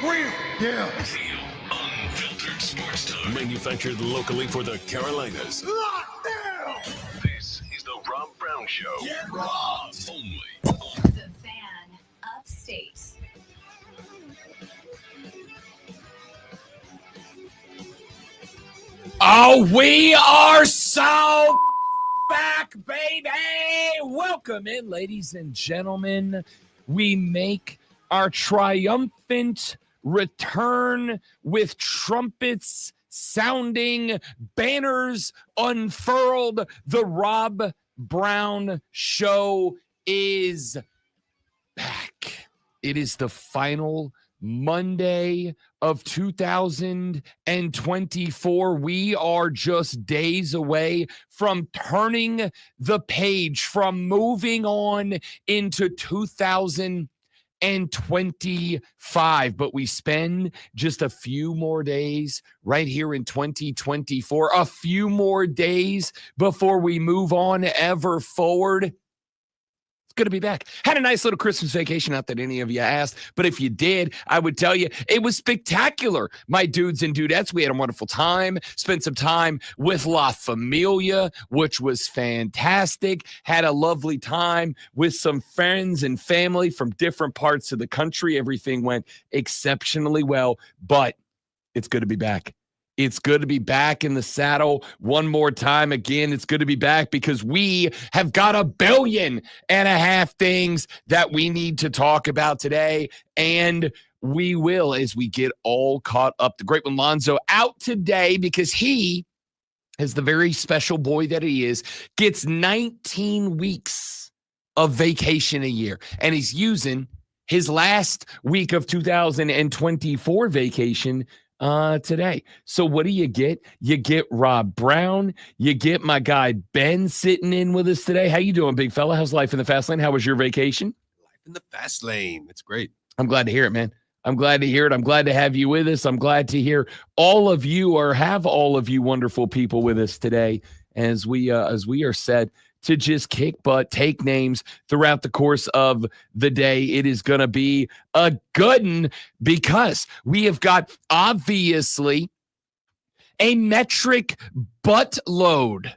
real. Yeah. Real, unfiltered sports talk. Manufactured locally for the Carolinas. Locked down. This is the Rob Brown Show. Get robbed. Only The Fan Upstate. Oh, we are so back, baby. Welcome in, ladies and gentlemen. We make our triumphant return with trumpets sounding, banners unfurled. The Rob Brown Show is back. It is the final Monday of 2024. We are just days away from turning the page, from moving on into 2025. But we spend just a few more days right here in 2024, a few more days before we move on ever forward. Good to be back. Had a nice little Christmas vacation, not that any of you asked, but if you did, I would tell you it was spectacular. My dudes and dudettes, we had a wonderful time, spent some time with La Familia, which was fantastic, had a lovely time with some friends and family from different parts of the country. Everything went exceptionally well, but it's good to be back. It's good to be back in the saddle one more time. Again, it's good to be back because we have got 1.5 billion things that we need to talk about today. And we will as we get all caught up. The great one, Lonzo, out today because he, as the very special boy that he is, gets 19 weeks of vacation a year. And he's using his last week of 2024 vacation today. So what do you get? You get Rob Brown. You get my guy Ben sitting in with us today. How you doing, big fella? How's life in the fast lane? How was your vacation? Life in the fast lane. It's great. I'm glad to hear it, man. I'm glad to hear it. I'm glad to have you with us. I'm glad to hear all of you or have all of you wonderful people with us today as we are set to just kick butt, take names throughout the course of the day. It is going to be a good one because we have got obviously a metric buttload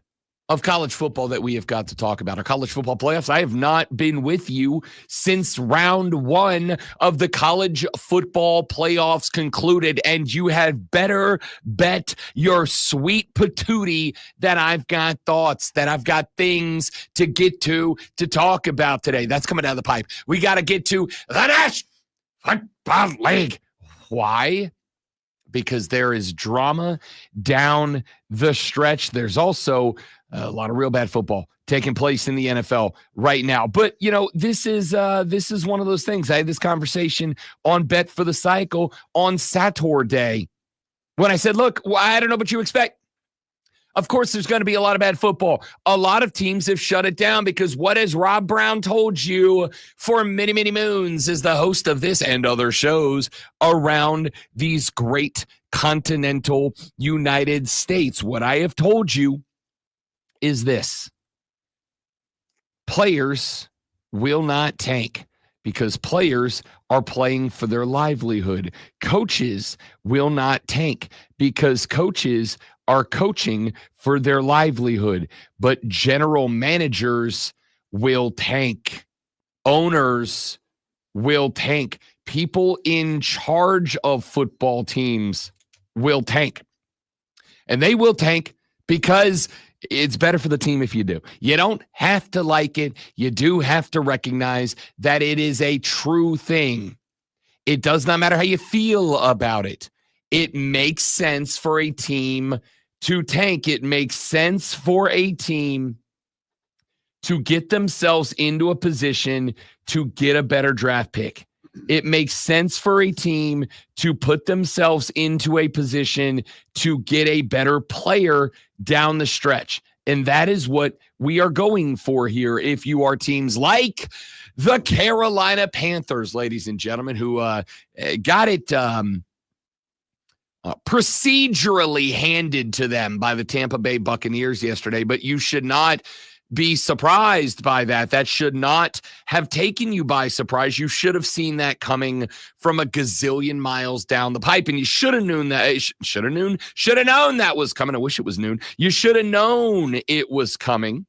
of college football that we have got to talk about. Our college football playoffs. I have not been with you since round 1 of the college football playoffs concluded, and you had better bet your sweet patootie that I've got thoughts, that I've got things to get to talk about today. That's coming down the pipe. We got to get to the National Football League. Why? Because there is drama down the stretch. There's also a lot of real bad football taking place in the NFL right now. But, you know, this is one of those things. I had this conversation on Bet for the Cycle on Saturday when I said, look, I don't know what you expect. Of course, there's going to be a lot of bad football. A lot of teams have shut it down because what has Rob Brown told you for many, many moons as the host of this and other shows around these great continental United States? What I have told you is this: players will not tank because players are playing for their livelihood. Coaches will not tank because coaches are coaching for their livelihood. But general managers will tank. Owners will tank. People in charge of football teams will tank. And they will tank because it's better for the team if you do. You don't have to like it. You do have to recognize that it is a true thing. It does not matter how you feel about it. It makes sense for a team to tank. It makes sense for a team to get themselves into a position to get a better draft pick. It makes sense for a team to put themselves into a position to get a better player down the stretch. And that is what we are going for here. If you are teams like the Carolina Panthers, ladies and gentlemen, who got it procedurally handed to them by the Tampa Bay Buccaneers yesterday, but you should not be surprised by that. That should not have taken you by surprise. You should have seen that coming from a gazillion miles down the pipe, and you should have known that. Should have known that was coming. I wish it was noon. You should have known it was coming.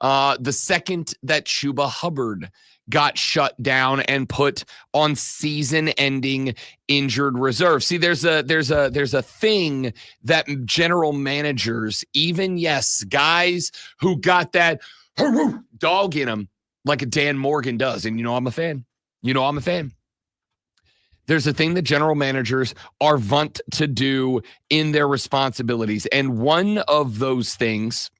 The second that Chuba Hubbard got shut down and put on season-ending injured reserve. See, there's a thing that general managers, even guys who got that dog in them, like a Dan Morgan does, and I'm a fan. I'm a fan. There's a thing that general managers are wont to do in their responsibilities, and one of those things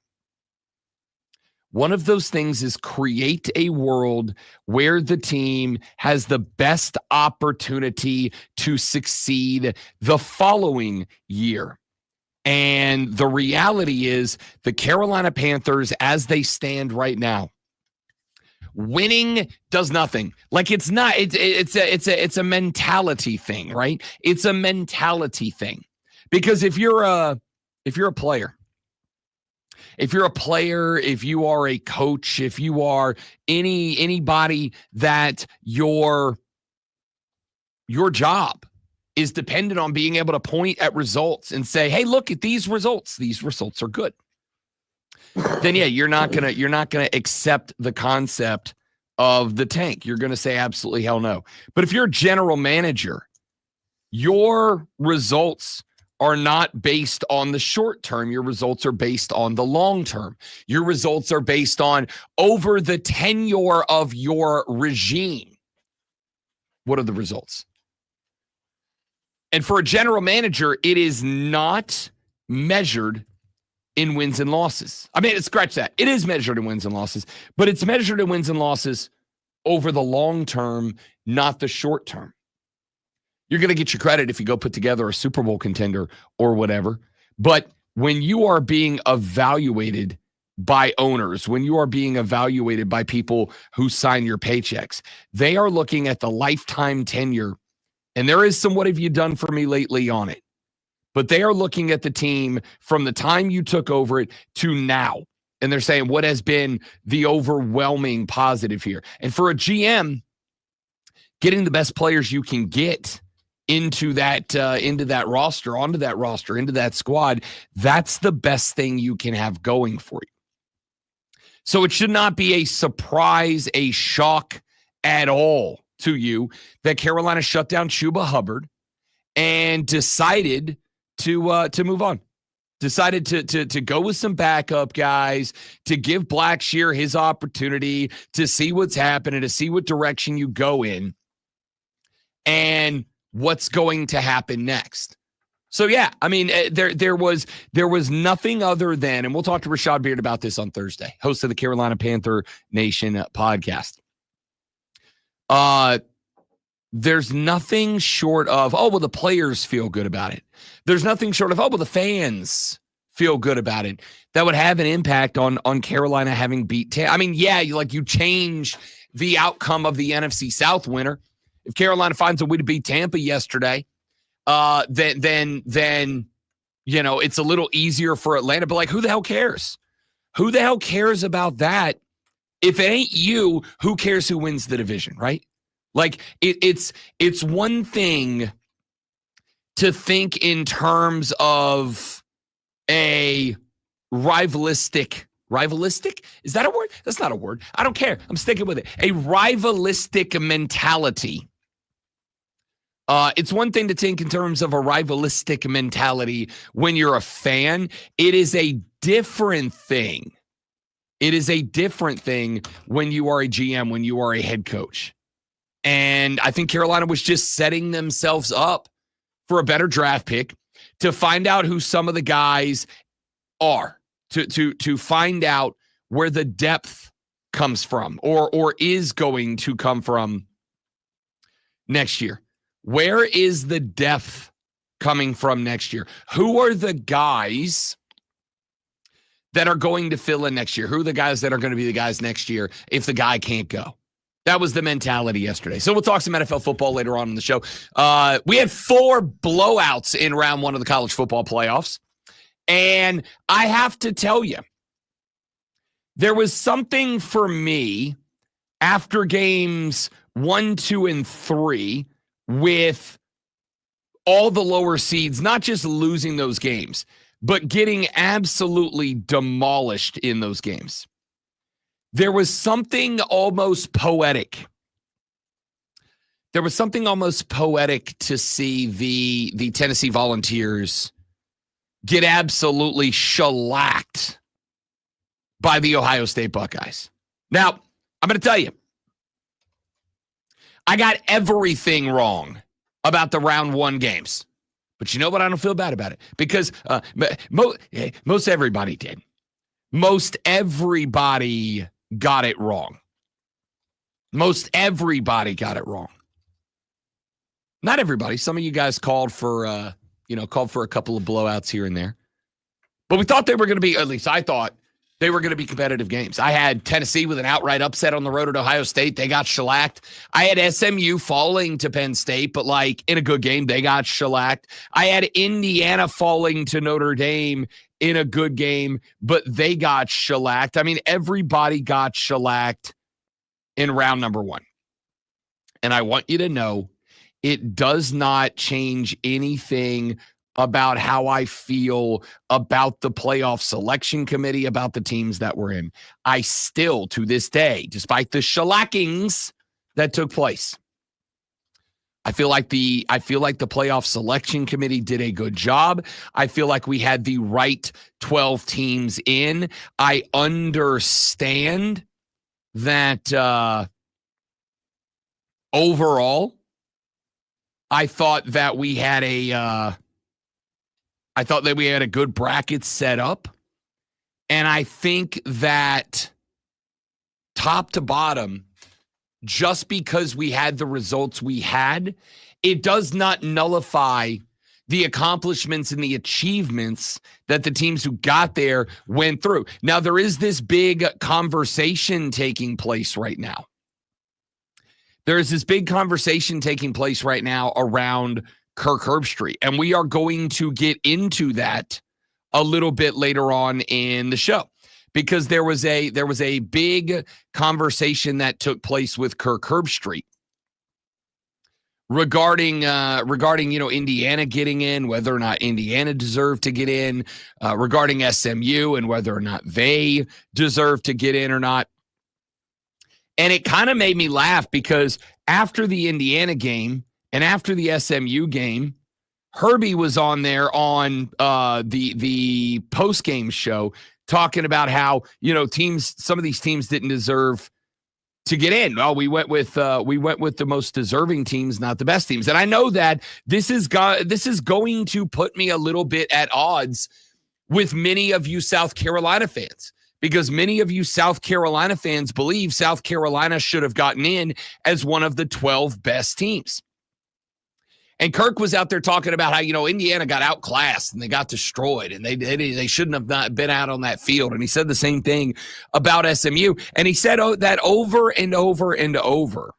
is create a world where the team has the best opportunity to succeed the following year. And the reality is the Carolina Panthers, as they stand right now, winning does nothing. Like it's a mentality thing, right? It's a mentality thing. Because if you're a player, if you are a coach, if you are anybody that your job is dependent on being able to point at results and say, hey, look at these results. These results are good. Then you're not gonna accept the concept of the tank. You're gonna say absolutely hell no. But if you're a general manager, your results are not based on the short term. Your results are based on the long term. Your results are based on over the tenure of your regime. What are the results? And for a general manager, it is not measured in wins and losses. I mean, scratch that. It is measured in wins and losses, but it's measured in wins and losses over the long term, not the short term. You're going to get your credit if you go put together a Super Bowl contender or whatever. But when you are being evaluated by owners, when you are being evaluated by people who sign your paychecks, they are looking at the lifetime tenure. And there is some what have you done for me lately on it. But they are looking at the team from the time you took over it to now. And they're saying what has been the overwhelming positive here. And for a GM, getting the best players you can get into that roster, onto that roster, into that squad, that's the best thing you can have going for you. So it should not be a surprise, a shock at all to you that Carolina shut down Chuba Hubbard and decided to move on. Decided to go with some backup guys, to give Blackshear his opportunity to see what's happening, to see what direction you go in. And what's going to happen next. So yeah, I mean, there was nothing other than, and we'll talk to Rashad Beard about this on Thursday, host of the Carolina Panther Nation podcast. There's nothing short of, the players feel good about it. There's nothing short of, the fans feel good about it. That would have an impact on Carolina having beat Tampa. I mean, yeah, you change the outcome of the NFC South winner. If Carolina finds a way to beat Tampa yesterday, then it's a little easier for Atlanta. But who the hell cares? Who the hell cares about that? If it ain't you, who cares who wins the division, right? It's one thing to think in terms of a rivalistic. Is that a word? That's not a word. I don't care. I'm sticking with it. A rivalistic mentality. It's one thing to think in terms of a rivalistic mentality when you're a fan. It is a different thing. It is a different thing when you are a GM, when you are a head coach. And I think Carolina was just setting themselves up for a better draft pick to find out who some of the guys are, to find out where the depth comes from or is going to come from next year. Where is the depth coming from next year? Who are the guys that are going to fill in next year? Who are the guys that are going to be the guys next year if the guy can't go? That was the mentality yesterday. So we'll talk some NFL football later on in the show. We had 4 blowouts in round 1 of the college football playoffs. And I have to tell you, there was something for me after games 1, 2, and 3 with all the lower seeds, not just losing those games, but getting absolutely demolished in those games. There was something almost poetic. There was something almost poetic to see the Tennessee Volunteers get absolutely shellacked by the Ohio State Buckeyes. Now, I'm going to tell you, I got everything wrong about the round 1 games. But you know what? I don't feel bad about it because most everybody did. Most everybody got it wrong. Most everybody got it wrong. Not everybody. Some of you guys called for a couple of blowouts here and there. But we thought they were going to be, at least I thought, they were going to be competitive games. I had Tennessee with an outright upset on the road at Ohio State. They got shellacked. I had SMU falling to Penn State, but like in a good game, they got shellacked. I had Indiana falling to Notre Dame in a good game, but they got shellacked. I mean, everybody got shellacked in round number 1. And I want you to know it does not change anything about how I feel about the playoff selection committee, about the teams that we're in. I still, to this day, despite the shellackings that took place, I feel like the playoff selection committee did a good job. I feel like we had the right 12 teams in. I understand that overall, I thought that we had a good bracket set up. And I think that top to bottom, just because we had the results we had, it does not nullify the accomplishments and the achievements that the teams who got there went through. Now, there is this big conversation taking place right now. There is this big conversation taking place right now around Kirk Herbstreit, and we are going to get into that a little bit later on in the show because there was a big conversation that took place with Kirk Herbstreit regarding Indiana getting in, whether or not Indiana deserved to get in, regarding SMU and whether or not they deserve to get in or not. And it kind of made me laugh because after the Indiana game and after the SMU game, Herbie was on there on the post-game show talking about how, some of these teams didn't deserve to get in. Well, we went with the most deserving teams, not the best teams. And I know that this is going to put me a little bit at odds with many of you South Carolina fans. Because many of you South Carolina fans believe South Carolina should have gotten in as one of the 12 best teams. And Kirk was out there talking about how, Indiana got outclassed and they got destroyed and they shouldn't have not been out on that field. And he said the same thing about SMU. And he said that over and over and over.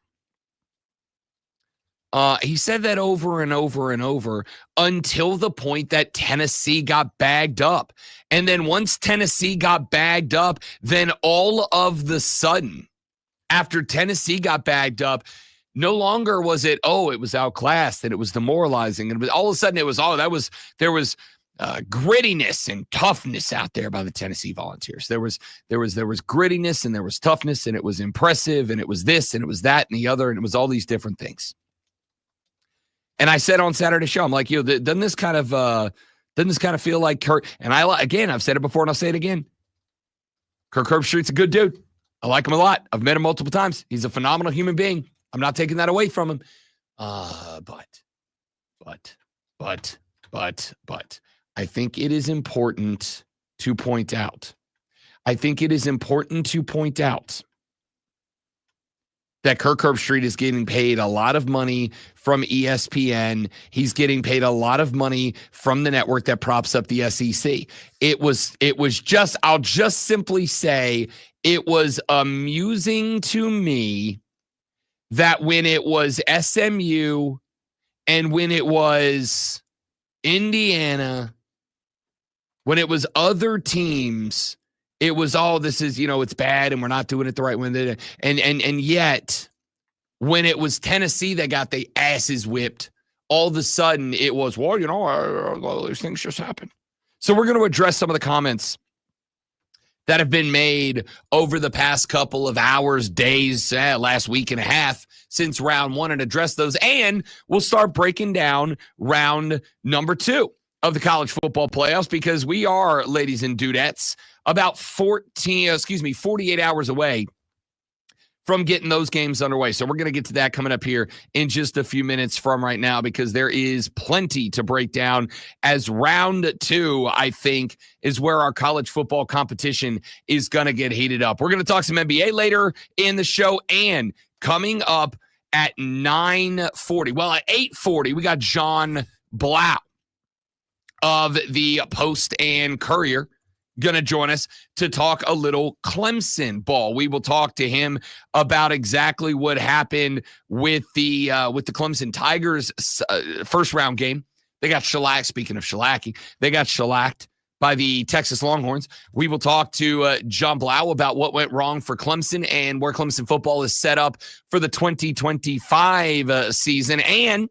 He said that over and over and over until the point that Tennessee got bagged up. And then once Tennessee got bagged up, then all of the sudden, after Tennessee got bagged up, no longer was it, it was outclassed and it was demoralizing. And all of a sudden it was, there was grittiness and toughness out there by the Tennessee Volunteers. There was grittiness and there was toughness and it was impressive and it was this and it was that and the other and it was all these different things. And I said on Saturday show, I'm like, doesn't this kind of feel like Kirk? And I've said it before and I'll say it again. Kirk Herbstreit's a good dude. I like him a lot. I've met him multiple times. He's a phenomenal human being. I'm not taking that away from him. But I think it is important to point out. That Kirk Herbstreit is getting paid a lot of money from ESPN. He's getting paid a lot of money from the network that props up the SEC. It was just, I'll just simply say, it was amusing to me that when it was SMU and when it was Indiana, when it was other teams, it was, oh, this is, it's bad and we're not doing it the right way. And yet, when it was Tennessee that got their asses whipped, all of a sudden it was, well, these things just happen. So we're going to address some of the comments that have been made over the past couple of hours, days, last week and a half since round one, and address those. And we'll start breaking down round number 2 of the college football playoffs, because we are, ladies and dudettes, about 48 hours away from getting those games underway. So we're going to get to that coming up here in just a few minutes from right now, because there is plenty to break down, as round 2, I think, is where our college football competition is going to get heated up. We're going to talk some NBA later in the show, and coming up at 9:40, well, at 8:40, we got John Blau of the Post and Courier going to join us to talk a little Clemson ball. We will talk to him about exactly what happened with the Clemson Tigers first round game. They got shellacked. Speaking of shellacking, they got shellacked by the Texas Longhorns. We will talk to John Blau about what went wrong for Clemson and where Clemson football is set up for the 2025 season. And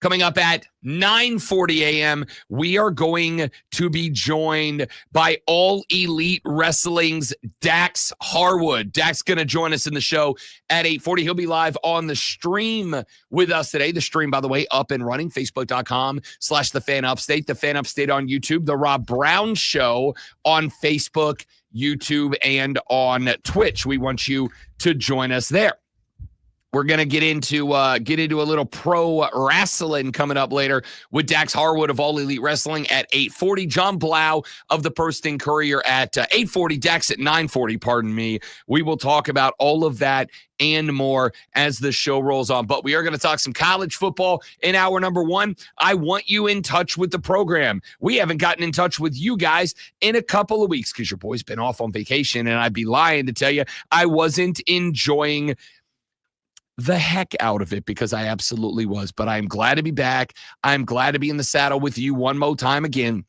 coming up at 9:40 a.m., we are going to be joined by All Elite Wrestling's Dax Harwood. Dax going to join us in the show at 8:40. He'll be live on the stream with us today. The stream, by the way, up and running, facebook.com/TheFanUpstate, The Fan Upstate on YouTube, The Rob Brown Show on Facebook, YouTube, and on Twitch. We want you to join us there. We're going to get into a little pro wrestling coming up later with Dax Harwood of All Elite Wrestling at 8:40. John Blau of the Post and Courier at 8:40. Dax at 9:40, pardon me. We will talk about all of that and more as the show rolls on. But we are going to talk some college football in hour number 1. I want you in touch with the program. We haven't gotten in touch with you guys in a couple of weeks because your boy's been off on vacation, and I'd be lying to tell you I wasn't enjoying the heck out of it, because I absolutely was. But I'm glad to be back. I'm glad to be in the saddle with you one more time again.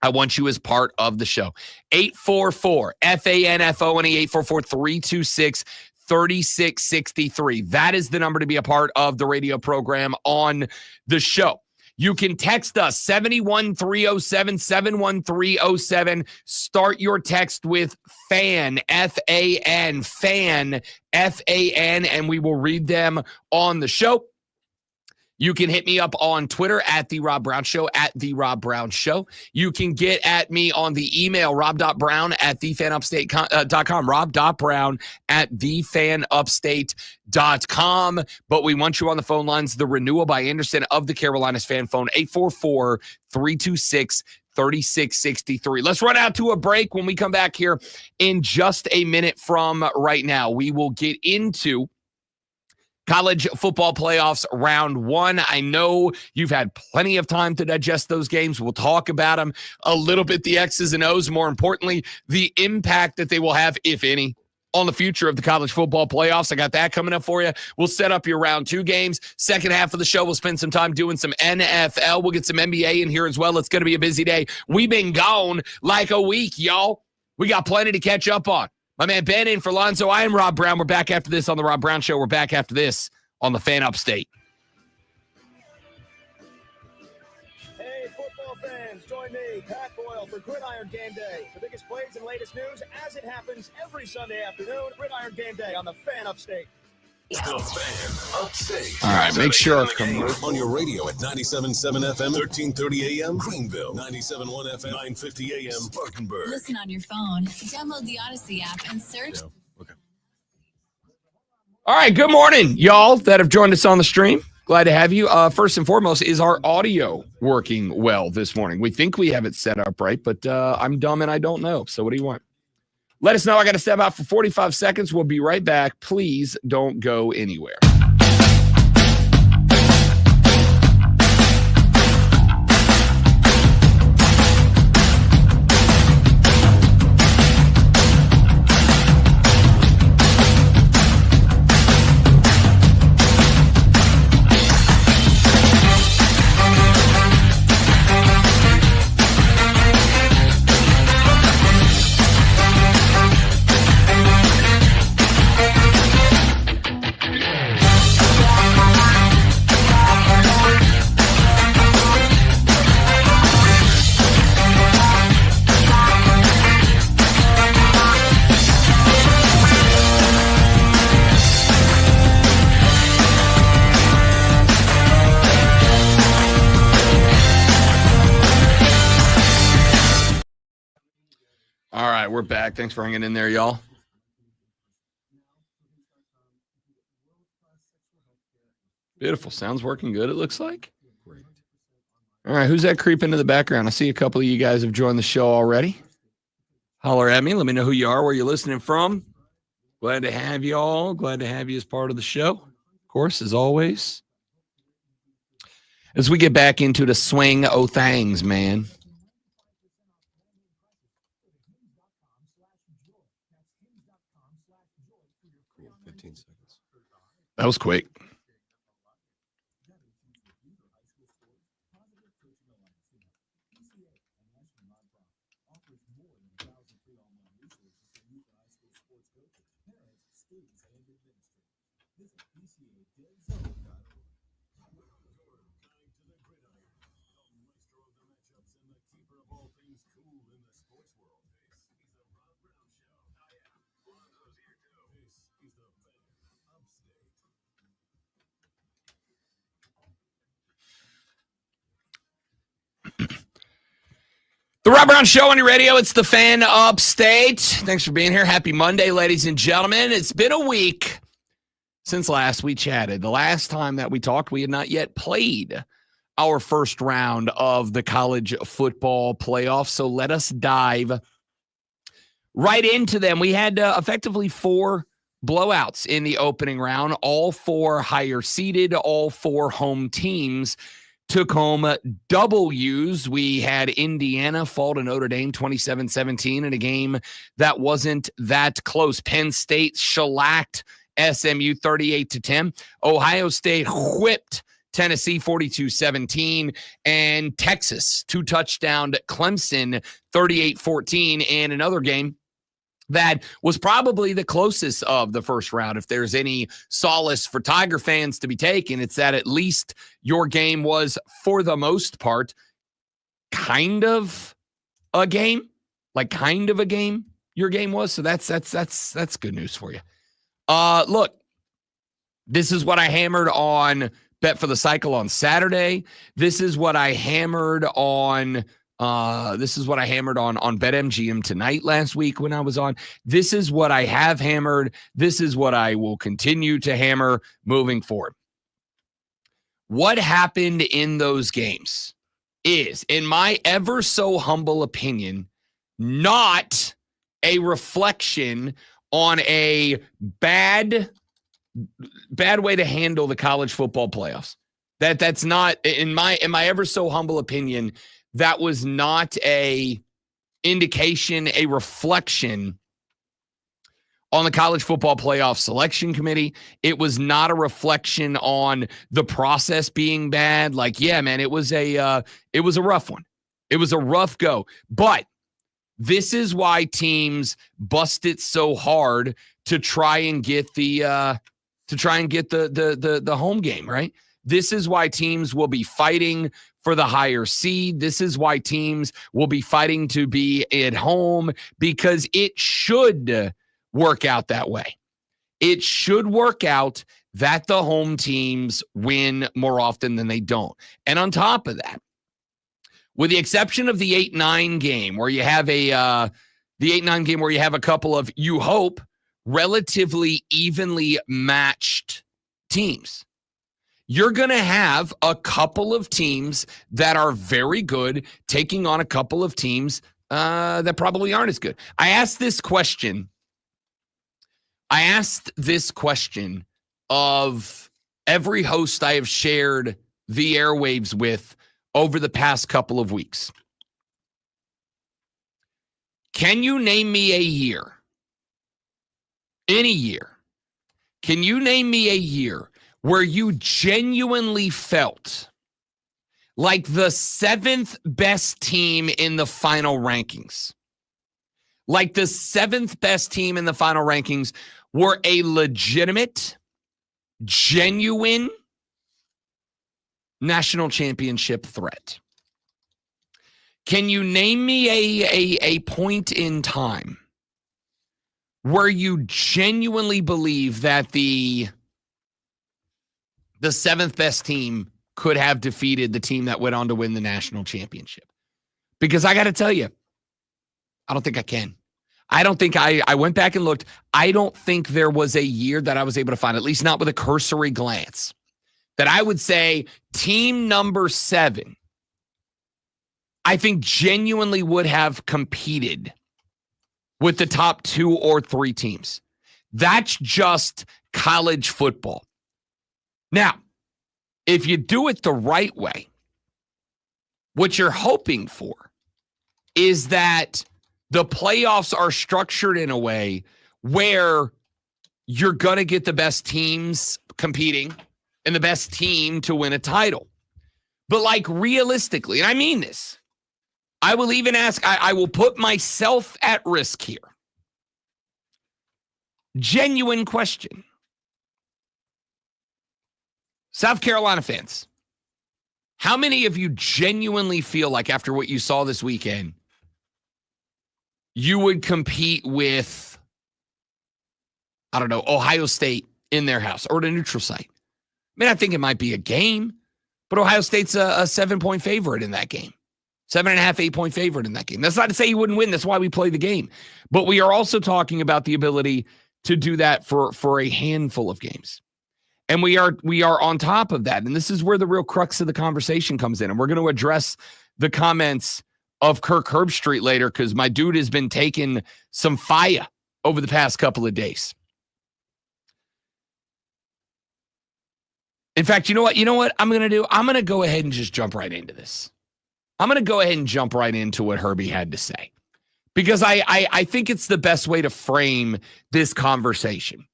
I want you as part of the show. 844-FANFONE, 844-326-3663. That is the number to be a part of the radio program on the show. You can text us 71307, 71307. Start your text with FAN, F-A-N, FAN, F-A-N, and we will read them on the show. You can hit me up on Twitter at The Rob Brown Show, at The Rob Brown Show. You can get at me on the email, rob.brown@thefanupstate.com, rob.brown@thefanupstate.com. But we want you on the phone lines. The Renewal by Anderson of the Carolinas fan phone, 844-326-3663. Let's run out to a break. When we come back here in just a minute from right now, we will get into college football playoffs round 1. I know you've had plenty of time to digest those games. We'll talk about them a little bit, the X's and O's, more importantly, the impact that they will have, if any, on the future of the college football playoffs. I got that coming up for you. We'll set up your round 2 games. Second half of the show, we'll spend some time doing some NFL. We'll get some NBA in here as well. It's going to be a busy day. We've been gone like a week, y'all. We got plenty to catch up on. My man Ben in for Lonzo. I am Rob Brown. We're back after this on The Rob Brown Show. We're back after this on the Fan Upstate. Hey, football fans, join me, Pat Boyle, for Gridiron Game Day. The biggest plays and latest news as it happens every Sunday afternoon. Gridiron Game Day on the Fan Upstate. The Fan Upstate. All right, make sure it's on your radio at 97.7 FM, 1330 AM, Greenville, 97.1 FM, 950 AM, Spartanburg. Listen on your phone. Download the Odyssey app and search. Okay. All right, good morning, y'all that have joined us on the stream. Glad to have you. First and foremost, is our audio working well this morning? We think we have it set up right, but I'm dumb and I don't know. So what do you want? Let us know. I got to step out for 45 seconds. We'll be right back. Please don't go anywhere. right, we're back. Thanks for hanging in there, y'all. Beautiful. Sounds working good, it looks like. Great. All right, who's that creep into the background? I see a couple of you guys have joined the show already. Holler at me. Let me know who you are, where you're listening from. Glad to have you all. Glad to have you as part of the show. Of course, as always. As we get back into the swing of things, man. Cool. 15 seconds. That was quick. The Rob Brown Show on your radio. It's the Fan Upstate. Thanks for being here. Happy Monday, ladies and gentlemen. It's been a week since last we chatted. The last time that we talked, we had not yet played our first round of the college football playoffs. So let us dive right into them. We had effectively 4 blowouts in the opening round. All 4 higher seeded, all 4 home teams took home W's. We had Indiana fall to Notre Dame 27-17 in a game that wasn't that close. Penn State shellacked SMU 38-10. Ohio State whipped Tennessee 42-17. And Texas 2-touchdown Clemson 38-14 in another game that was probably the closest of the first round. If there's any solace for Tiger fans to be taken, it's that at least your game was, for the most part, kind of a game. Like kind of a game your game was. So that's good news for you. Look, this is what I hammered on Bet for the Cycle on Saturday. This is what I hammered on BetMGM tonight last week when I was on. This is what I have hammered. This is what I will continue to hammer moving forward. What happened in those games is, in my ever so humble opinion, not a reflection on a bad way to handle the college football playoffs. That's not, in my ever so humble opinion, that was not a indication, a reflection on the college football playoff selection committee. It was not a reflection on the process being bad. Like, yeah, man, it was a rough one. It was a rough go. But this is why teams bust it so hard to try and get the home game, right? This is why teams will be fighting for the higher seed. This is why teams will be fighting to be at home, because it should work out that way. It should work out that the home teams win more often than they don't. And on top of that, with the exception of the 8-9 game where you have a couple of, you hope, relatively evenly matched teams, you're going to have a couple of teams that are very good taking on a couple of teams that probably aren't as good. I asked this question of every host I have shared the airwaves with over the past couple of weeks. Can you name me a year? Any year. Can you name me a year where you genuinely felt like the 7th best team in the final rankings, like the 7th best team in the final rankings were a legitimate, genuine national championship threat? Can you name me a point in time where you genuinely believe that the 7th best team could have defeated the team that went on to win the national championship? Because I got to tell you, I don't think I can. I don't think I went back and looked. I don't think there was a year that I was able to find, at least not with a cursory glance, that I would say team number 7, I think genuinely would have competed with the top 2 or 3 teams. That's just college football. Now, if you do it the right way, what you're hoping for is that the playoffs are structured in a way where you're going to get the best teams competing and the best team to win a title. But like realistically, and I mean this, I will even ask, I will put myself at risk here. Genuine question. South Carolina fans, how many of you genuinely feel like after what you saw this weekend, you would compete with, I don't know, Ohio State in their house or at a neutral site? I mean, I think it might be a game, but Ohio State's a 7-point favorite in that game. 7.5, 8-point favorite in that game. That's not to say you wouldn't win. That's why we play the game. But we are also talking about the ability to do that for a handful of games. And we are on top of that. And this is where the real crux of the conversation comes in. And we're going to address the comments of Kirk Herbstreit later, because my dude has been taking some fire over the past couple of days. In fact, you know what I'm going to do? I'm going to go ahead and just jump right into this. I'm going to go ahead and jump right into what Herbie had to say, because I think it's the best way to frame this conversation.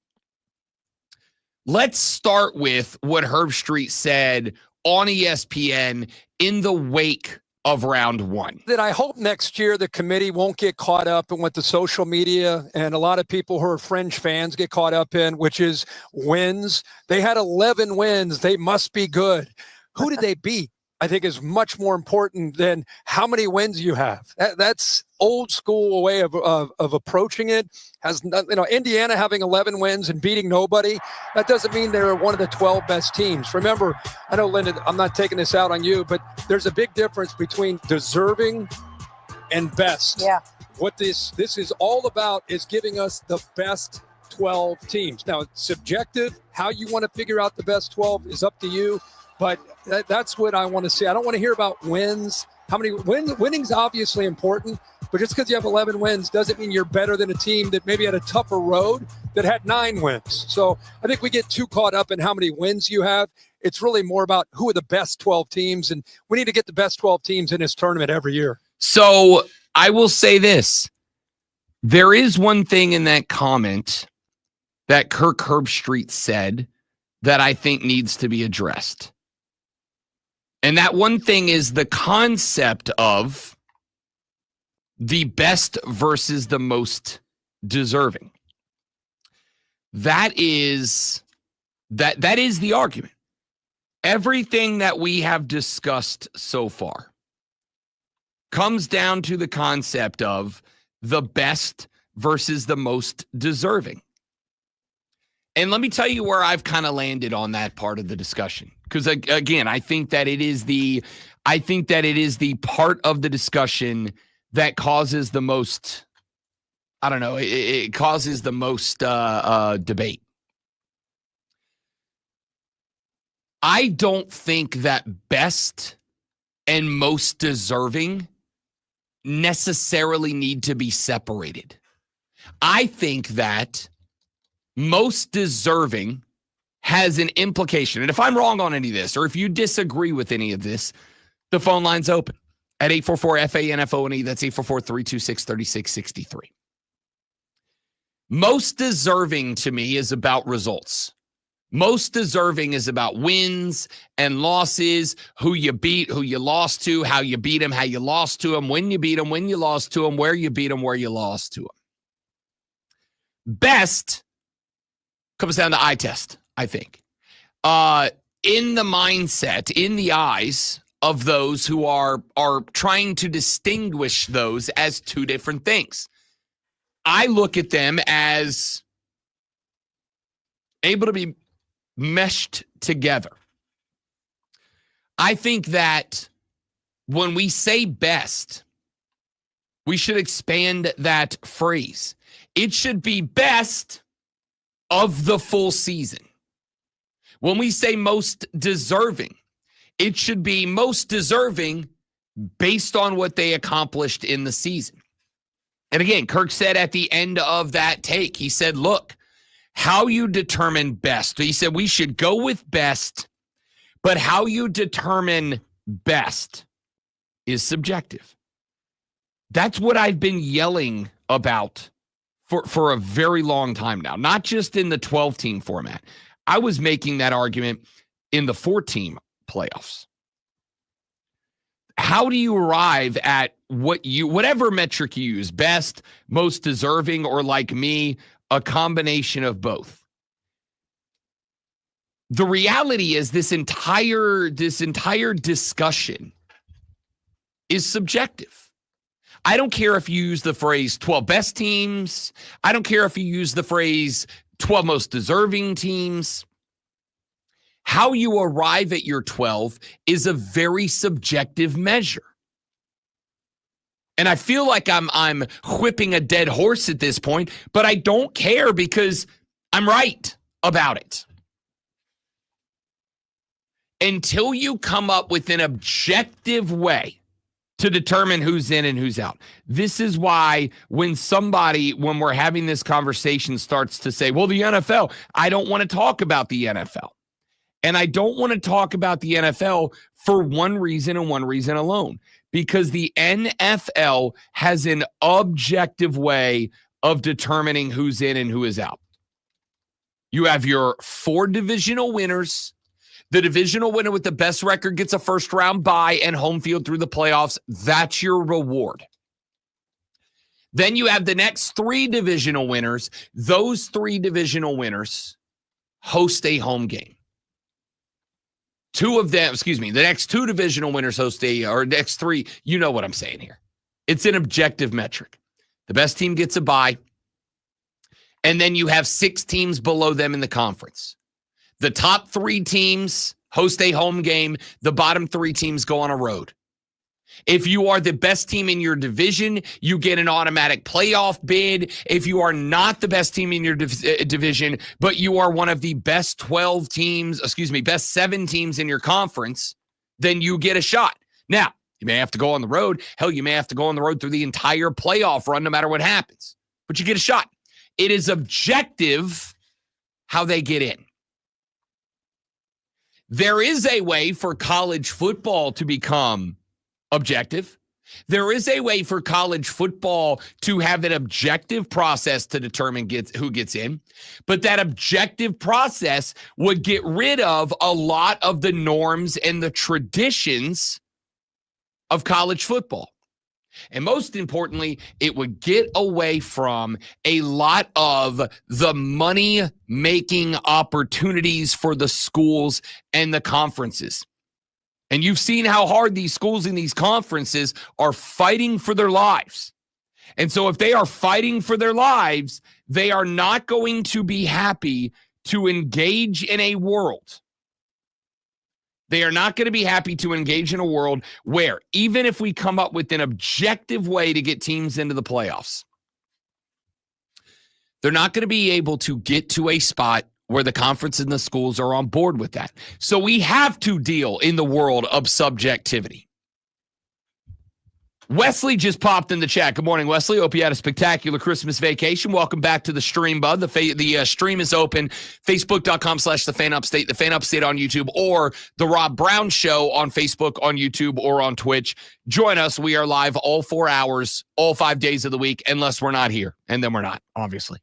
Let's start with what Herbstreit said on ESPN in the wake of round 1. That I hope next year the committee won't get caught up in what the social media and a lot of people who are fringe fans get caught up in, which is wins. They had 11 wins. They must be good. Who did they beat? I think is much more important than how many wins you have. That's old school way of approaching it. Indiana having 11 wins and beating nobody, that doesn't mean they're one of the 12 best teams. Remember, I know, Linda, I'm not taking this out on you, but there's a big difference between deserving and best. Yeah. What this is all about is giving us the best 12 teams. Now, it's subjective. How you want to figure out the best 12 is up to you. But that's what I want to see. I don't want to hear about wins. How many wins? Winning's obviously important, but just because you have 11 wins doesn't mean you're better than a team that maybe had a tougher road that had 9 wins. So I think we get too caught up in how many wins you have. It's really more about who are the best 12 teams, and we need to get the best 12 teams in this tournament every year. So I will say this. There is one thing in that comment that Kirk Herbstreit said that I think needs to be addressed. And that one thing is the concept of the best versus the most deserving. That is the argument. Everything that we have discussed so far comes down to the concept of the best versus the most deserving. And let me tell you where I've kind of landed on that part of the discussion. Because again, I think that it is the part of the discussion that causes the most, I don't know, it causes the most debate. I don't think that best and most deserving necessarily need to be separated. I think that most deserving has an implication. And if I'm wrong on any of this, or if you disagree with any of this, the phone line's open at 844-FANFONE. That's 844-326-3663. Most deserving to me is about results. Most deserving is about wins and losses, who you beat, who you lost to, how you beat them, how you lost to them, when you beat them, when you lost to them, where you beat them, where you lost to them. Best comes down to eye test, I think. In the mindset, in the eyes of those who are trying to distinguish those as two different things. I look at them as able to be meshed together. I think that when we say best, We should expand that phrase. It should be best of the full season. When we say most deserving, it should be most deserving based on what they accomplished in the season. And again, Kirk said at the end of that take, he said, look, how you determine best. He said we should go with best, but how you determine best is subjective. That's what I've been yelling about for a very long time now, not just in the 12-team format. I was making that argument in the 4-team playoffs. How do you arrive at whatever metric you use, best, most deserving, or like me, a combination of both? The reality is this entire discussion is subjective. I don't care if you use the phrase 12 best teams. I don't care if you use the phrase 12 most deserving teams. How you arrive at your 12 is a very subjective measure. And I feel like I'm whipping a dead horse at this point, but I don't care because I'm right about it. Until you come up with an objective way to determine who's in and who's out. This is why when we're having this conversation, starts to say, well, the NFL, I don't want to talk about the NFL. And I don't want to talk about the NFL for one reason and one reason alone, because the NFL has an objective way of determining who's in and who is out. You have your 4 divisional winners. The divisional winner with the best record gets a first-round bye and home field through the playoffs. That's your reward. Then you have the next 3 divisional winners. Those 3 divisional winners host a home game. The next 2 divisional winners next 3, you know what I'm saying here. It's an objective metric. The best team gets a bye, and then you have 6 teams below them in the conference. The top 3 teams host a home game. The bottom 3 teams go on a road. If you are the best team in your division, you get an automatic playoff bid. If you are not the best team in your division, but you are one of the best best 7 teams in your conference, then you get a shot. Now, you may have to go on the road. Hell, you may have to go on the road through the entire playoff run no matter what happens. But you get a shot. It is objective how they get in. There is a way for college football to become objective. There is a way for college football to have an objective process to determine who gets in, but that objective process would get rid of a lot of the norms and the traditions of college football. And most importantly, it would get away from a lot of the money-making opportunities for the schools and the conferences. And you've seen how hard these schools and these conferences are fighting for their lives. And so if they are fighting for their lives, they are not going to be happy to engage in a world. They are not going to be happy to engage in a world where, even if we come up with an objective way to get teams into the playoffs, they're not going to be able to get to a spot where the conference and the schools are on board with that. So we have to deal in the world of subjectivity. Wesley just popped in the chat. Good morning, Wesley. Hope you had a spectacular Christmas vacation. Welcome back to the stream, bud. The stream is open. Facebook.com/TheFanUpstate, The Fan Upstate on YouTube, or The Rob Brown Show on Facebook, on YouTube, or on Twitch. Join us. We are live all 4 hours, all 5 days of the week, unless we're not here. And then we're not, obviously.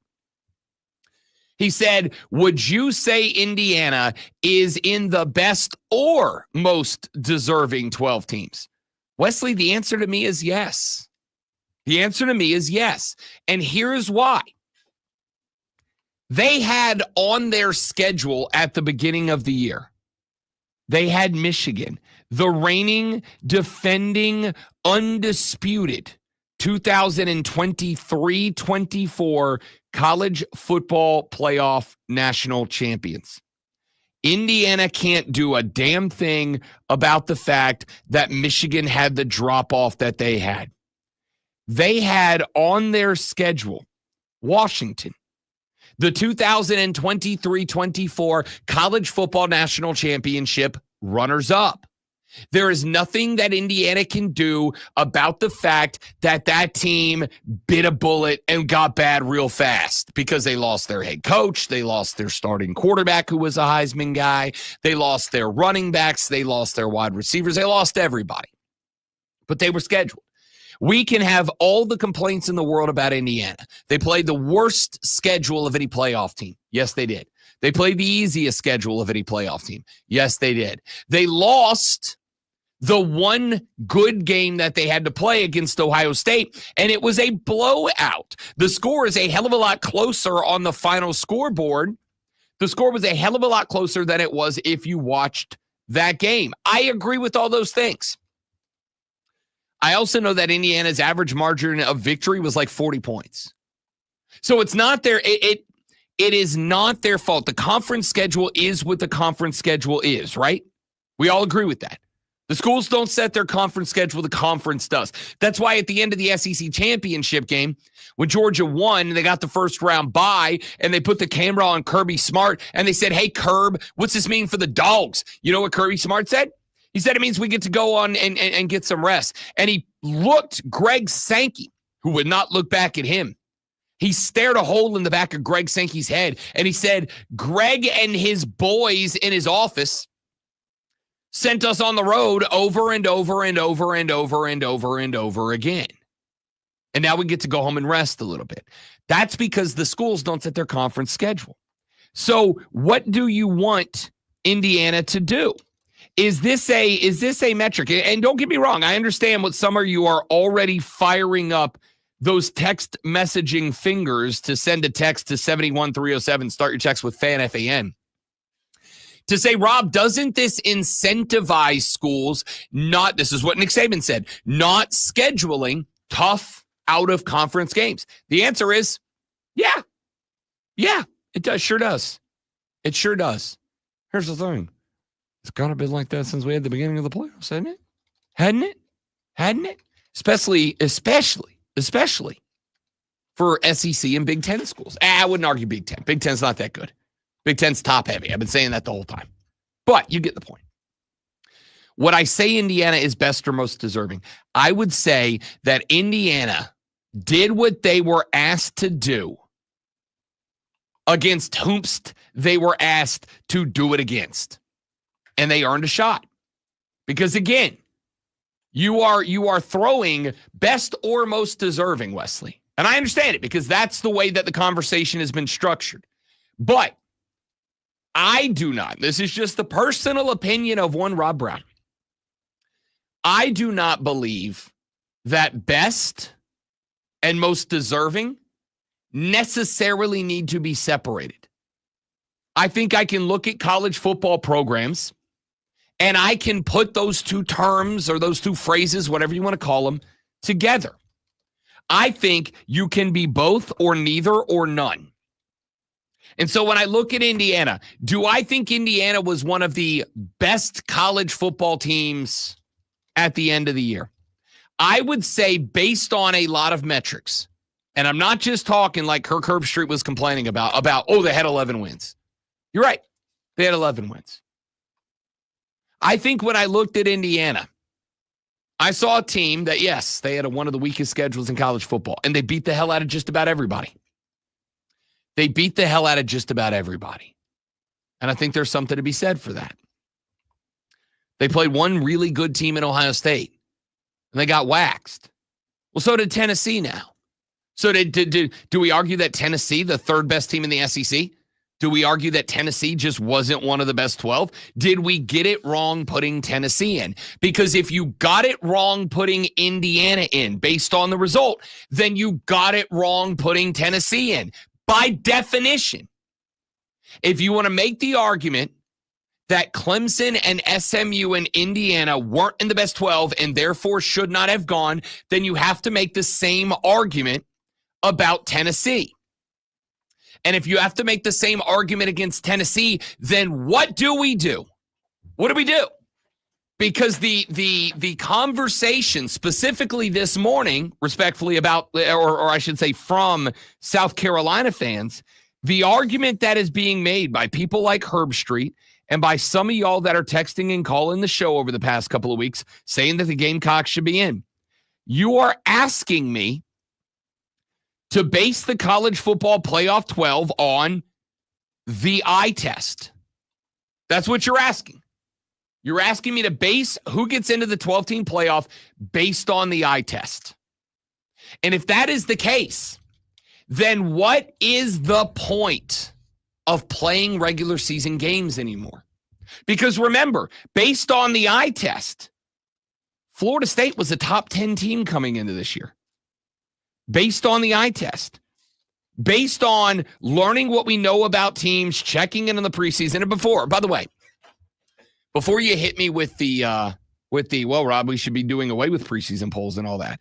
He said, would you say Indiana is in the best or most deserving 12 teams? Wesley, the answer to me is yes. The answer to me is yes. And here's why. They had on their schedule at the beginning of the year, they had Michigan, the reigning, defending, undisputed 2023-24 college football playoff national champions. Indiana can't do a damn thing about the fact that Michigan had the drop-off that they had. they had on their schedule Washington, the 2023-24 College Football National Championship runners-up. There is nothing that Indiana can do about the fact that that team bit a bullet and got bad real fast because they lost their head coach. They lost their starting quarterback, who was a Heisman guy. They lost their running backs. They lost their wide receivers. They lost everybody. But they were scheduled. We can have all the complaints in the world about Indiana. They played the worst schedule of any playoff team. Yes, they did. They played the easiest schedule of any playoff team. Yes, they did. They lost the one good game that they had to play against Ohio State, and it was a blowout. The score is a hell of a lot closer on the final scoreboard. The score was a hell of a lot closer than it was if you watched that game. I agree with all those things. I also know that Indiana's average margin of victory was like 40 points. So it's not their it is not their fault. The conference schedule is what the conference schedule is, right? We all agree with that. The schools don't set their conference schedule, the conference does. That's why at the end of the SEC championship game, when Georgia won, they got the first round bye, and they put the camera on Kirby Smart, and they said, hey, Kirby, what's this mean for the Dogs? You know what Kirby Smart said? He said it means we get to go on and get some rest. And he looked Greg Sankey, who would not look back at him. He stared a hole in the back of Greg Sankey's head, and he said, Greg and his boys in his office sent us on the road over and over and over and over and over and over again. And now we get to go home and rest a little bit. That's because the schools don't set their conference schedule. So what do you want Indiana to do? Is this a metric? And don't get me wrong, I understand what some of you are already firing up those text messaging fingers to send a text to 71307, start your text with FAN, FAN. To say, Rob, doesn't this incentivize schools not, this is what Nick Saban said, not scheduling tough out-of-conference games? The answer is, yeah, it does, sure does. It sure does. Here's the thing. It's kind of been like that since we had the beginning of the playoffs, hasn't it? Hadn't it? Especially for SEC and Big Ten schools. I wouldn't argue Big Ten. Big Ten's not that good. Big Ten's top heavy. I've been saying that the whole time. But you get the point. Would I say Indiana is best or most deserving? I would say that Indiana did what they were asked to do against whomst they were asked to do it against. And they earned a shot. Because again, you are throwing best or most deserving, Wesley. And I understand it because that's the way that the conversation has been structured. But I do not. This is just the personal opinion of one Rob Brown. I do not believe that best and most deserving necessarily need to be separated. I think I can look at college football programs and I can put those two terms or those two phrases, whatever you want to call them, together. I think you can be both or neither or none. And so when I look at Indiana, do I think Indiana was one of the best college football teams at the end of the year? I would say based on a lot of metrics, and I'm not just talking like Kirk Herbstreit was complaining about, they had 11 wins. You're right. They had 11 wins. I think when I looked at Indiana, I saw a team that, yes, they had one of the weakest schedules in college football, and they beat the hell out of just about everybody. They beat the hell out of just about everybody. And I think there's something to be said for that. They played one really good team in Ohio State, and they got waxed. Well, so did Tennessee now. So do we argue that Tennessee, the third best team in the SEC, do we argue that Tennessee just wasn't one of the best 12? Did we get it wrong putting Tennessee in? Because if you got it wrong putting Indiana in based on the result, then you got it wrong putting Tennessee in. By definition, if you want to make the argument that Clemson and SMU and Indiana weren't in the best 12 and therefore should not have gone, then you have to make the same argument about Tennessee. And if you have to make the same argument against Tennessee, then what do we do? What do we do? Because the conversation specifically this morning, respectfully, about, or I should say from South Carolina fans, the argument that is being made by people like Herb Street and by some of y'all that are texting and calling the show over the past couple of weeks saying that the Gamecocks should be in. You are asking me to base the college football playoff 12 on the eye test. That's what you're asking. You're asking me to base who gets into the 12-team playoff based on the eye test. And if that is the case, then what is the point of playing regular season games anymore? Because remember, based on the eye test, Florida State was a top 10 team coming into this year. Based on the eye test. Based on learning what we know about teams, checking in on the preseason. And before, by the way, before you hit me with the, well, Rob, we should be doing away with preseason polls and all that.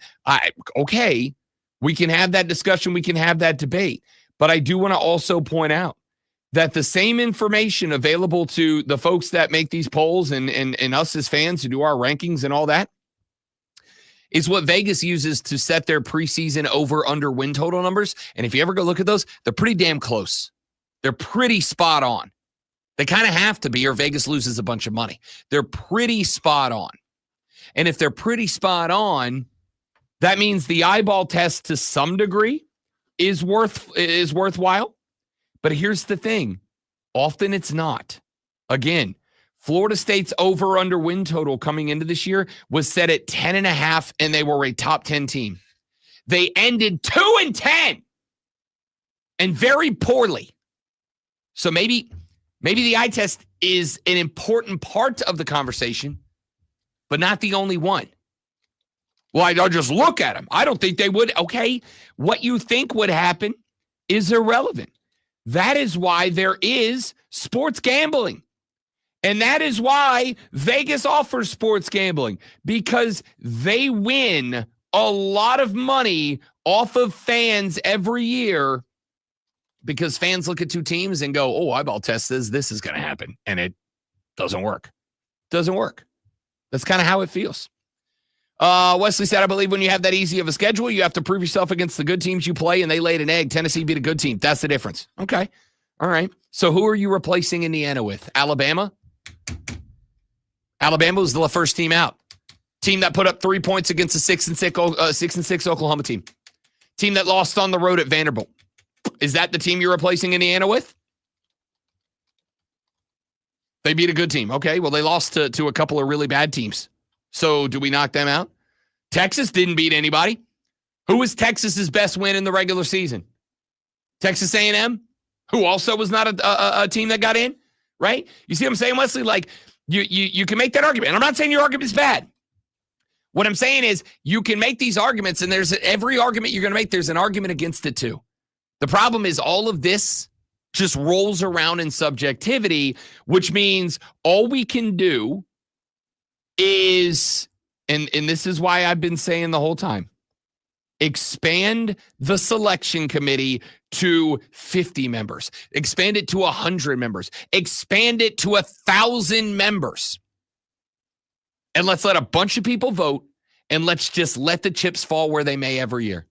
Okay, we can have that discussion. We can have that debate. But I do want to also point out that the same information available to the folks that make these polls and us as fans who do our rankings and all that is what Vegas uses to set their preseason over-under win total numbers. And if you ever go look at those, they're pretty damn close. They're pretty spot on. They kind of have to be, or Vegas loses a bunch of money. They're pretty spot on. And if they're pretty spot on, that means the eyeball test to some degree is worthwhile. But here's the thing. Often it's not. Again, Florida State's over-under win total coming into this year was set at 10.5, and they were a top 10 team. They ended 2-10 and very poorly. So maybe the eye test is an important part of the conversation, but not the only one. Well, I'll just look at them. I don't think they would. Okay, what you think would happen is irrelevant. That is why there is sports gambling. And that is why Vegas offers sports gambling, because they win a lot of money off of fans every year, because fans look at two teams and go, oh, eyeball test says this is going to happen. And it doesn't work. Doesn't work. That's kind of how it feels. Wesley said, I believe when you have that easy of a schedule, you have to prove yourself against the good teams you play, and they laid an egg. Tennessee beat a good team. That's the difference. Okay. All right. So who are you replacing Indiana with? Alabama? Alabama was the first team out. Team that put up 3 points against a 6-6 Oklahoma team. Team that lost on the road at Vanderbilt. Is that the team you're replacing Indiana with? They beat a good team. Okay, well, they lost to a couple of really bad teams. So do we knock them out? Texas didn't beat anybody. Who was Texas's best win in the regular season? Texas A&M, who also was not a team that got in, right? You see what I'm saying, Wesley? Like, you can make that argument. And I'm not saying your argument is bad. What I'm saying is you can make these arguments, and there's every argument you're going to make, there's an argument against it too. The problem is all of this just rolls around in subjectivity, which means all we can do is, and this is why I've been saying the whole time, expand the selection committee to 50 members, expand it to 100 members, expand it to 1,000 members. And let's let a bunch of people vote, and let's just let the chips fall where they may every year.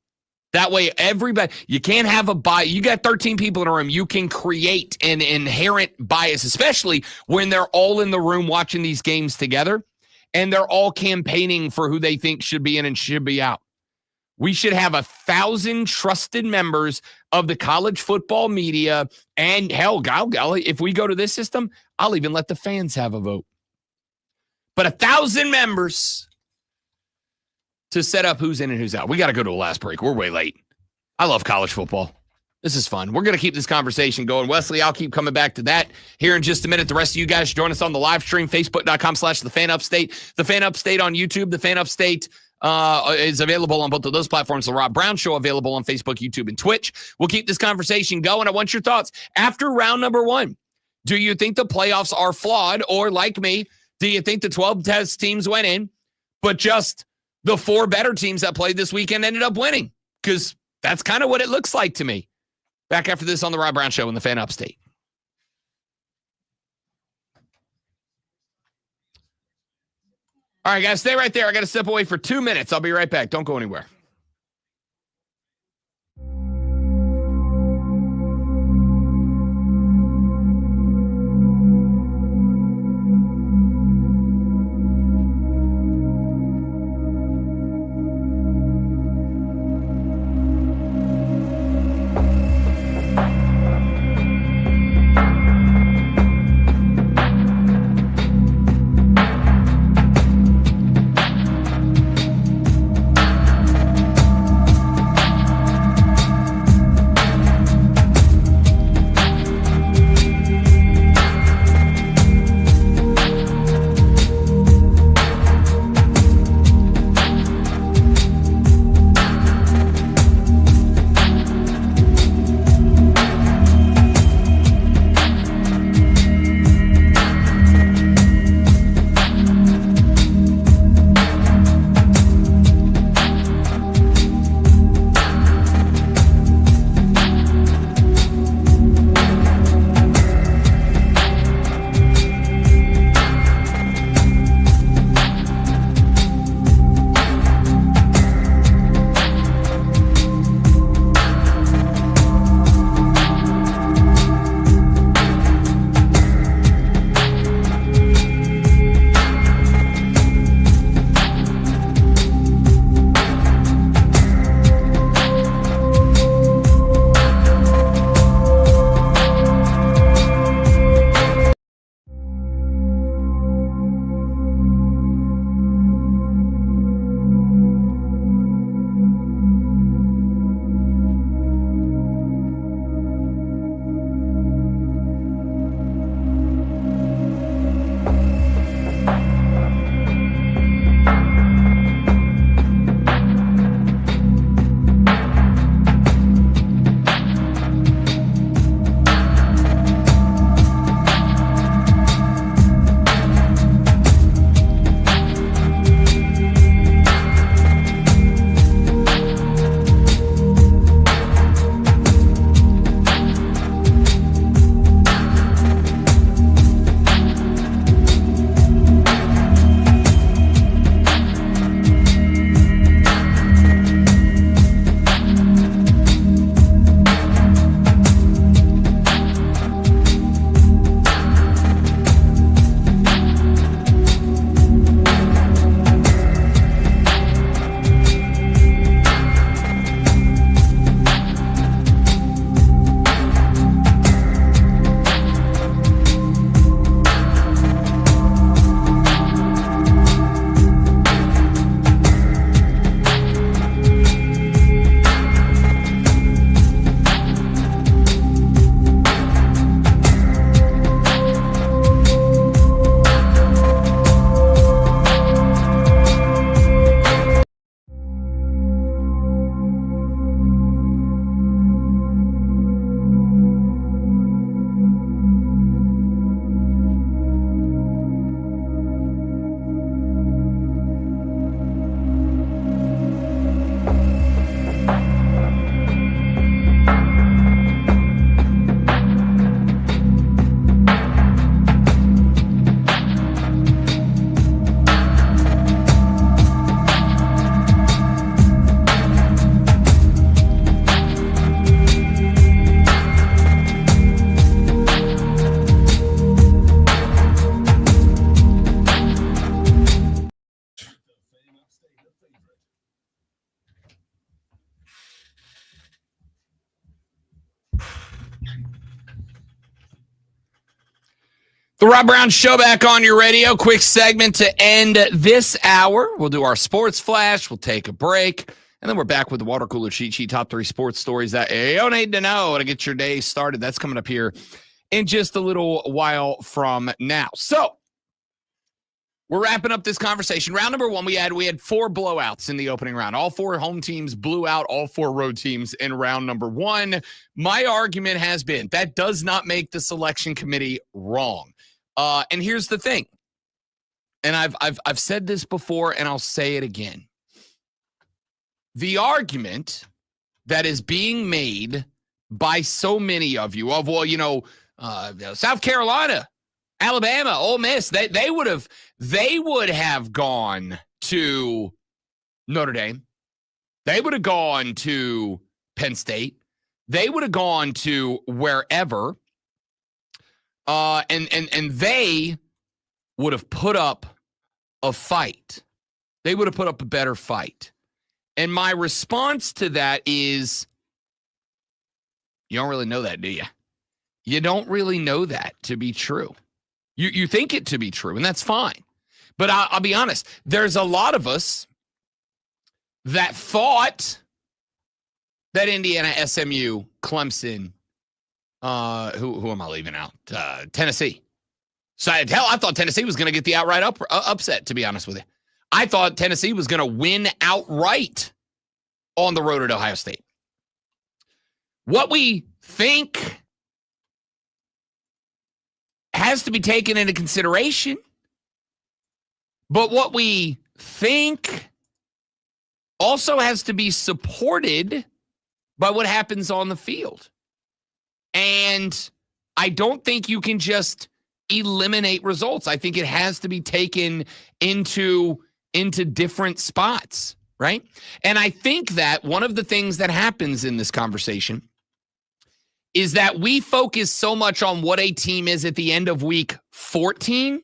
That way, everybody, you can't have a bias. You got 13 people in a room. You can create an inherent bias, especially when they're all in the room watching these games together and they're all campaigning for who they think should be in and should be out. We should have 1,000 trusted members of the college football media. And hell, golly, if we go to this system, I'll even let the fans have a vote. But 1,000 members to set up who's in and who's out. We got to go to a last break. We're way late. I love college football. This is fun. We're going to keep this conversation going. Wesley, I'll keep coming back to that here in just a minute. The rest of you guys join us on the live stream, facebook.com/TheFanUpstate. The Fan Upstate on YouTube. The Fan Upstate is available on both of those platforms. The Rob Brown Show available on Facebook, YouTube, and Twitch. We'll keep this conversation going. I want your thoughts. After round number 1, do you think the playoffs are flawed? Or like me, do you think the 12 test teams went in, but just the 4 better teams that played this weekend ended up winning? Because that's kind of what it looks like to me. Back after this on the Rob Brown Show in the Fan Upstate. All right, guys, stay right there. I got to step away for 2 minutes. I'll be right back. Don't go anywhere. The Rob Brown Show back on your radio. Quick segment to end this hour. We'll do our sports flash. We'll take a break. And then we're back with the water cooler cheat sheet, top 3 sports stories that you need to know to get your day started. That's coming up here in just a little while from now. So we're wrapping up this conversation. Round number 1, we had 4 blowouts in the opening round. All 4 home teams blew out all 4 road teams in round number 1. My argument has been that does not make the selection committee wrong. And here's the thing. And I've said this before, and I'll say it again. The argument that is being made by so many of you of, well, South Carolina, Alabama, Ole Miss, they would have gone to Notre Dame. They would have gone to Penn State. They would have gone to wherever. And they would have put up a fight. They would have put up a better fight. And my response to that is, you don't really know that, do you? You don't really know that to be true. You think it to be true, and that's fine. But I'll be honest, there's a lot of us that thought that Indiana, SMU, Clemson, who am I leaving out? Tennessee. So I thought Tennessee was going to get the outright upset, to be honest with you. I thought Tennessee was going to win outright on the road at Ohio State. What we think has to be taken into consideration, but what we think also has to be supported by what happens on the field. And I don't think you can just eliminate results. I think it has to be taken into different spots, right? And I think that one of the things that happens in this conversation is that we focus so much on what a team is at the end of week 14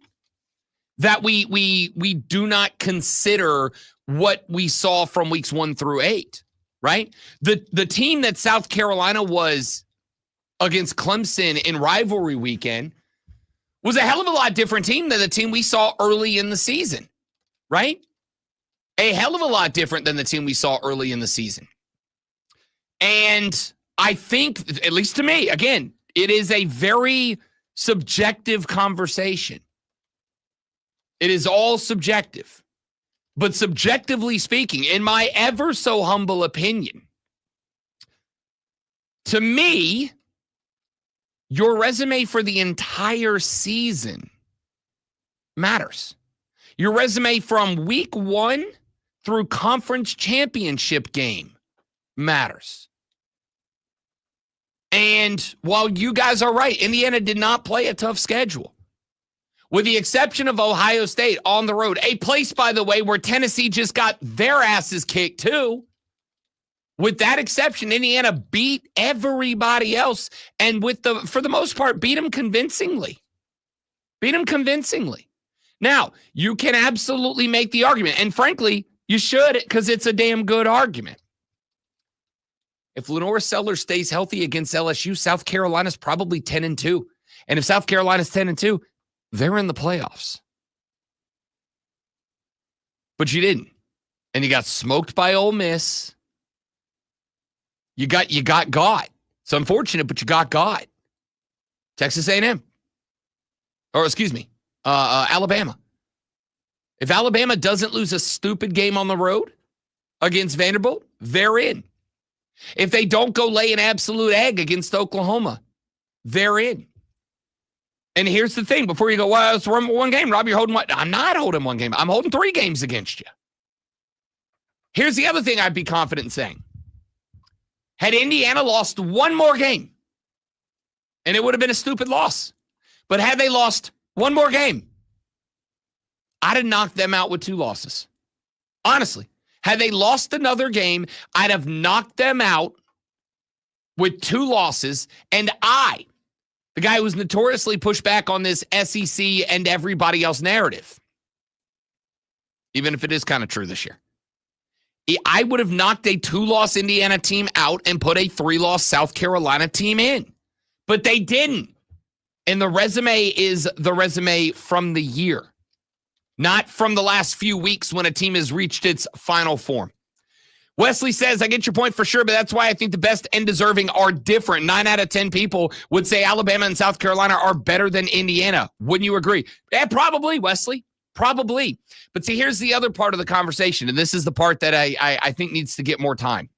that we do not consider what we saw from weeks 1 through 8, right? The team that South Carolina was against Clemson in rivalry weekend was a hell of a lot different team than the team we saw early in the season, right? A hell of a lot different than the team we saw early in the season. And I think, at least to me, again, it is a very subjective conversation. It is all subjective. But subjectively speaking, in my ever so humble opinion, to me, your resume for the entire season matters. Your resume from week 1 through conference championship game matters. And while you guys are right, Indiana did not play a tough schedule. With the exception of Ohio State on the road, a place, by the way, where Tennessee just got their asses kicked too. With that exception, Indiana beat everybody else and for the most part, beat them convincingly. Now, you can absolutely make the argument, and frankly, you should, because it's a damn good argument. If Lenore Sellers stays healthy against LSU, South Carolina's probably 10-2. And if South Carolina's 10-2, they're in the playoffs. But you didn't. And you got smoked by Ole Miss. You got got. It's unfortunate, but you got got. Texas A&M. Or excuse me, Alabama. If Alabama doesn't lose a stupid game on the road against Vanderbilt, they're in. If they don't go lay an absolute egg against Oklahoma, they're in. And here's the thing. Before you go, well, it's one game, Rob, you're holding what? I'm not holding one game. I'm holding 3 games against you. Here's the other thing I'd be confident in saying. Had Indiana lost one more game, and it would have been a stupid loss, but had they lost one more game, I'd have knocked them out with 2 losses. Honestly. Had they lost another game, I'd have knocked them out with 2 losses. And I, the guy who's notoriously pushed back on this SEC and everybody else narrative, even if it is kind of true this year, I would have knocked a 2-loss Indiana team out and put a 3-loss South Carolina team in. But they didn't. And the resume is the resume from the year. Not from the last few weeks when a team has reached its final form. Wesley says, I get your point for sure, but that's why I think the best and deserving are different. 9 out of 10 people would say Alabama and South Carolina are better than Indiana. Wouldn't you agree? Yeah, probably, Wesley. Probably. But see, here's the other part of the conversation, and this is the part that I think needs to get more time.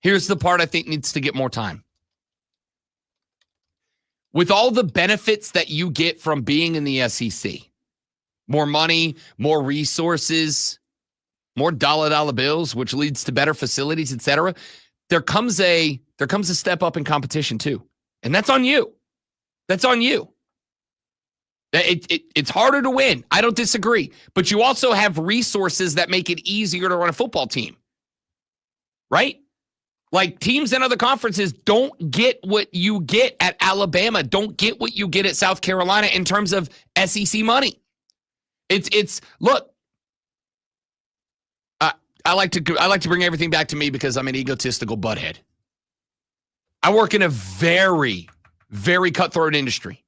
Here's the part I think needs to get more time. With all the benefits that you get from being in the SEC, more money, more resources, more dollar bills, which leads to better facilities, etc. There comes a step up in competition too. And that's on you. That's on you. It's harder to win. I don't disagree. But you also have resources that make it easier to run a football team. Right? Like teams in other conferences don't get what you get at Alabama, don't get what you get at South Carolina in terms of SEC money. It's look, I like to bring everything back to me because I'm an egotistical butthead. I work in a very, very cutthroat industry.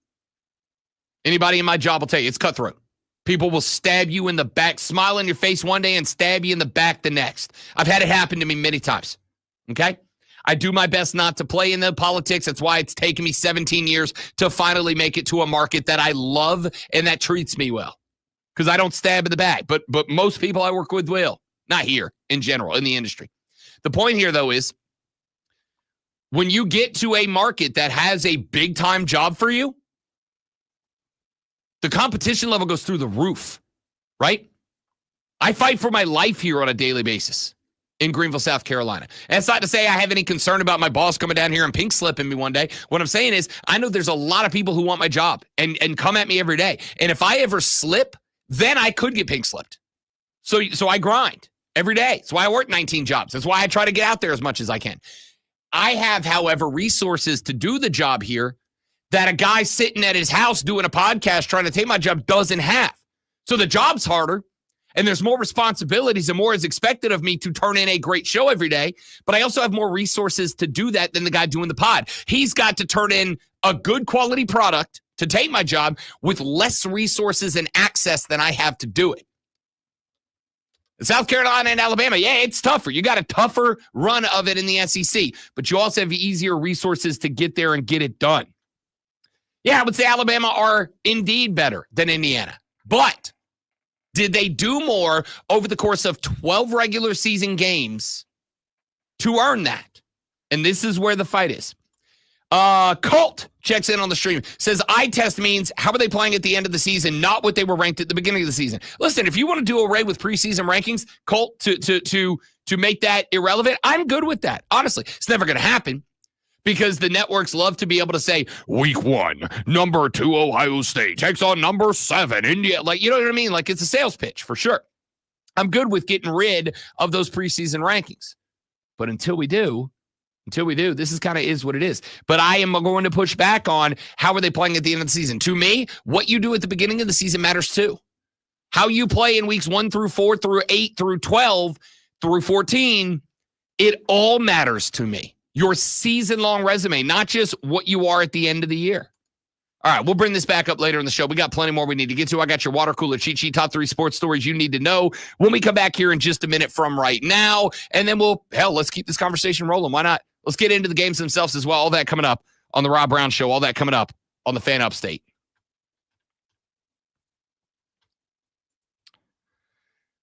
Anybody in my job will tell you it's cutthroat. People will stab you in the back, smile in your face one day and stab you in the back the next. I've had it happen to me many times. Okay? I do my best not to play in the politics. That's why it's taken me 17 years to finally make it to a market that I love and that treats me well. Because I don't stab in the back. But most people I work with will. Not here, in general, in the industry. The point here, though, is when you get to a market that has a big-time job for you, the competition level goes through the roof, right? I fight for my life here on a daily basis in Greenville, South Carolina. And it's not to say I have any concern about my boss coming down here and pink slipping me one day. What I'm saying is I know there's a lot of people who want my job and come at me every day. And if I ever slip, then I could get pink slipped. So I grind every day. That's why I work 19 jobs. That's why I try to get out there as much as I can. I have, however, resources to do the job here that a guy sitting at his house doing a podcast trying to take my job doesn't have. So the job's harder, and there's more responsibilities and more is expected of me to turn in a great show every day, but I also have more resources to do that than the guy doing the pod. He's got to turn in a good quality product to take my job with less resources and access than I have to do it. South Carolina and Alabama, yeah, it's tougher. You got a tougher run of it in the SEC, but you also have easier resources to get there and get it done. Yeah, I would say Alabama are indeed better than Indiana. But did they do more over the course of 12 regular season games to earn that? And this is where the fight is. Colt checks in on the stream, says eye test means how are they playing at the end of the season, not what they were ranked at the beginning of the season. Listen, if you want to do away with preseason rankings, Colt, to make that irrelevant, I'm good with that. Honestly, it's never going to happen. Because the networks love to be able to say, week 1, number 2, Ohio State takes on number 7, India. Like, you know what I mean? Like, it's a sales pitch for sure. I'm good with getting rid of those preseason rankings. But until we do, this is kind of is what it is. But I am going to push back on how are they playing at the end of the season. To me, what you do at the beginning of the season matters too. How you play in weeks 1 through 4 through 8 through 12 through 14, it all matters to me. Your season-long resume, not just what you are at the end of the year. All right, we'll bring this back up later in the show. We got plenty more we need to get to. I got your water cooler cheat sheet, top 3 sports stories you need to know when we come back here in just a minute from right now. And then let's keep this conversation rolling. Why not? Let's get into the games themselves as well. All that coming up on the Rob Brown Show. All that coming up on the Fan Upstate.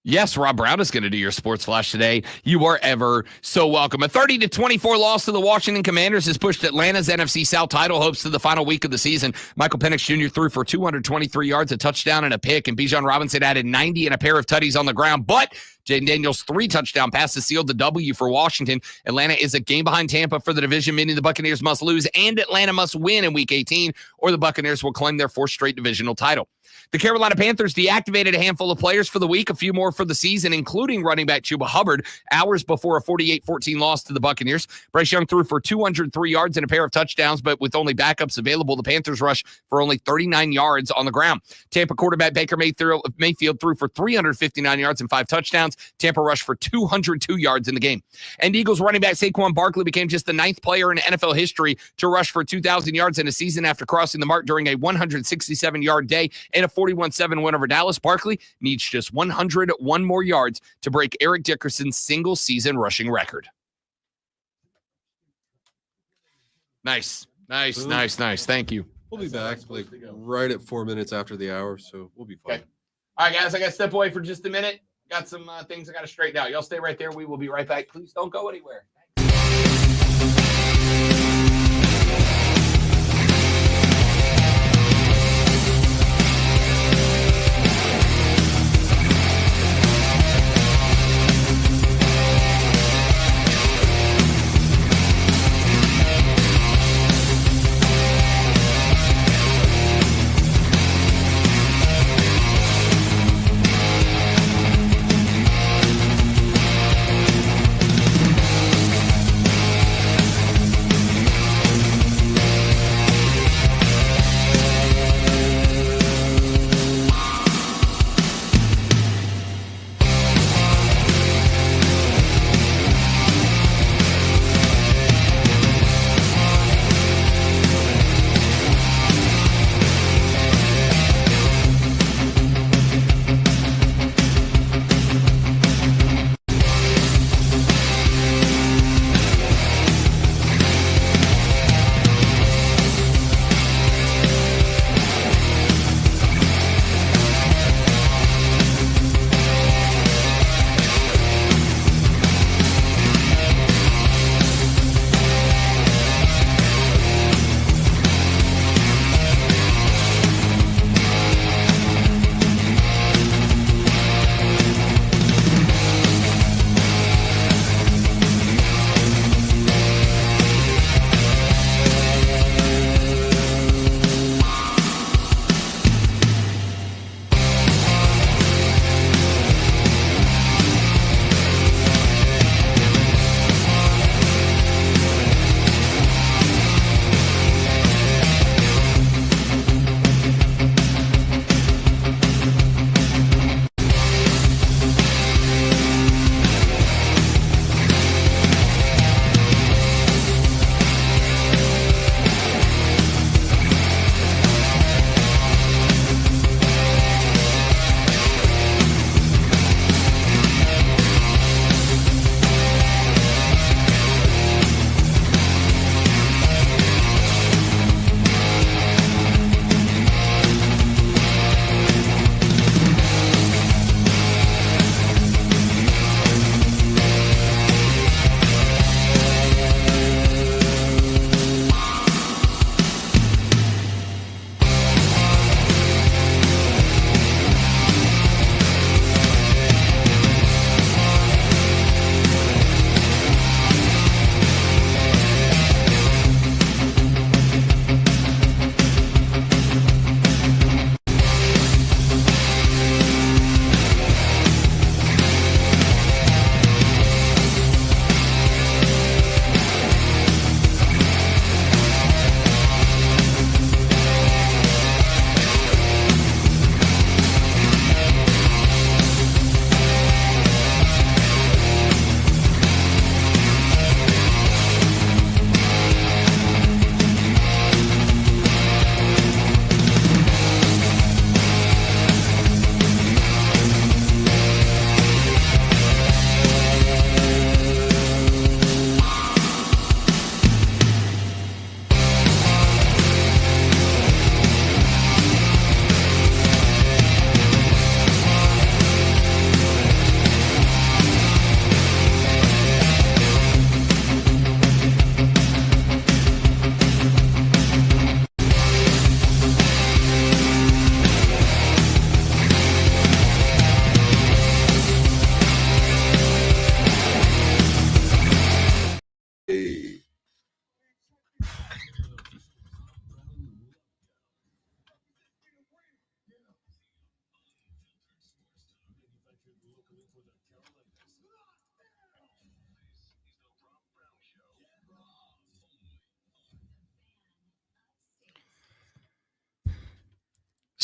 Yes, Rob Brown is going to do your sports flash today. You are ever so welcome. A 30-24 loss to the Washington Commanders has pushed Atlanta's NFC South title hopes to the final week of the season. Michael Penix Jr. threw for 223 yards, a touchdown, and a pick, and Bijan Robinson added 90 and a pair of tutties on the ground. But Jaden Daniels' 3 touchdown passes sealed the W for Washington. Atlanta is a game behind Tampa for the division, meaning the Buccaneers must lose and Atlanta must win in Week 18, or the Buccaneers will claim their 4th straight divisional title. The Carolina Panthers deactivated a handful of players for the week, a few more for the season, including running back Chuba Hubbard, hours before a 48-14 loss to the Buccaneers. Bryce Young threw for 203 yards and a pair of touchdowns, but with only backups available, the Panthers rushed for only 39 yards on the ground. Tampa quarterback Baker Mayfield threw for 359 yards and 5 touchdowns. Tampa rushed for 202 yards in the game. And Eagles running back Saquon Barkley became just the 9th player in NFL history to rush for 2,000 yards in a season after crossing the mark during a 167-yard day and a 41-7 win over Dallas. Barkley needs just 101 more yards to break Eric Dickerson's single-season rushing record. Nice. Thank you. We'll be back like right at 4 minutes after the hour, so we'll be fine. Okay. All right, guys, I got to step away for just a minute. Got some things I got to straighten out. Y'all stay right there. We will be right back. Please don't go anywhere.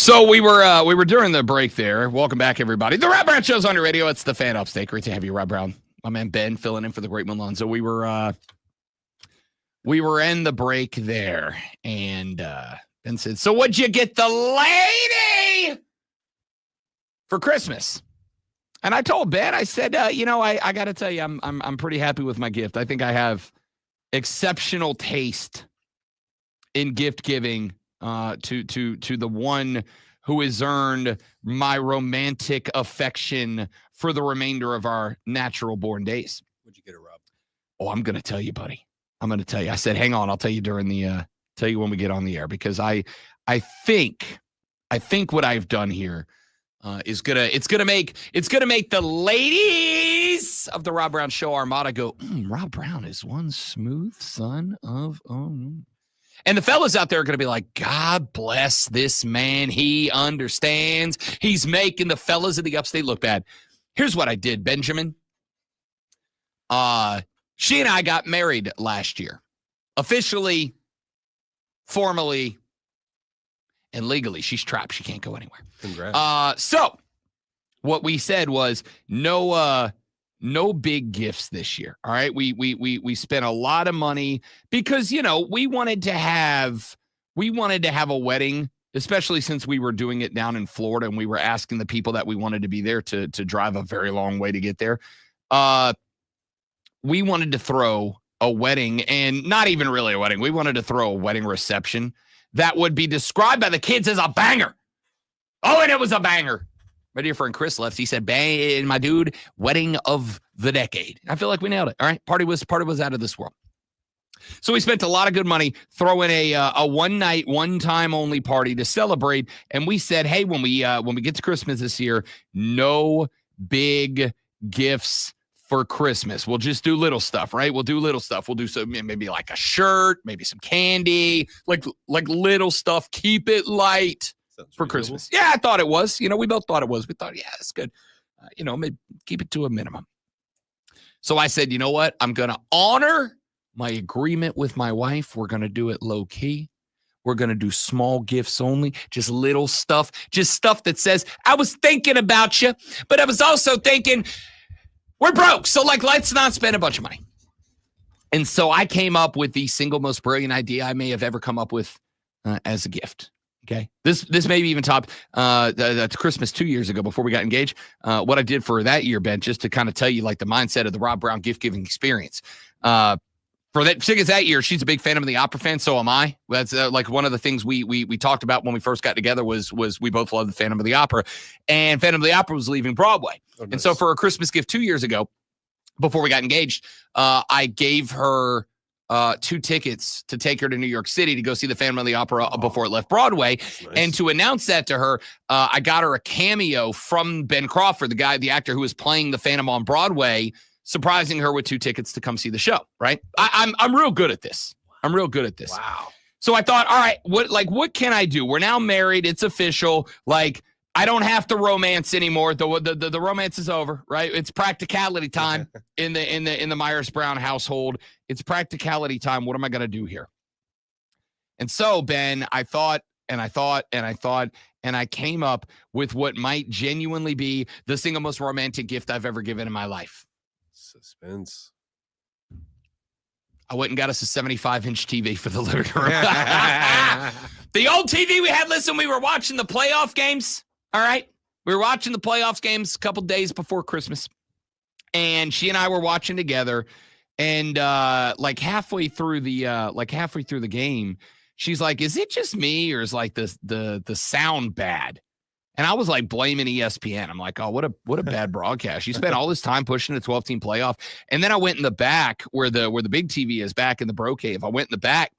So we were during the break there. Welcome back, everybody. The Rob Brown Show's on your radio. It's the Fan Upstate. Great to have you, Rob Brown. My man Ben filling in for the great Malonzo. We were in the break there, and Ben said, "So what'd you get the lady for Christmas?" And I told Ben, I said, I got to tell you, I'm pretty happy with my gift. I think I have exceptional taste in gift giving to the one who has earned my romantic affection for the remainder of our natural born days. What'd you get her, Rob? Oh, I'm going to tell you, buddy. I'm going to tell you. I said, hang on. I'll tell you during the tell you when we get on the air, because I think what I've done here is gonna make the ladies of the Rob Brown Show Armada go, Rob Brown is one smooth son of and the fellas out there are gonna be like, God bless this man. He understands. He's making the fellas of the upstate look bad. Here's what I did, Benjamin. She and I got married last year, officially, formally, and legally. She's trapped. She can't go anywhere. Congrats. So what we said was no big gifts this year. All right. We spent a lot of money because, we wanted to have a wedding, especially since we were doing it down in Florida and we were asking the people that we wanted to be there to drive a very long way to get there. We wanted to throw a wedding, and not even really a wedding. We wanted to throw a wedding reception that would be described by the kids as a banger. Oh, and it was a banger. My dear friend Chris left. He said, "Bang, my dude, wedding of the decade." I feel like we nailed it. All right, party was out of this world. So we spent a lot of good money throwing a one night, one time only party to celebrate. And we said, hey, when we get to Christmas this year, no big gifts for Christmas. We'll just do little stuff, right? We'll do little stuff. We'll do some, maybe like a shirt, maybe some candy, like little stuff. Keep it light for Christmas. Yeah, I thought it was. We both thought it was. We thought, yeah, that's good. Maybe keep it to a minimum. So I said, you know what? I'm going to honor my agreement with my wife. We're going to do it low key. We're going to do small gifts only, just little stuff, just stuff that says, I was thinking about you, but I was also thinking, we're broke, so let's not spend a bunch of money. And so I came up with the single most brilliant idea I may have ever come up with as a gift. Okay, this maybe even top that's Christmas 2 years ago before we got engaged. What I did for that year, Ben, just to kind of tell you the mindset of the Rob Brown gift giving experience. For that, because that year she's a big Phantom of the Opera fan, so am I. That's one of the things we talked about when we first got together was we both love the Phantom of the Opera, and Phantom of the Opera was leaving Broadway. Oh, nice. And so for a Christmas gift 2 years ago, before we got engaged, I gave her 2 tickets to take her to New York City to go see the Phantom of the Opera before it left Broadway. Nice. And to announce that to her, I got her a cameo from Ben Crawford, the actor who was playing the Phantom on Broadway, surprising her with 2 tickets to come see the show. Right? I'm real good at this. I'm real good at this. Wow. So I thought, all right, what can I do? We're now married. It's official. I don't have to romance anymore. The romance is over, right? It's practicality time in the Myers Brown household. It's practicality time. What am I going to do here? And so, Ben, I thought, and I came up with what might genuinely be the single most romantic gift I've ever given in my life. Suspense. I went and got us a 75-inch TV for the living room. The old TV we had, listen, we were watching the playoff games. All right. We were watching the playoffs games a couple days before Christmas, and she and I were watching together. And halfway through the game, she's like, "Is it just me, or is the sound bad?" And I was blaming ESPN. I'm like, "Oh, what a bad broadcast! You spent all this time pushing a 12-team playoff." And then I went in the back where the big TV is, back in the bro cave. I went in the back,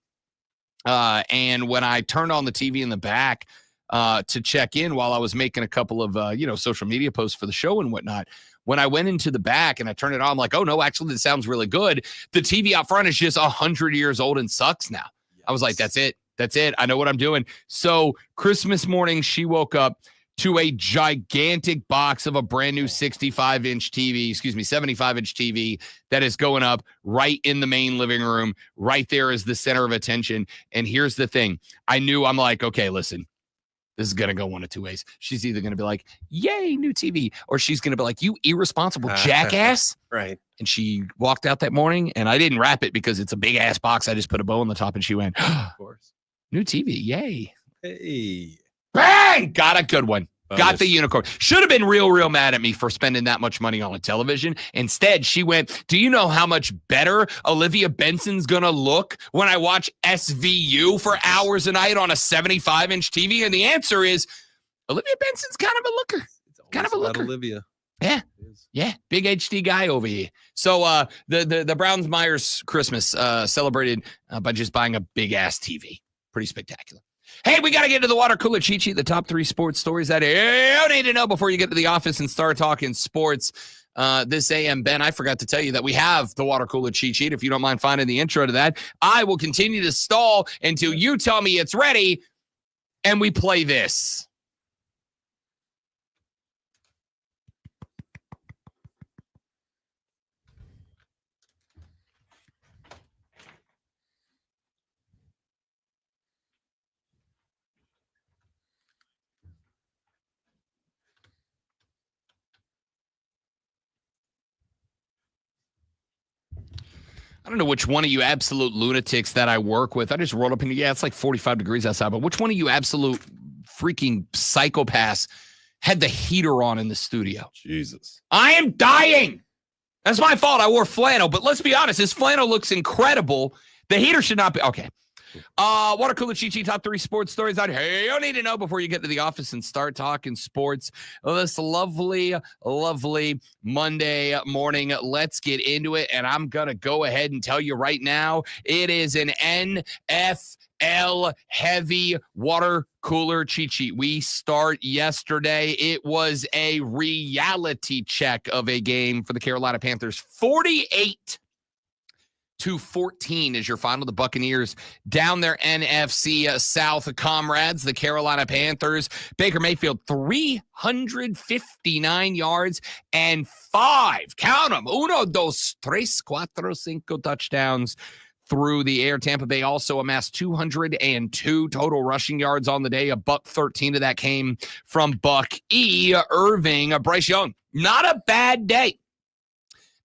and when I turned on the TV in the back, to check in while I was making a couple of, social media posts for the show and whatnot. When I went into the back and I turned it on, I'm like, oh no, actually, this sounds really good. The TV out front is just 100 years old and sucks now. Yes. I was like, that's it. I know what I'm doing. So Christmas morning, she woke up to a gigantic box of a brand new 75-inch TV that is going up right in the main living room. Right there is the center of attention. And here's the thing. I'm like, okay, listen. This is going to go one of two ways. She's either going to be like, yay, new TV, or she's going to be like, you irresponsible jackass. Right. And she walked out that morning, and I didn't wrap it because it's a big-ass box. I just put a bow on the top, and she went, Of course. new TV, yay. Hey. Bang! Got a good one. Got Bonus. the unicorn. Should have been real mad at me for spending that much money on a television. Instead, she went, do you know how much better Olivia Benson's going to look when I watch SVU for hours a night on a 75-inch TV? And the answer is Olivia Benson's kind of a looker. It's Kind of a always about looker. Olivia. Yeah. It is. Yeah, big HD guy over here. So the Browns Myers Christmas celebrated by just buying a big-ass TV. Pretty spectacular. Hey, we got to get to the water cooler cheat sheet, the top 3 sports stories that you need to know before you get to the office and start talking sports. This AM, Ben, I forgot to tell you that we have the water cooler cheat sheet. If you don't mind finding the intro to that, I will continue to stall until you tell me it's ready and we play this. I don't know which one of you absolute lunatics that I work with. I just rolled up and it's like 45 degrees outside, but which one of you absolute freaking psychopaths had the heater on in the studio? Jesus. I am dying. That's my fault. I wore flannel, but let's be honest. This flannel looks incredible. The heater should not be. Okay. Water cooler cheat sheet, top 3 sports stories out here you need to know before you get to the office and start talking sports. This lovely Monday morning. Let's get into it. And I'm going to go ahead and tell you right now, it is an NFL heavy water cooler cheat sheet. We start yesterday. It was a reality check of a game for the Carolina Panthers. 48-14 is your final. The Buccaneers down their NFC South comrades, the Carolina Panthers. Baker Mayfield, 359 yards and 5, count them, 1, 2, 3, 4, 5 touchdowns through the air. Tampa Bay also amassed 202 total rushing yards on the day. $113 of that came from Buck E. Irving. Bryce Young, not a bad day.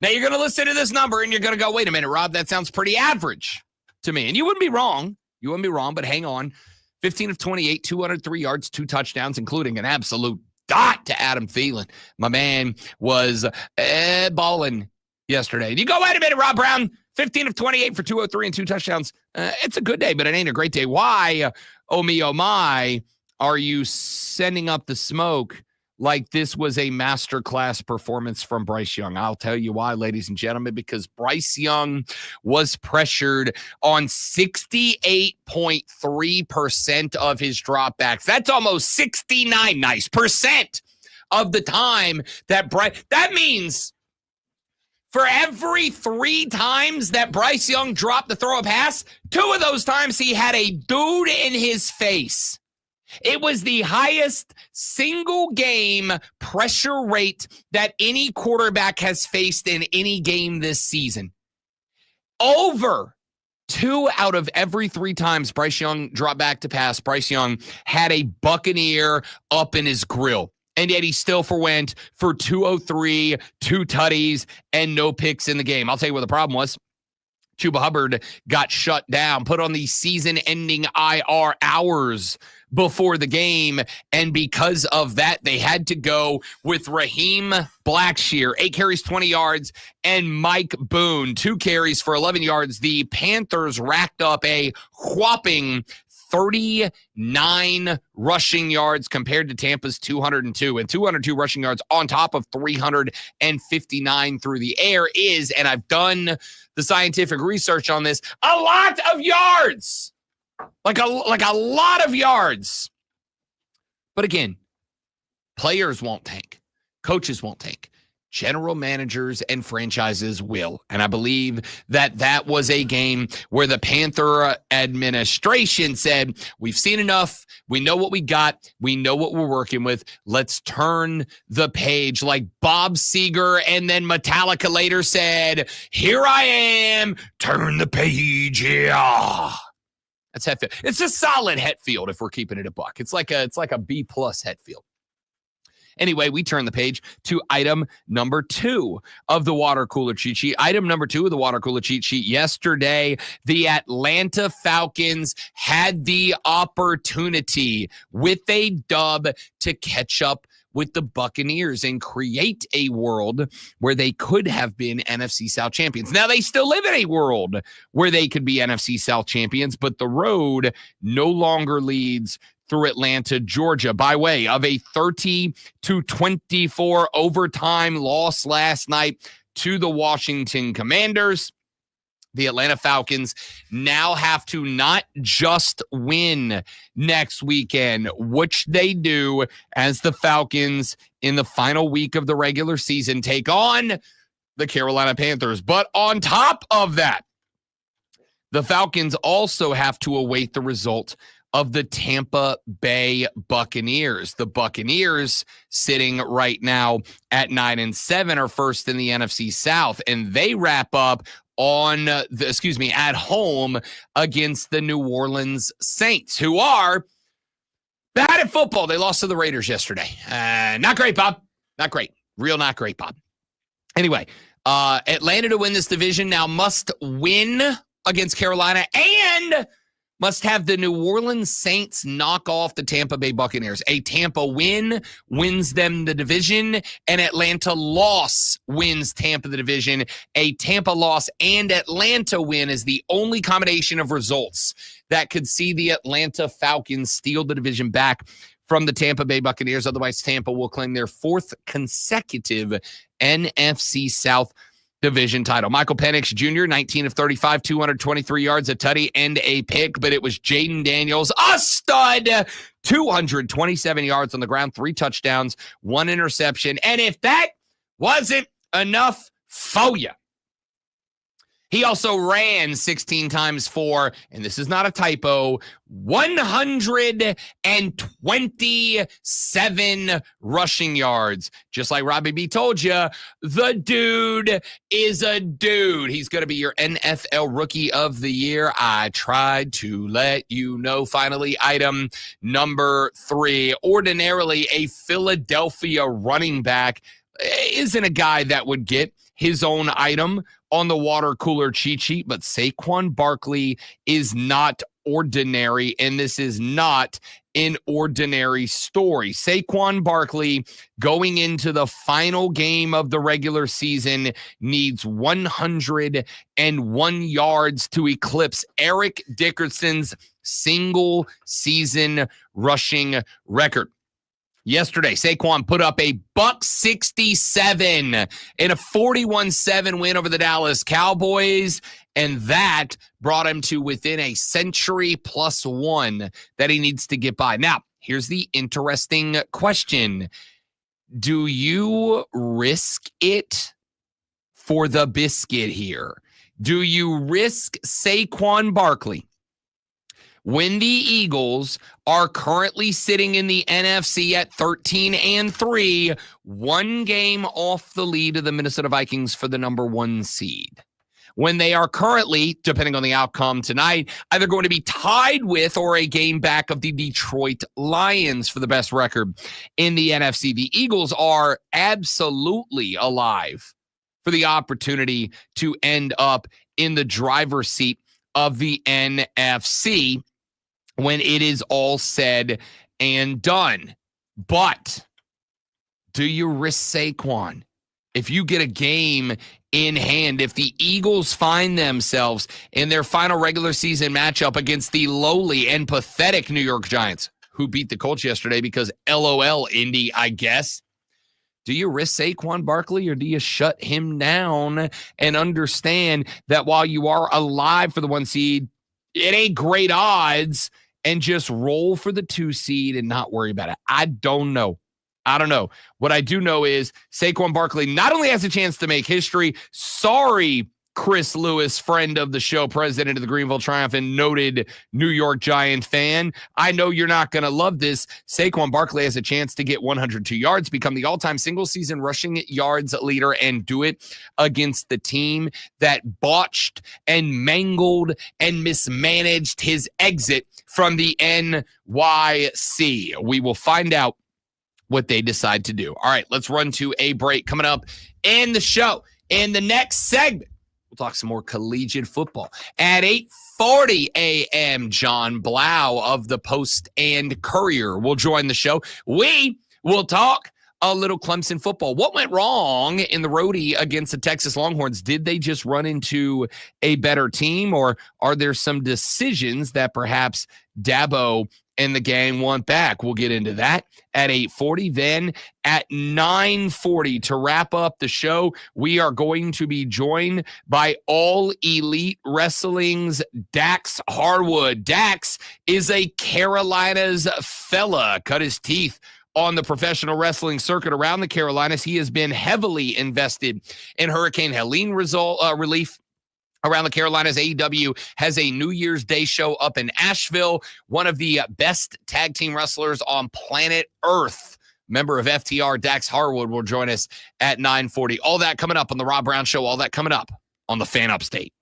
Now, you're going to listen to this number and you're going to go, wait a minute, Rob, that sounds pretty average to me. And you wouldn't be wrong. You wouldn't be wrong, but hang on. 15 of 28, 203 yards, 2 touchdowns, including an absolute dot to Adam Thielen. My man was balling yesterday. And you go, wait a minute, Rob Brown, 15 of 28 for 203 and 2 touchdowns. It's a good day, but it ain't a great day. Why, oh me, oh my, are you sending up the smoke like this was a masterclass performance from Bryce Young? I'll tell you why, ladies and gentlemen, because Bryce Young was pressured on 68.3% of his dropbacks. That's almost 69 percent of the time that that means for every 3 times that Bryce Young dropped to throw a pass, 2 of those times he had a dude in his face. It was the highest single game pressure rate that any quarterback has faced in any game this season. Over 2 out of every 3 times Bryce Young dropped back to pass, Bryce Young had a Buccaneer up in his grill. And yet he still went for 203, 2 tutties, and no picks in the game. I'll tell you what the problem was. Chuba Hubbard got shut down, put on the season-ending IR hours before the game, and because of that, they had to go with Raheem Blackshear, 8 carries, 20 yards, and Mike Boone, 2 carries for 11 yards. The Panthers racked up a whopping 39 rushing yards compared to Tampa's 202, and 202 rushing yards on top of 359 through the air is, and I've done the scientific research on this, a lot of yards, like a lot of yards. But again, players won't tank, coaches won't tank. General managers and franchises will. And I believe that was a game where the Panther administration said, we've seen enough. We know what we got. We know what we're working with. Let's turn the page, like Bob Seger and then Metallica later said, here I am, turn the page. Yeah. That's Hetfield. It's a solid Hetfield if we're keeping it a buck. It's like a B+ Hetfield. Anyway, we turn the page to item number 2 of the water cooler cheat sheet. Item number 2 of the water cooler cheat sheet. Yesterday, the Atlanta Falcons had the opportunity with a dub to catch up with the Buccaneers and create a world where they could have been NFC South champions. Now, they still live in a world where they could be NFC South champions, but the road no longer leads through Atlanta, Georgia, by way of a 30-24 overtime loss last night to the Washington Commanders. The Atlanta Falcons now have to not just win next weekend, which they do as the Falcons in the final week of the regular season take on the Carolina Panthers. But on top of that, the Falcons also have to await the result of the Tampa Bay Buccaneers. The Buccaneers, sitting right now at 9-7, are first in the NFC South, and they wrap up at home against the New Orleans Saints, who are bad at football. They lost to the Raiders yesterday. Not great, Bob. Not great. Real not great, Bob. Anyway, Atlanta to win this division now must win against Carolina and must have the New Orleans Saints knock off the Tampa Bay Buccaneers. A Tampa win wins them the division. An Atlanta loss wins Tampa the division. A Tampa loss and Atlanta win is the only combination of results that could see the Atlanta Falcons steal the division back from the Tampa Bay Buccaneers. Otherwise, Tampa will claim their 4th consecutive NFC South division title. Michael Penix Jr., 19 of 35, 223 yards, a tutty, and a pick, but it was Jaden Daniels, a stud, 227 yards on the ground, 3 touchdowns, 1 interception. And if that wasn't enough for you, he also ran 16 times for, and this is not a typo, 127 rushing yards. Just like Robbie B told you, the dude is a dude. He's going to be your NFL Rookie of the Year. I tried to let you know. Finally, item number 3. Ordinarily, a Philadelphia running back isn't a guy that would get his own item on the water cooler cheat sheet, but Saquon Barkley is not ordinary, and this is not an ordinary story. Saquon Barkley, going into the final game of the regular season, needs 101 yards to eclipse Eric Dickerson's single season rushing record. Yesterday, Saquon put up a $167 in a 41-7 win over the Dallas Cowboys, and that brought him to within a century plus 1 that he needs to get by. Now, here's the interesting question. Do you risk it for the biscuit here? Do you risk Saquon Barkley when the Eagles are currently sitting in the NFC at 13-3, 1 game off the lead of the Minnesota Vikings for the number 1 seed? When they are currently, depending on the outcome tonight, either going to be tied with or a game back of the Detroit Lions for the best record in the NFC. The Eagles are absolutely alive for the opportunity to end up in the driver's seat of the NFC when it is all said and done. But do you risk Saquon? If you get a game in hand, if the Eagles find themselves in their final regular season matchup against the lowly and pathetic New York Giants, who beat the Colts yesterday because LOL, Indy, I guess, do you risk Saquon Barkley or do you shut him down and understand that while you are alive for the 1 seed, it ain't great odds, and just roll for the 2 seed and not worry about it? I don't know. What I do know is Saquon Barkley not only has a chance to make history, sorry, Chris Lewis, friend of the show, president of the Greenville Triumph, and noted New York Giant fan. I know you're not going to love this. Saquon Barkley has a chance to get 102 yards, become the all-time single-season rushing yards leader, and do it against the team that botched and mangled and mismanaged his exit from the NYC. We will find out what they decide to do. All right, let's run to a break. Coming up in the show, in the next segment, we'll talk some more collegiate football. At 8:40 a.m., John Blau of the Post and Courier will join the show. We will talk a little Clemson football. What went wrong in the roadie against the Texas Longhorns? Did they just run into a better team, or are there some decisions that perhaps Dabo and the gang want back? We'll get into that at 8:40. Then at 9:40, to wrap up the show, we are going to be joined by All Elite Wrestling's Dax Harwood. Dax is a Carolinas fella, cut his teeth on the professional wrestling circuit around the Carolinas. He has been heavily invested in Hurricane Helene relief around the Carolinas. AEW has a New Year's Day show up in Asheville. One of the best tag team wrestlers on planet Earth, member of FTR, Dax Harwood, will join us at 9:40. All that coming up on the Rob Brown Show. All that coming up on the Fan Upstate.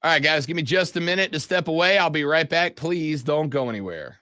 All right, guys, give me just a minute to step away. I'll be right back. Please don't go anywhere.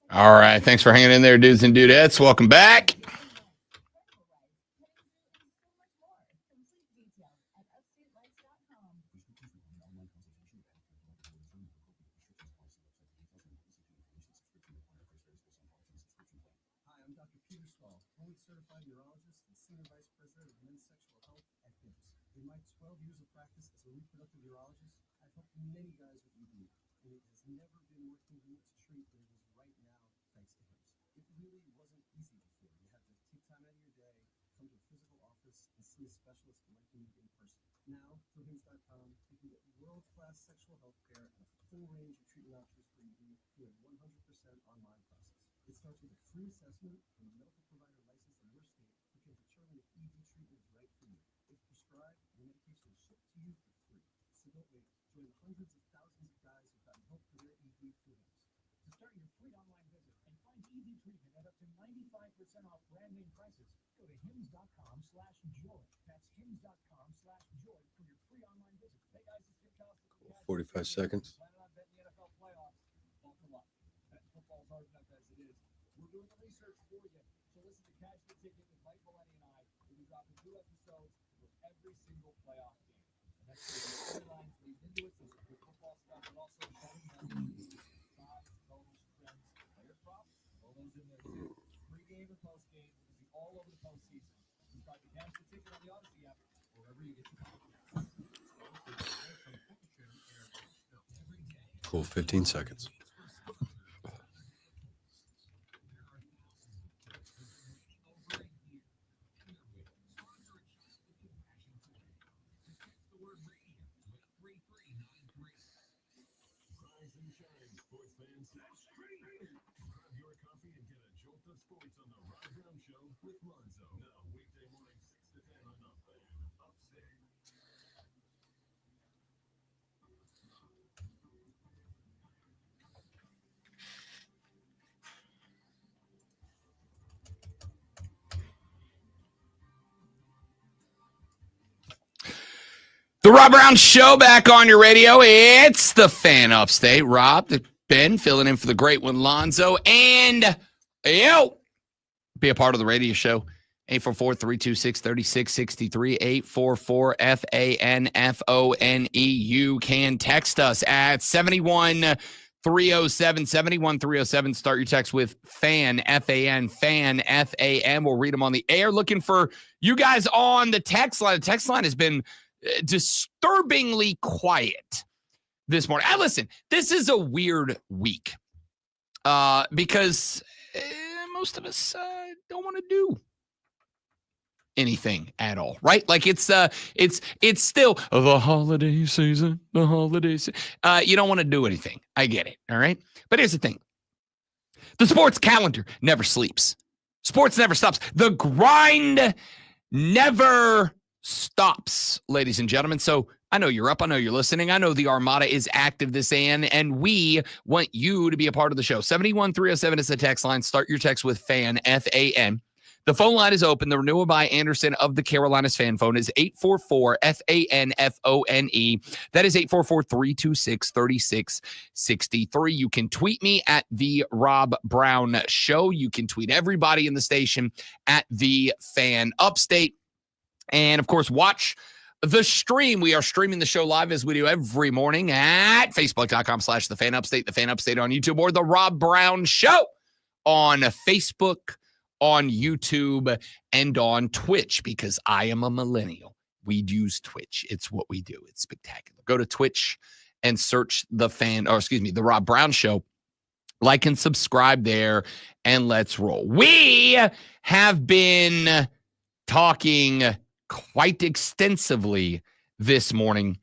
All right. Thanks for hanging in there, dudes and dudettes. Welcome back. board-certified urologist and senior vice president of men's sexual health at HIMSS. In my 12 years of practice as a reproductive urologist, I've helped many guys with ED, and it has never been more convenient to treat than it is right now, thanks to HIMSS. It really wasn't easy before. You had to take time out of your day, come to a physical office, and see a specialist like me in person. Now, through HIMSS.com, you can get world-class sexual health care and a full range of treatment options for ED through a 100% online process. It starts with a free assessment from a medical provider licensed in your state who can determine if ED treatment is right for you. If prescribed, your medication is shipped to you for free. So don't wait. Join the hundreds of thousands of guys who've gotten help for their ED through HIMSS. To start your free online visit and find ED treatment at up to 95% off brand name prices, go to hims.com/joy. That's hims.com/joy for your free online visit. Hey guys, it's Jim Costa. 45 seconds. Planning on betting the NFL playoffs. Buckle up. Betting football's hard enough as it is. We're doing the research for you. So listen to Catch the Ticket with Mike Maloney and I. We'll be dropping 2 episodes for every single playoff game. And that's the storylines leading into it. There's good football stuff, but also betting numbers, odds, totals, trends, player props, all those in there too. Pre-game and post-game, we'll be all over the postseason. Subscribe to Catch the Ticket on the Odyssey app, wherever you get your podcasts. Cool. 15 seconds. Rise and shine, sports fans. Grab your coffee and get a jolt of sports on the Rob Brown Show with Lonzo. Now, weekday morning, 6 to 10 on the Fan Upstate. The Rob Brown Show back on your radio. It's the Fan Upstate. Rob, Ben, filling in for the great one, Lonzo. And, be a part of the radio show. 844-326-3663, 844-FANFONE. You can text us at 71307. Start your text with FAN, F-A-N, FAN, F-A-N. We'll read them on the air. Looking for you guys on the text line. The text line has been disturbingly quiet this morning. Listen, this is a weird week because most of us don't want to do anything at all, right? Like it's still the holiday season. You don't want to do anything. I get it, all right? But here's the thing. The sports calendar never sleeps. Sports never stops. The grind never stops, ladies and gentlemen. So I know you're up. I know you're listening. I know the Armada is active this AM, and we want you to be a part of the show. 71307 is the text line. Start your text with FAN, F-A-N. The phone line is open. The renewal by Anderson of the Carolinas fan phone is 844-FANFONE. That is 844-326-3663. You can tweet me at The Rob Brown Show. You can tweet everybody in the station at The Fan Upstate. And, of course, watch the stream. We are streaming the show live as we do every morning at Facebook.com/The Fan Upstate, The Fan Upstate on YouTube, or The Rob Brown Show on Facebook, on YouTube, and on Twitch, because I am a millennial. We use Twitch. It's what we do. It's spectacular. Go to Twitch and search The Rob Brown Show. Like and subscribe there, and let's roll. We have been talking quite extensively this morning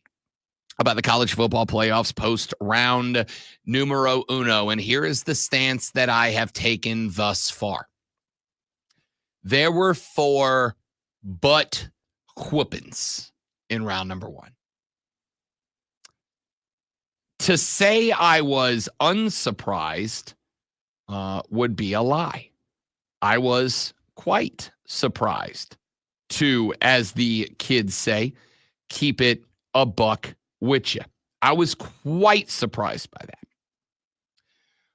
about the college football playoffs post round numero uno. And here is the stance that I have taken thus far. There were 4 butt whoopings in round number 1. To say I was unsurprised would be a lie. I was quite surprised to, as the kids say, keep it a buck with you. I was quite surprised by that.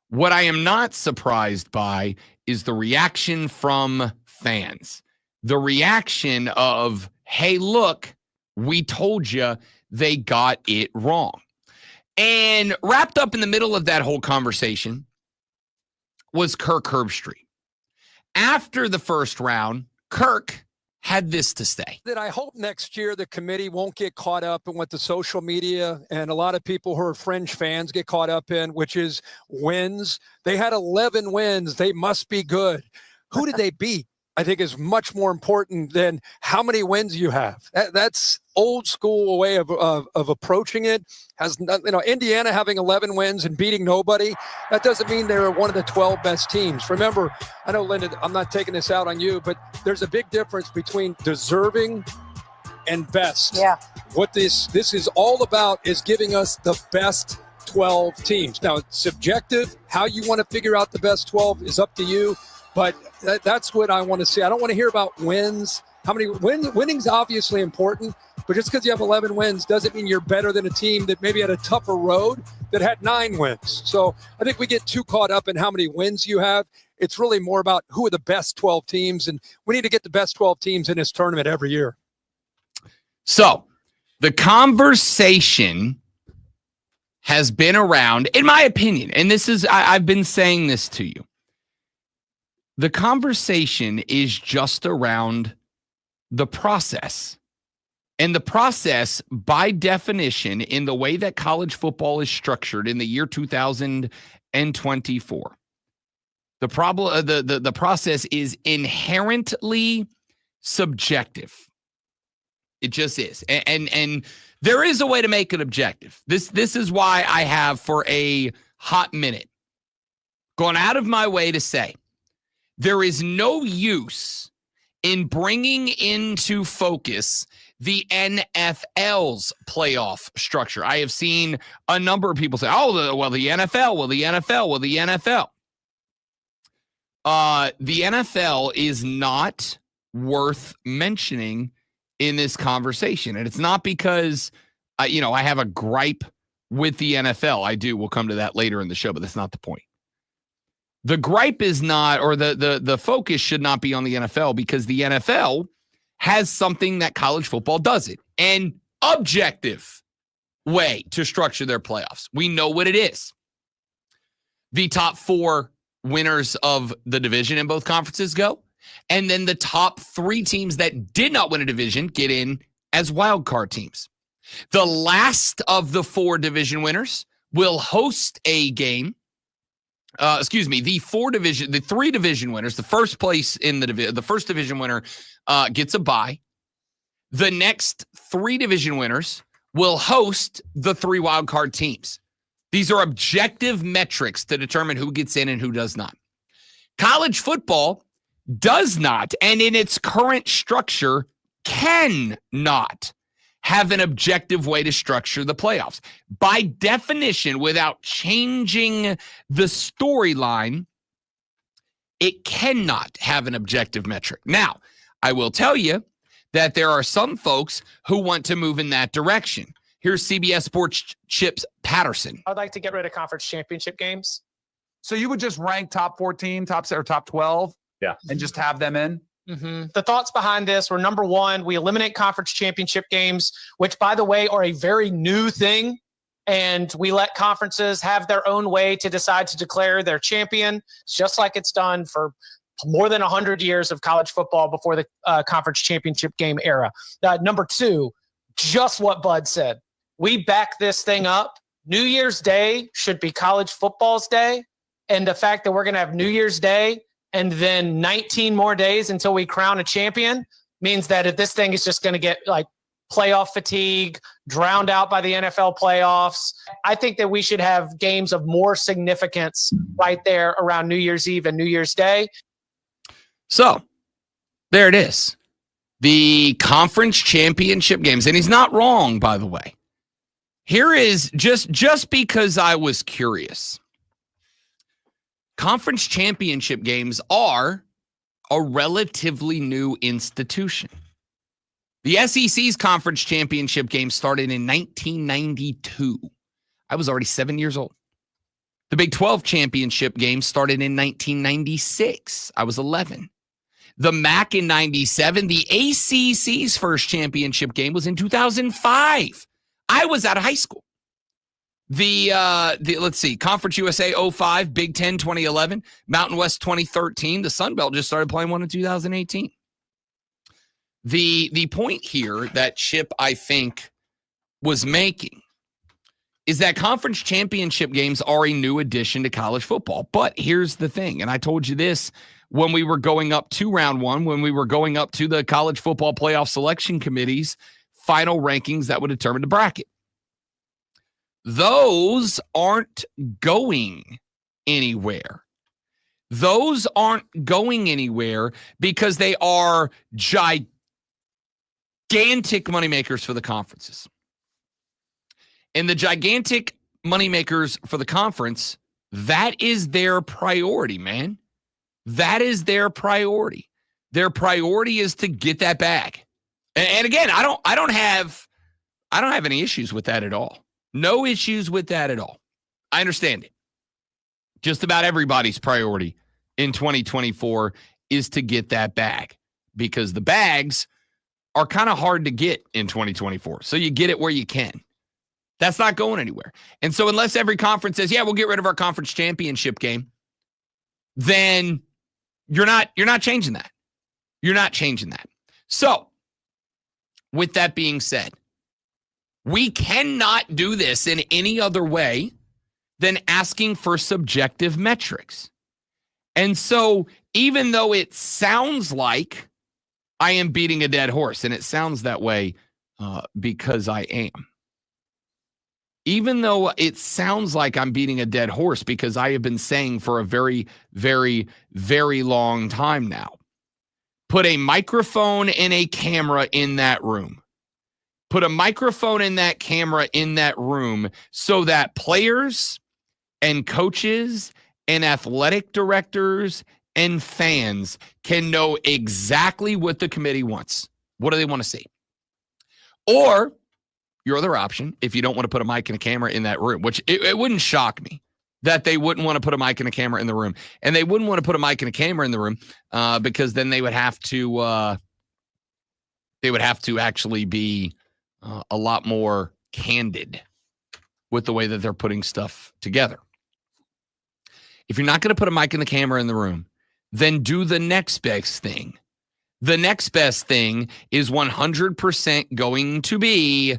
What I am not surprised by is the reaction from fans. The reaction of, hey, look, we told you they got it wrong. And wrapped up in the middle of that whole conversation was Kirk Herbstreit. After the first round, Kirk had this to say. That I hope next year the committee won't get caught up in what the social media and a lot of people who are fringe fans get caught up in, which is wins. They had 11 wins. They must be good. Who did they beat? I think is much more important than how many wins you have. That's old school way of approaching it. Has not, Indiana having 11 wins and beating nobody. That doesn't mean they're one of the 12 best teams. Remember, I know, Linda, I'm not taking this out on you, but there's a big difference between deserving and best. Yeah. What this is all about is giving us the best 12 teams. Now, it's subjective. How you want to figure out the best 12 is up to you. But that's what I want to see. I don't want to hear about wins. How many wins? Winning's obviously important, but just because you have 11 wins doesn't mean you're better than a team that maybe had a tougher road that had 9 wins. So I think we get too caught up in how many wins you have. It's really more about who are the best 12 teams, and we need to get the best 12 teams in this tournament every year. So the conversation has been around, in my opinion, and this is, I've been saying this to you. The conversation is just around the process. And the process, by definition, in the way that college football is structured in the year 2024, the process is inherently subjective. It just is. And there is a way to make it objective. This is why I have, for a hot minute, gone out of my way to say, there is no use in bringing into focus the NFL's playoff structure. I have seen a number of people say, the NFL. The NFL is not worth mentioning in this conversation. And it's not because, I have a gripe with the NFL. I do. We'll come to that later in the show, but that's not the point. The gripe is not, or the focus should not be on the NFL, because the NFL has something that college football doesn't, an objective way to structure their playoffs. We know what it is. The top 4 winners of the division in both conferences go, and then the top 3 teams that did not win a division get in as wild card teams. The last of the 4 division winners will host a game. The 3 division winners, the first place in the first division winner gets a bye. The next 3 division winners will host the 3 wild card teams. These are objective metrics to determine who gets in and who does not. College football does not, and in its current structure, cannot have an objective way to structure the playoffs. By definition, without changing the storyline, it cannot have an objective metric. Now, I will tell you that there are some folks who want to move in that direction. Here's CBS Sports Chip Patterson. I'd like to get rid of conference championship games. So you would just rank top 14, top 12, and just have them in? Mm-hmm. The thoughts behind this were, number one, we eliminate conference championship games, which, by the way, are a very new thing. And we let conferences have their own way to decide to declare their champion, just like it's done for more than 100 years of college football before the conference championship game era. Number two, just what Bud said. We back this thing up. New Year's Day should be college football's day. And the fact that we're going to have New Year's Day and then 19 more days until we crown a champion means that if this thing is just going to get like playoff fatigue, drowned out by the NFL playoffs. I think that we should have games of more significance right there around New Year's Eve and New Year's Day. So there it is. The conference championship games. And he's not wrong, by the way. Here is just because I was curious. Conference championship games are a relatively new institution. The SEC's conference championship game started in 1992. I was already 7 years old. The Big 12 championship game started in 1996. I was 11. The MAC in 97. The ACC's first championship game was in 2005. I was out of high school. Let's see, Conference USA 05, Big Ten 2011, Mountain West 2013. The Sun Belt just started playing one in 2018. The point here that Chip, I think, was making is that conference championship games are a new addition to college football. But here's the thing, and I told you this when we were going up to round one, when we were going up to the college football playoff selection committee's final rankings that would determine the bracket. Those aren't going anywhere. Those aren't going anywhere because they are gigantic moneymakers for the conferences. And the gigantic moneymakers for the conference, that is their priority, man. That is their priority. Their priority is to get that bag. And again, I don't have any issues with that at all. No issues with that at all. I understand it. Just about everybody's priority in 2024 is to get that bag because the bags are kind of hard to get in 2024. So you get it where you can. That's not going anywhere. And so unless every conference says, yeah, we'll get rid of our conference championship game, then you're not changing that. You're not changing that. So with that being said, we cannot do this in any other way than asking for subjective metrics. And so even though it sounds like I am beating a dead horse, and it sounds that way because I am, even though it sounds like I'm beating a dead horse because I have been saying for a very, very, very long time now, put a microphone and a camera in that room. Put a microphone in that camera in that room so that players and coaches and athletic directors and fans can know exactly what the committee wants. What do they want to see? Or your other option, if you don't want to put a mic and a camera in that room, which it wouldn't shock me that they wouldn't want to put a mic and a camera in the room. And they wouldn't want to put a mic and a camera in the room because then they would have to actually be a lot more candid with the way that they're putting stuff together. If you're not going to put a mic and the camera in the room, then do the next best thing. The next best thing is 100% going to be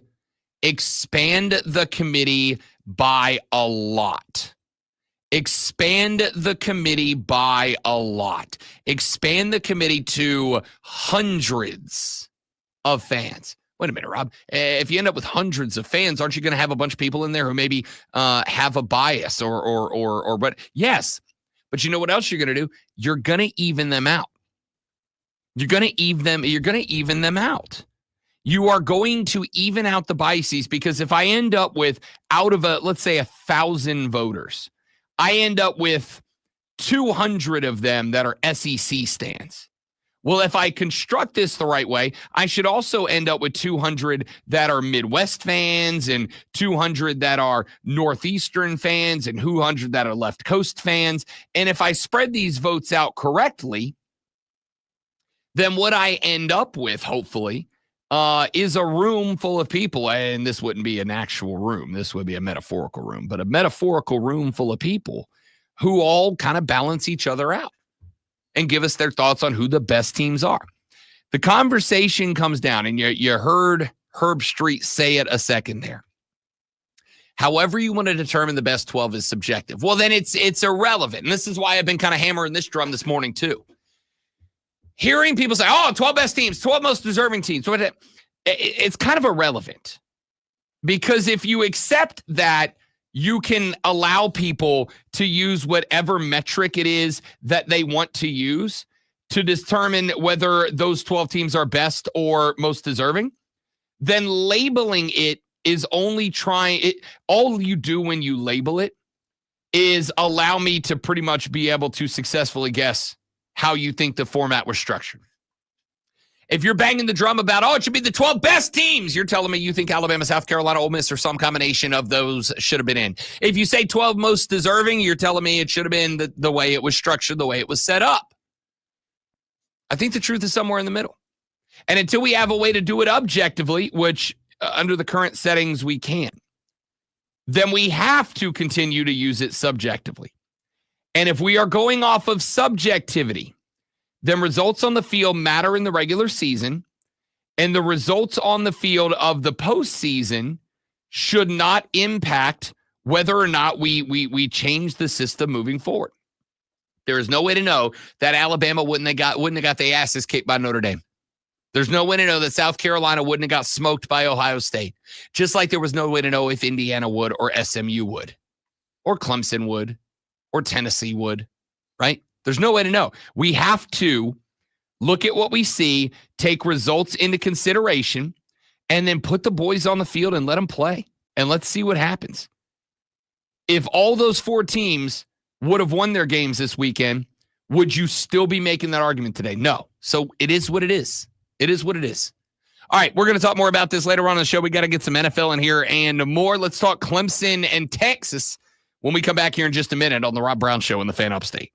expand the committee by a lot. Expand the committee by a lot. Expand the committee to hundreds of fans. Wait a minute, Rob. If you end up with hundreds of fans, aren't you going to have a bunch of people in there who maybe have a bias or but yes. But you know what else you're going to do? You're going to even them out. You're going to even them out. You are going to even out the biases because if I end up with out of let's say 1,000 voters, I end up with 200 of them that are SEC stands. Well, if I construct this the right way, I should also end up with 200 that are Midwest fans and 200 that are Northeastern fans and 200 that are Left Coast fans. And if I spread these votes out correctly, then what I end up with, hopefully, is a room full of people. And this wouldn't be an actual room. This would be a metaphorical room, but a metaphorical room full of people who all kind of balance each other out and give us their thoughts on who the best teams are. The conversation comes down, and you heard Herb Street say it a second there. However you want to determine the best 12 is subjective. Well, then it's irrelevant. And this is why I've been kind of hammering this drum this morning too. Hearing people say, 12 best teams, 12 most deserving teams. It's kind of irrelevant. Because if you accept that you can allow people to use whatever metric it is that they want to use to determine whether those 12 teams are best or most deserving, then labeling it is only all you do when you label it is allow me to pretty much be able to successfully guess how you think the format was structured. If you're banging the drum about, it should be the 12 best teams, you're telling me you think Alabama, South Carolina, Ole Miss, or some combination of those should have been in. If you say 12 most deserving, you're telling me it should have been the way it was structured, the way it was set up. I think the truth is somewhere in the middle. And until we have a way to do it objectively, which under the current settings we can, then we have to continue to use it subjectively. And if we are going off of subjectivity, then results on the field matter in the regular season, and the results on the field of the postseason should not impact whether or not we change the system moving forward. There is no way to know that Alabama wouldn't have got their asses kicked by Notre Dame. There's no way to know that South Carolina wouldn't have got smoked by Ohio State. Just like there was no way to know if Indiana would or SMU would or Clemson would or Tennessee would, right? There's no way to know. We have to look at what we see, take results into consideration, and then put the boys on the field and let them play. And let's see what happens. If all those 4 teams would have won their games this weekend, would you still be making that argument today? No. So it is what it is. It is what it is. All right, we're going to talk more about this later on in the show. We got to get some NFL in here and more. Let's talk Clemson and Texas when we come back here in just a minute on the Rob Brown Show in the Fan Upstate.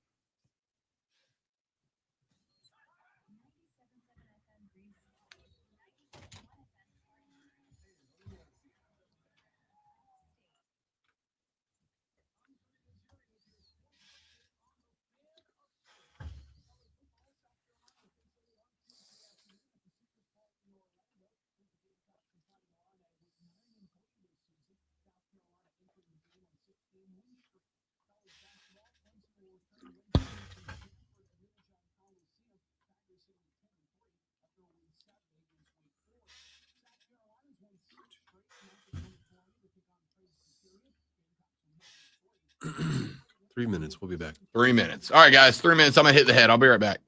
Three minutes. We'll be back. 3 minutes. All right, guys, 3 minutes. I'm going to hit the head. I'll be right back.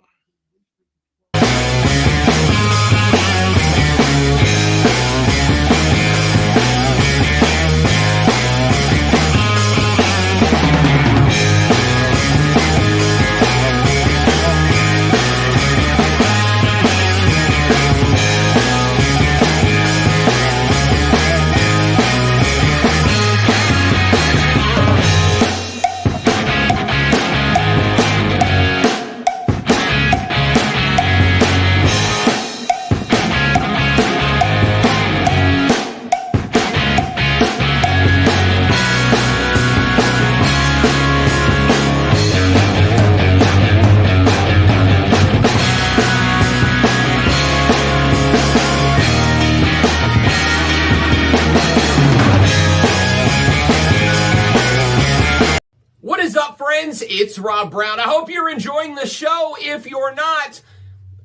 What is up, friends? It's Rob Brown. I hope you're enjoying the show. If you're not,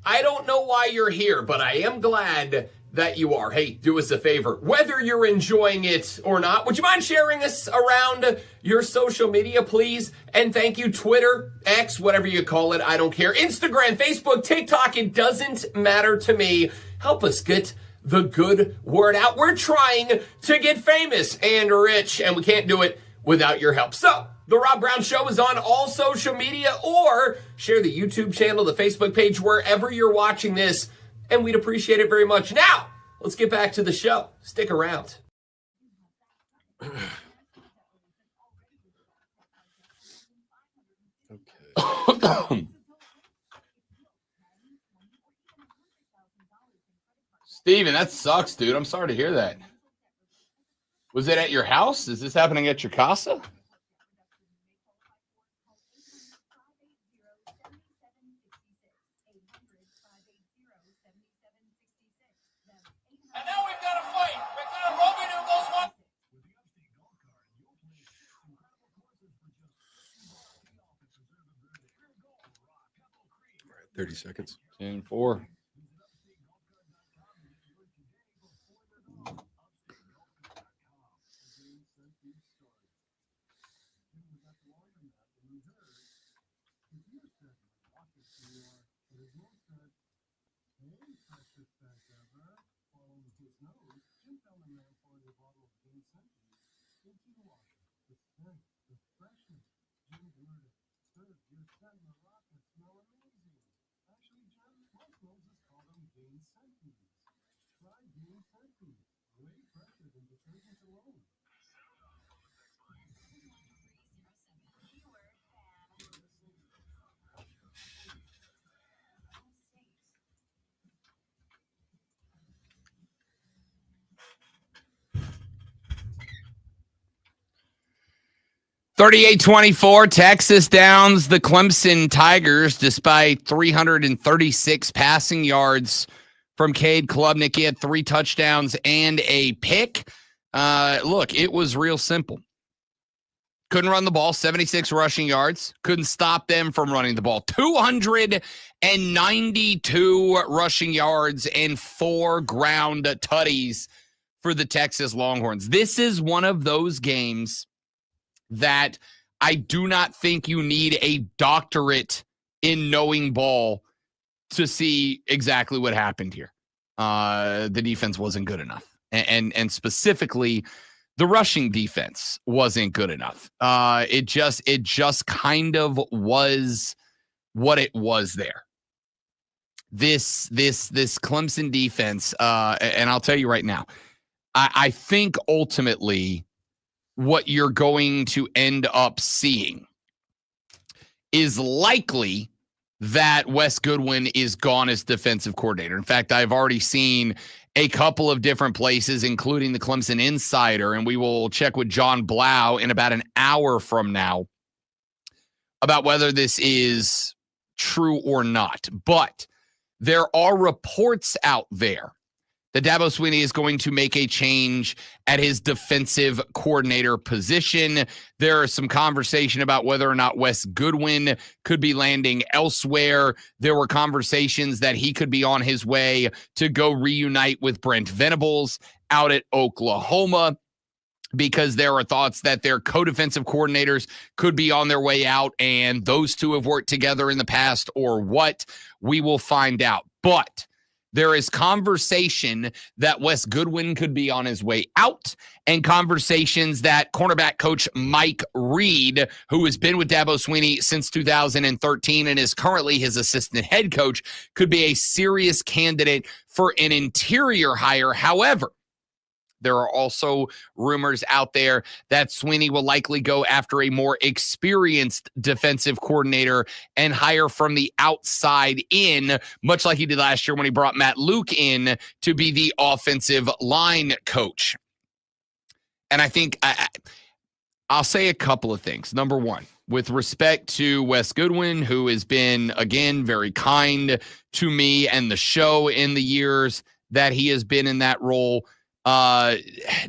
I don't know why you're here, but I am glad that you are. Hey, do us a favor. Whether you're enjoying it or not, would you mind sharing this around your social media, please? And thank you, Twitter, X, whatever you call it. I don't care. Instagram, Facebook, TikTok, it doesn't matter to me. Help us get the good word out. We're trying to get famous and rich, and we can't do it without your help. So, The Rob Brown Show is on all social media, or share the YouTube channel, the Facebook page, wherever you're watching this, and we'd appreciate it very much. Now, let's get back to the show. Stick around. Okay. Steven, that sucks, dude. I'm sorry to hear that. Was it at your house? Is this happening at your casa? And now we've got a fight. We've got a Roman who goes one. 30 seconds. 10-4. 38-24, Texas downs the Clemson Tigers despite 336 passing yards from Cade Klubnik. He had 3 touchdowns and a pick. Look, it was real simple. Couldn't run the ball, 76 rushing yards. Couldn't stop them from running the ball. 292 rushing yards and 4 ground tutties for the Texas Longhorns. This is one of those games that I do not think you need a doctorate in knowing ball to see exactly what happened here. The defense wasn't good enough. And specifically, the rushing defense wasn't good enough. It just kind of was what it was there. This Clemson defense, and I'll tell you right now, I think ultimately what you're going to end up seeing is likely that Wes Goodwin is gone as defensive coordinator. In fact, I've already seen a couple of different places, including the Clemson Insider, and we will check with John Blau in about an hour from now about whether this is true or not. But there are reports out there that Dabo Swinney is going to make a change at his defensive coordinator position. There is some conversation about whether or not Wes Goodwin could be landing elsewhere. There were conversations that he could be on his way to go reunite with Brent Venables out at Oklahoma, because there are thoughts that their co-defensive coordinators could be on their way out, and those two have worked together in the past, or what. We will find out. But there is conversation that Wes Goodwin could be on his way out, and conversations that cornerback coach Mike Reed, who has been with Dabo Swinney since 2013 and is currently his assistant head coach, could be a serious candidate for an interior hire. However, there are also rumors out there that Swinney will likely go after a more experienced defensive coordinator and hire from the outside in, much like he did last year when he brought Matt Luke in to be the offensive line coach. And I think I'll say a couple of things. Number one, with respect to Wes Goodwin, who has been, again, very kind to me and the show in the years that he has been in that role.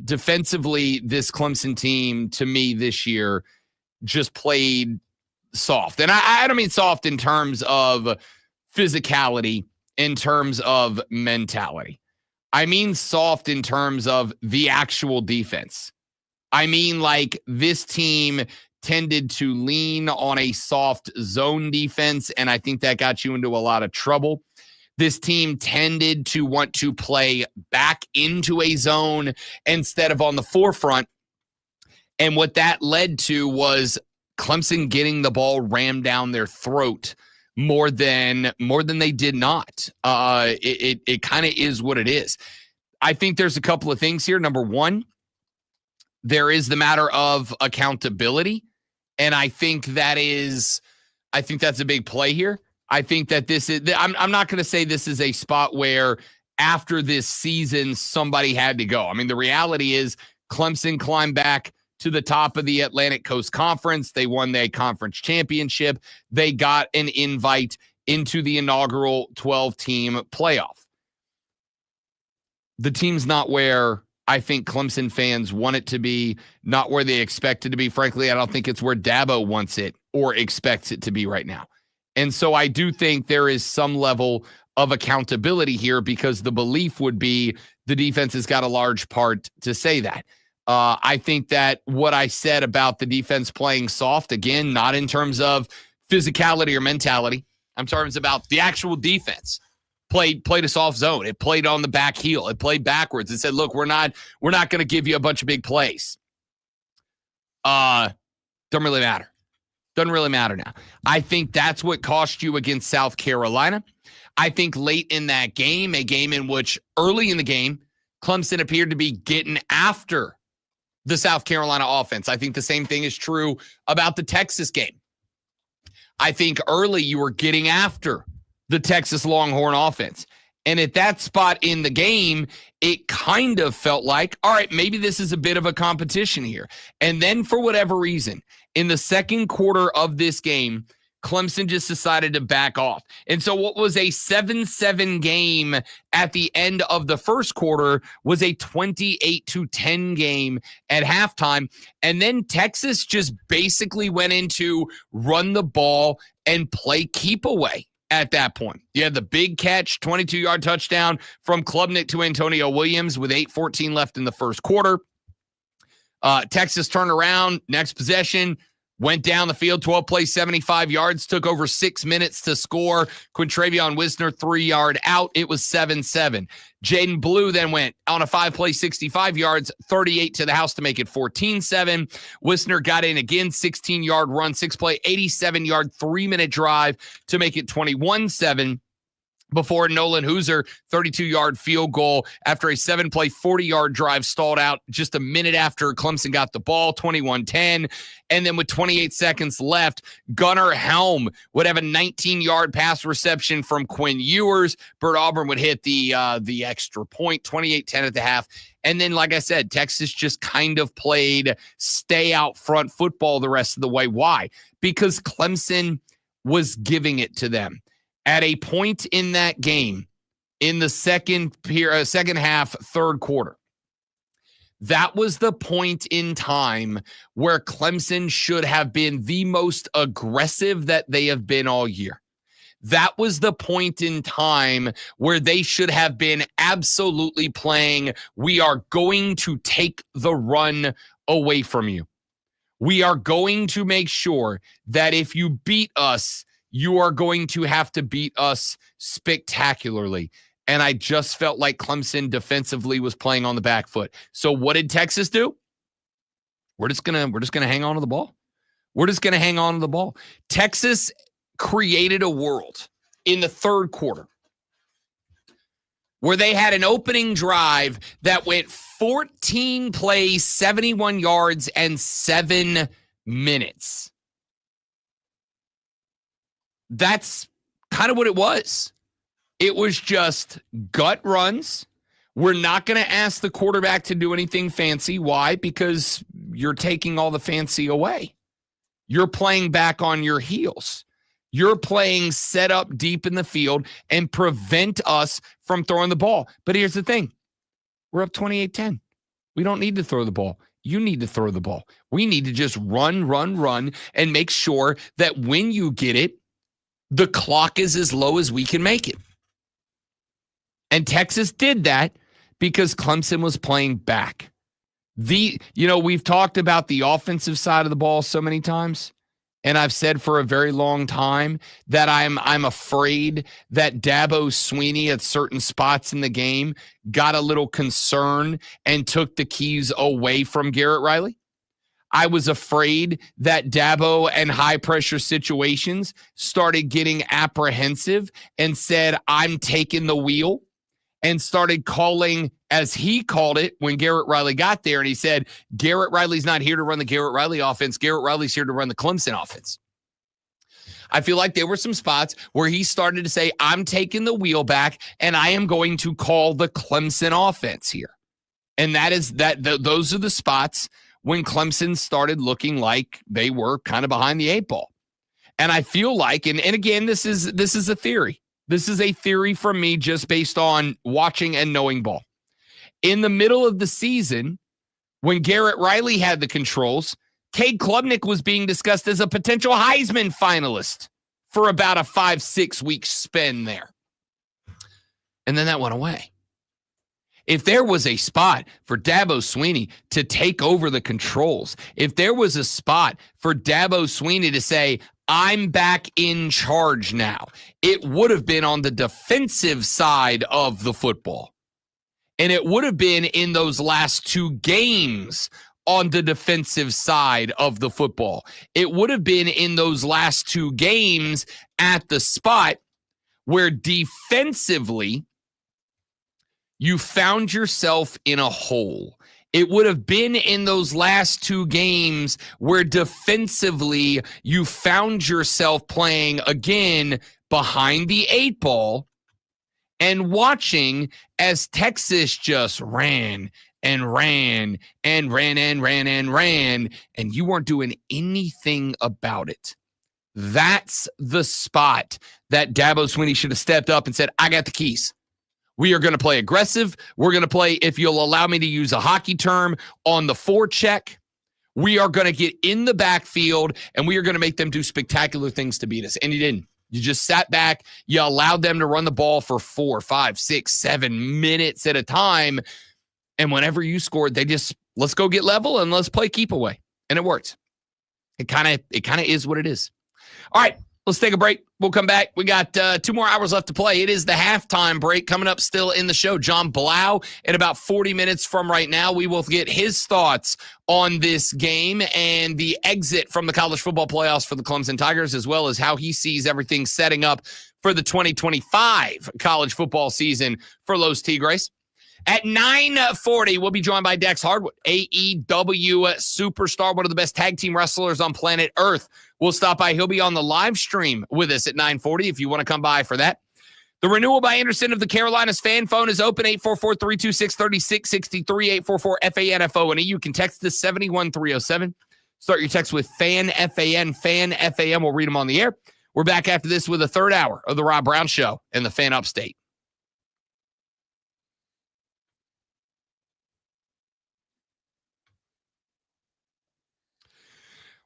Defensively, this Clemson team, to me this year, just played soft. And I don't mean soft in terms of physicality, in terms of mentality. I mean soft in terms of the actual defense. I mean, like, this team tended to lean on a soft zone defense, and I think that got you into a lot of trouble. This team tended to want to play back into a zone instead of on the forefront. And what that led to was Clemson getting the ball rammed down their throat more than they did not. It kind of is what it is. I think there's a couple of things here. Number one, there is the matter of accountability. And I think that's a big play here. I think that this is, I'm not going to say this is a spot where after this season, somebody had to go. I mean, the reality is Clemson climbed back to the top of the Atlantic Coast Conference. They won the conference championship. They got an invite into the inaugural 12-team playoff. The team's not where I think Clemson fans want it to be, not where they expect it to be. Frankly, I don't think it's where Dabo wants it or expects it to be right now. And so I do think there is some level of accountability here, because the belief would be the defense has got a large part to say that. I think that what I said about the defense playing soft, again, not in terms of physicality or mentality, I'm talking about the actual defense played a soft zone. It played on the back heel. It played backwards. It said, look, we're not going to give you a bunch of big plays. Doesn't really matter. Doesn't really matter now. I think that's what cost you against South Carolina. I think late in that game, a game in which early in the game, Clemson appeared to be getting after the South Carolina offense. I think the same thing is true about the Texas game. I think early you were getting after the Texas Longhorn offense. And at that spot in the game, it kind of felt like, all right, maybe this is a bit of a competition here. And then for whatever reason, in the second quarter of this game, Clemson just decided to back off. And so what was a 7-7 game at the end of the first quarter was a 28-10 game at halftime. And then Texas just basically went into run the ball and play keep away. At that point, you had the big catch, 22-yard touchdown from Klubnik to Antonio Williams with 8:14 left in the first quarter. Texas turned around, next possession, went down the field, 12 plays, 75 yards, took over 6 minutes to score. Quintravion Wisner, 3-yard out. It was 7-7. Jaden Blue then went on a 5-play, 65 yards, 38 to the house to make it 14-7. Wisner got in again, 16-yard run, 6-play, 87-yard, 3-minute drive to make it 21-7. Before Nolan Hooser, 32-yard field goal after a 7-play, 40-yard drive stalled out just a minute after Clemson got the ball, 21-10. And then with 28 seconds left, Gunnar Helm would have a 19-yard pass reception from Quinn Ewers. Bert Auburn would hit the extra point, 28-10 at the half. And then, like I said, Texas just kind of played stay out front football the rest of the way. Why? Because Clemson was giving it to them. At a point in that game, in the second half, third quarter, that was the point in time where Clemson should have been the most aggressive that they have been all year. That was the point in time where they should have been absolutely playing, we are going to take the run away from you. We are going to make sure that if you beat us, you are going to have to beat us spectacularly. And I just felt like Clemson defensively was playing on the back foot. So what did Texas do? We're just gonna hang on to the ball. We're just gonna hang on to the ball. Texas created a world in the third quarter where they had an opening drive that went 14 plays, 71 yards, and 7 minutes. That's kind of what it was. It was just gut runs. We're not going to ask the quarterback to do anything fancy. Why? Because you're taking all the fancy away. You're playing back on your heels. You're playing set up deep in the field and prevent us from throwing the ball. But here's the thing. We're up 28-10. We don't need to throw the ball. You need to throw the ball. We need to just run, and make sure that when you get it, the clock is as low as we can make it. And Texas did that because Clemson was playing back. We've talked about the offensive side of the ball so many times, and I've said for a very long time that I'm afraid that Dabo Swinney at certain spots in the game got a little concerned and took the keys away from Garrett Riley. I was afraid that Dabo and high-pressure situations started getting apprehensive and said, I'm taking the wheel, and started calling, as he called it when Garrett Riley got there, and he said, Garrett Riley's not here to run the Garrett Riley offense. Garrett Riley's here to run the Clemson offense. I feel like there were some spots where he started to say, I'm taking the wheel back, and I am going to call the Clemson offense here. And those are the spots when Clemson started looking like they were kind of behind the 8 ball. And I feel like, and again, this is a theory. This is a theory from me just based on watching and knowing ball. In the middle of the season, when Garrett Riley had the controls, Cade Klubnik was being discussed as a potential Heisman finalist for about a 5-6 week spin there. And then that went away. If there was a spot for Dabo Swinney to take over the controls, if there was a spot for Dabo Swinney to say, I'm back in charge now, it would have been on the defensive side of the football. And it would have been in those last 2 games on the defensive side of the football. It would have been in those last 2 games at the spot where defensively you found yourself in a hole. It would have been in those last 2 games where defensively you found yourself playing again behind the 8 ball and watching as Texas just ran, and you weren't doing anything about it. That's the spot that Dabo Swinney should have stepped up and said, I got the keys. We are going to play aggressive. We're going to play, if you'll allow me to use a hockey term, on the forecheck. We are going to get in the backfield, and we are going to make them do spectacular things to beat us. And you didn't. You just sat back. You allowed them to run the ball for 4, 5, 6, 7 minutes at a time. And whenever you scored, they just, let's go get level and let's play keep away. And it worked. It kind of is what it is. All right, let's take a break. We'll come back. We got 2 more hours left to play. It is the halftime break coming up still in the show. John Blau, in about 40 minutes from right now, we will get his thoughts on this game and the exit from the college football playoffs for the Clemson Tigers, as well as how he sees everything setting up for the 2025 college football season for Los Tigres. At 9:40, we'll be joined by Dex Hardwood, AEW superstar, one of the best tag team wrestlers on planet Earth. We'll stop by. He'll be on the live stream with us at 9:40 if you want to come by for that. The renewal by Anderson of the Carolinas fan phone is open, 844-326-3663, 844-FANFO. You can text this 71307. Start your text with FAN, FAN, FAN, FAM. We'll read them on the air. We're back after this with a third hour of the Rob Brown Show and the Fan Upstate.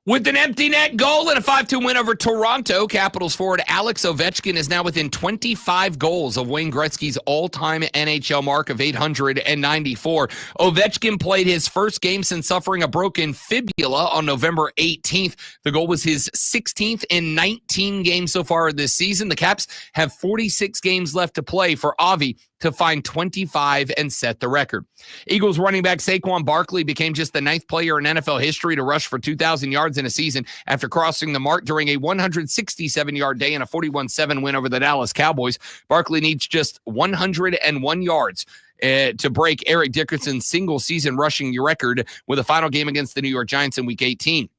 With an empty net goal and a 5-2 win over Toronto, Capitals forward Alex Ovechkin is now within 25 goals of Wayne Gretzky's all-time NHL mark of 894. Ovechkin played his first game since suffering a broken fibula on November 18th. The goal was his 16th in 19 games so far this season. The Caps have 46 games left to play for Avi to find 25 and set the record. Eagles running back Saquon Barkley became just the 9th player in NFL history to rush for 2,000 yards in a season after crossing the mark during a 167-yard day and a 41-7 win over the Dallas Cowboys. Barkley needs just 101 yards to break Eric Dickerson's single-season rushing record with a final game against the New York Giants in Week 18.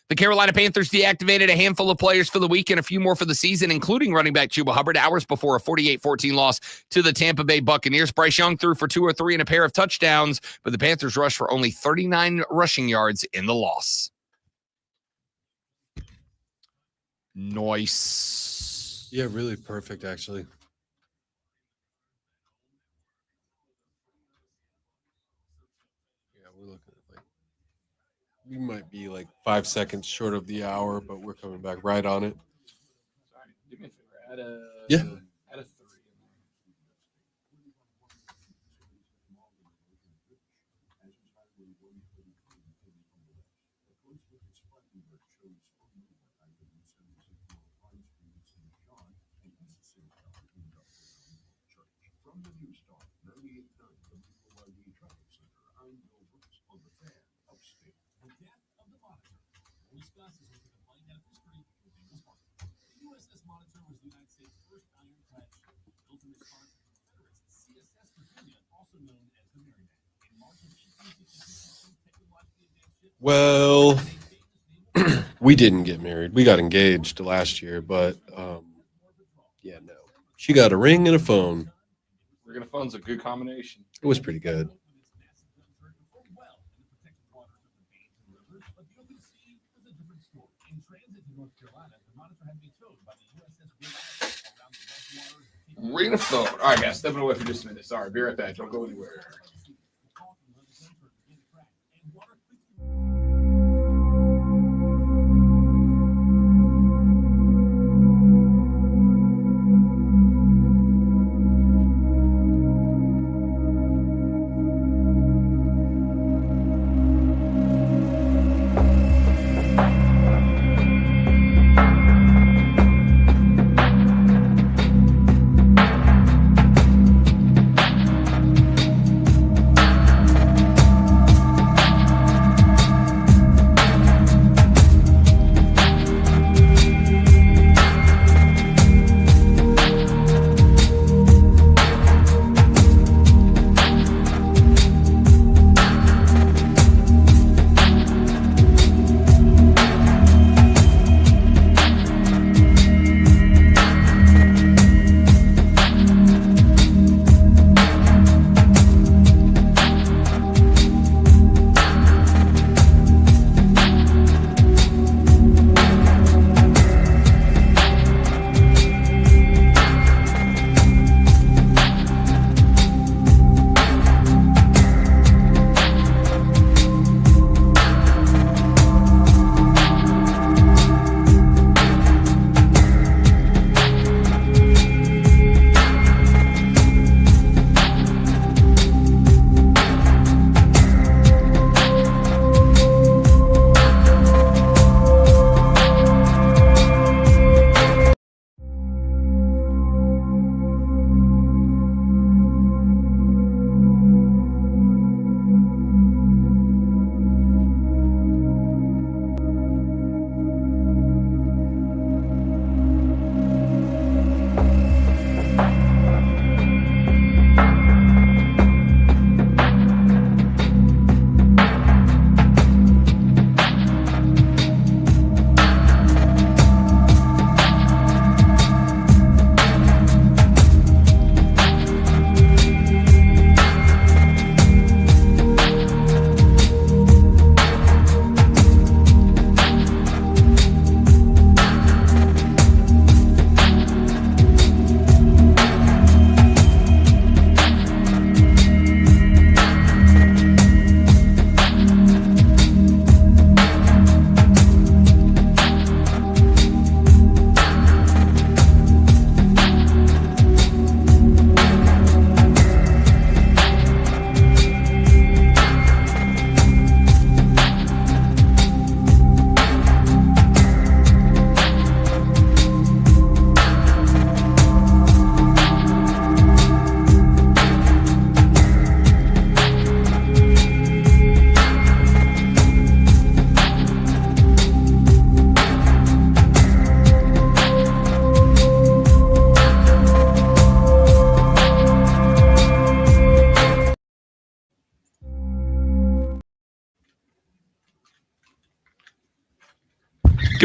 The Carolina Panthers deactivated a handful of players for the week and a few more for the season, including running back Chuba Hubbard, hours before a 48-14 loss to the Tampa Bay Buccaneers. Bryce Young threw for 2 or 3 and a pair of touchdowns, but the Panthers rushed for only 39 rushing yards in the loss. Nice. Yeah, really perfect, actually. Yeah, we're looking at we might be 5 seconds short of the hour, but we're coming back right on it. Sorry, do me a favor. Yeah. Add a 3. Well, we didn't get married. We got engaged last year, but yeah, no. She got a ring and a phone. Ring and a phone's a good combination. It was pretty good. Ring a phone. All right, guys, stepping away for just a minute. Sorry, be right back. Don't go anywhere.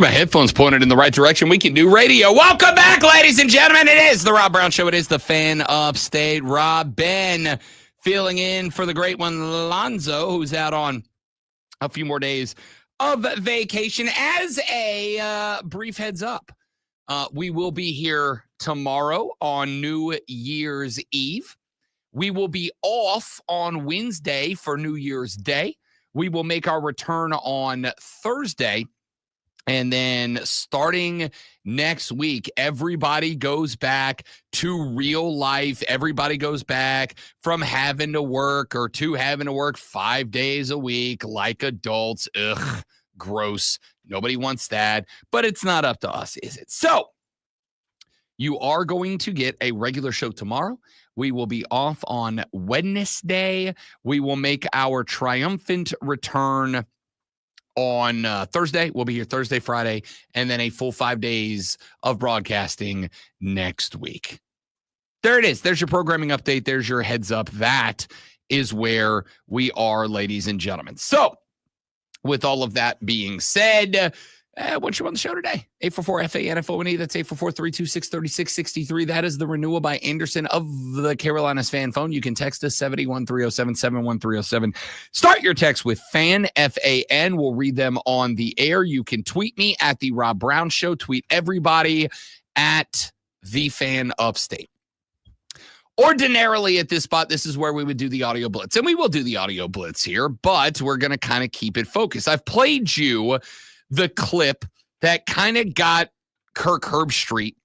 Get my headphones pointed in the right direction. We can do radio. Welcome back, ladies and gentlemen. It is the Rob Brown Show. It is the Fan Upstate. Rob Ben filling in for the great one, Lonzo, who's out on a few more days of vacation. As a brief heads up, we will be here tomorrow on New Year's Eve. We will be off on Wednesday for New Year's Day. We will make our return on Thursday. And then starting next week, everybody goes back to real life. Everybody goes back from having to work or to having to work 5 days a week like adults. Ugh, gross. Nobody wants that. But it's not up to us, is it? So you are going to get a regular show tomorrow. We will be off on Wednesday. We will make our triumphant return on Thursday. We'll be here Thursday, Friday, and then a full 5 days of broadcasting next week. There it is. There's your programming update. There's your heads up. That is where we are, ladies and gentlemen. So with all of that being said, once you're on the show today, 844-FANFONE. That's 844-326-3663. That is the renewal by Anderson of the Carolinas fan phone. You can text us 71307, 71307. Start your text with FAN, F-A-N. We'll read them on the air. You can tweet me at The Rob Brown Show. Tweet everybody at The Fan Upstate. Ordinarily at this spot, this is where we would do the audio blitz. And we will do the audio blitz here, but we're going to kind of keep it focused. I've played you the clip that kind of got Kirk Herbstreit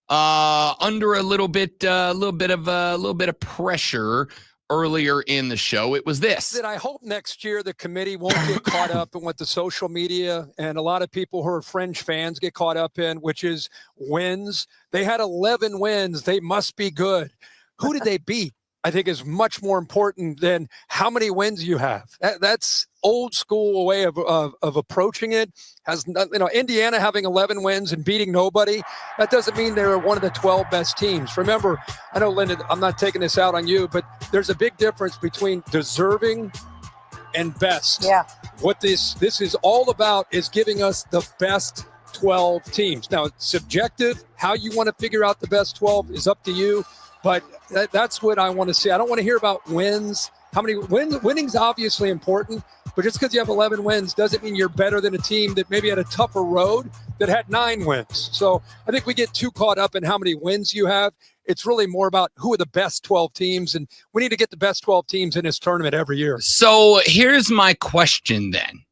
under a little bit of pressure earlier in the show. It was this. That I hope next year the committee won't get caught up in what the social media and a lot of people who are fringe fans get caught up in, which is wins. They had 11 wins. They must be good. Who did they beat? I think is much more important than how many wins you have. That's old school way of approaching it. Has Indiana having 11 wins and beating nobody. That doesn't mean they're one of the 12 best teams. Remember, I know, Linda, I'm not taking this out on you, but there's a big difference between deserving and best. Yeah. What this is all about is giving us the best 12 teams. Now, it's subjective. How you want to figure out the best 12 is up to you. But that's what I want to see. I don't want to hear about wins. How many wins? Winning's obviously important, but just because you have 11 wins doesn't mean you're better than a team that maybe had a tougher road that had 9 wins. So I think we get too caught up in how many wins you have. It's really more about who are the best 12 teams, and we need to get the best 12 teams in this tournament every year. So here's my question then,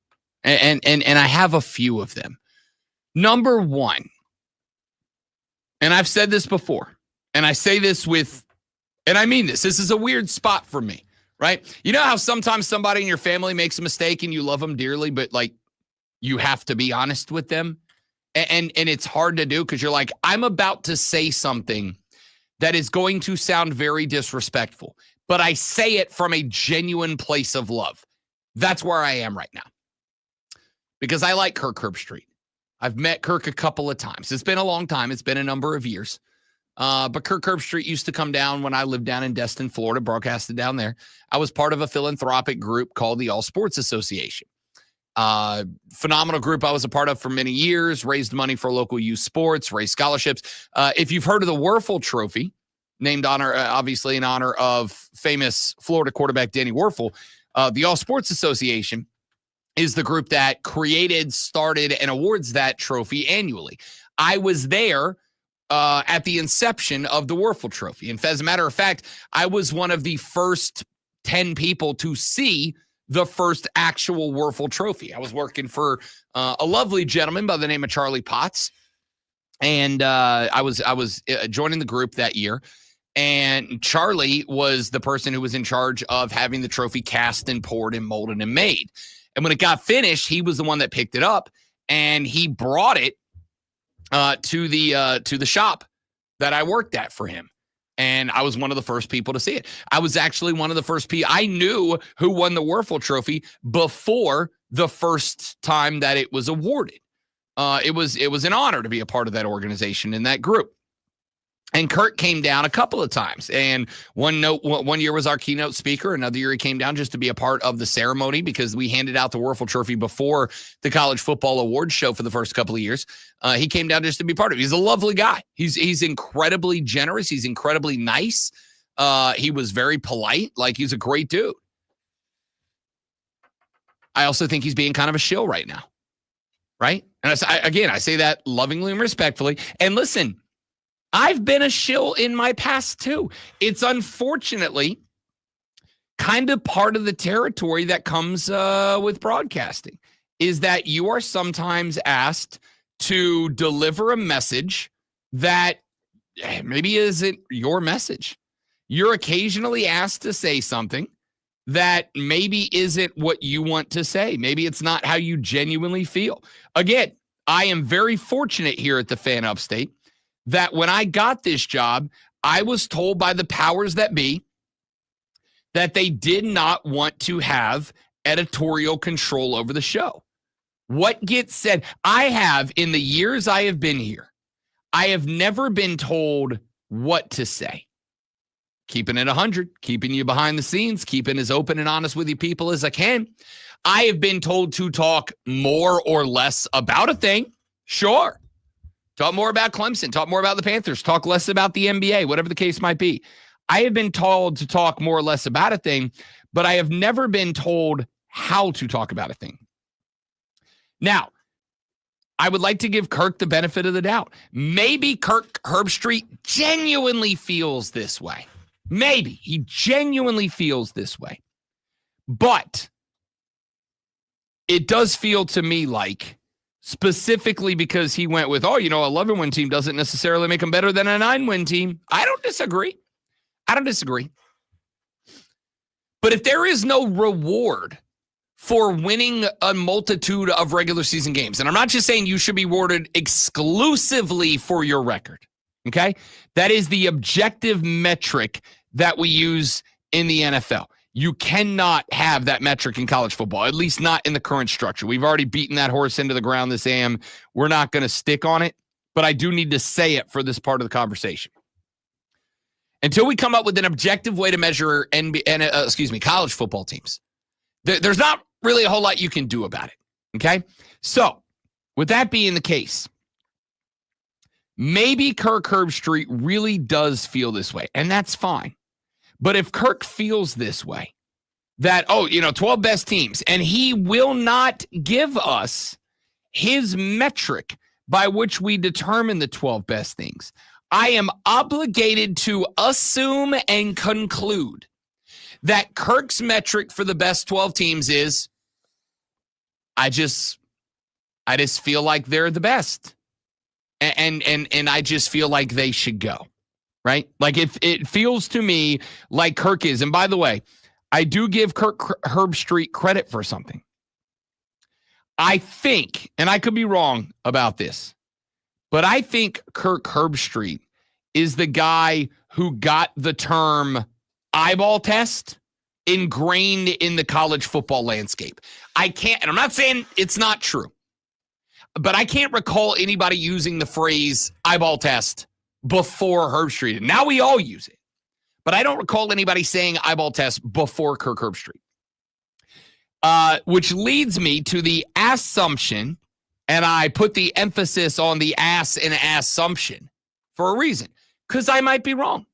and I have a few of them. Number one, and I've said this before, and I say this and I mean this is a weird spot for me, right? You know how sometimes somebody in your family makes a mistake and you love them dearly, but like you have to be honest with them. And it's hard to do because you're like, I'm about to say something that is going to sound very disrespectful, but I say it from a genuine place of love. That's where I am right now. Because I like Kirk Herbstreit. I've met Kirk a couple of times. It's been a long time. It's been a number of years. But Kirk Herbstreit used to come down when I lived down in Destin, Florida, broadcasted down there. I was part of a philanthropic group called the All Sports Association. Phenomenal group I was a part of for many years, raised money for local youth sports, raised scholarships. If you've heard of the Wuerffel Trophy, named obviously in honor of famous Florida quarterback Danny Wuerffel, the All Sports Association is the group that created, started, and awards that trophy annually. I was there at the inception of the Wuerffel Trophy. And as a matter of fact, I was one of the first 10 people to see the first actual Wuerffel Trophy. I was working for a lovely gentleman by the name of Charlie Potts. And I was joining the group that year. And Charlie was the person who was in charge of having the trophy cast and poured and molded and made. And when it got finished, he was the one that picked it up and he brought it to the shop that I worked at for him. And I was one of the first people to see it. I was actually one of the first people. I knew who won the Wuerffel Trophy before the first time that it was awarded. It was an honor to be a part of that organization and that group. And Kurt came down a couple of times. And one year was our keynote speaker. Another year he came down just to be a part of the ceremony because we handed out the Werfel Trophy before the College Football Awards show for the first couple of years. He came down just to be part of it. He's a lovely guy. He's incredibly generous. He's incredibly nice. He was very polite. Like, he's a great dude. I also think he's being kind of a shill right now. Right? And I say that lovingly and respectfully. And listen, I've been a shill in my past too. It's unfortunately kind of part of the territory that comes with broadcasting, is that you are sometimes asked to deliver a message that maybe isn't your message. You're occasionally asked to say something that maybe isn't what you want to say. Maybe it's not how you genuinely feel. Again, I am very fortunate here at the Fan Upstate that when I got this job, I was told by the powers that be that they did not want to have editorial control over the show. What gets said, in the years I have been here, I have never been told what to say. Keeping it 100, keeping you behind the scenes, keeping as open and honest with you people as I can. I have been told to talk more or less about a thing. Sure. Talk more about Clemson, talk more about the Panthers, talk less about the NBA, whatever the case might be. I have been told to talk more or less about a thing, but I have never been told how to talk about a thing. Now, I would like to give Kirk the benefit of the doubt. Maybe Kirk Herbstreit genuinely feels this way. Maybe he genuinely feels this way. But it does feel to me like, specifically because he went with, a 11-win team doesn't necessarily make them better than a 9-win team. I don't disagree. But if there is no reward for winning a multitude of regular season games, and I'm not just saying you should be rewarded exclusively for your record, okay? That is the objective metric that we use in the NFL. You cannot have that metric in college football, at least not in the current structure. We've already beaten that horse into the ground this AM. We're not going to stick on it, but I do need to say it for this part of the conversation. Until we come up with an objective way to measure college football teams, there's not really a whole lot you can do about it, okay? So, with that being the case, maybe Kirk Herbstreit really does feel this way, and that's fine. But if Kirk feels this way, that, 12 best teams, and he will not give us his metric by which we determine the 12 best things, I am obligated to assume and conclude that Kirk's metric for the best 12 teams is, I just feel like they're the best. And I just feel like they should go. Right? Like, if it feels to me like Kirk is, and by the way, I do give Kirk Herbstreit credit for something. I think, and I could be wrong about this, but I think Kirk Herbstreit is the guy who got the term eyeball test ingrained in the college football landscape. And I'm not saying it's not true, but I can't recall anybody using the phrase eyeball test before Herbstreit. Now we all use it. But I don't recall anybody saying eyeball test before Kirk Herbstreit. Which leads me to the assumption, and I put the emphasis on the ass in assumption for a reason, because I might be wrong.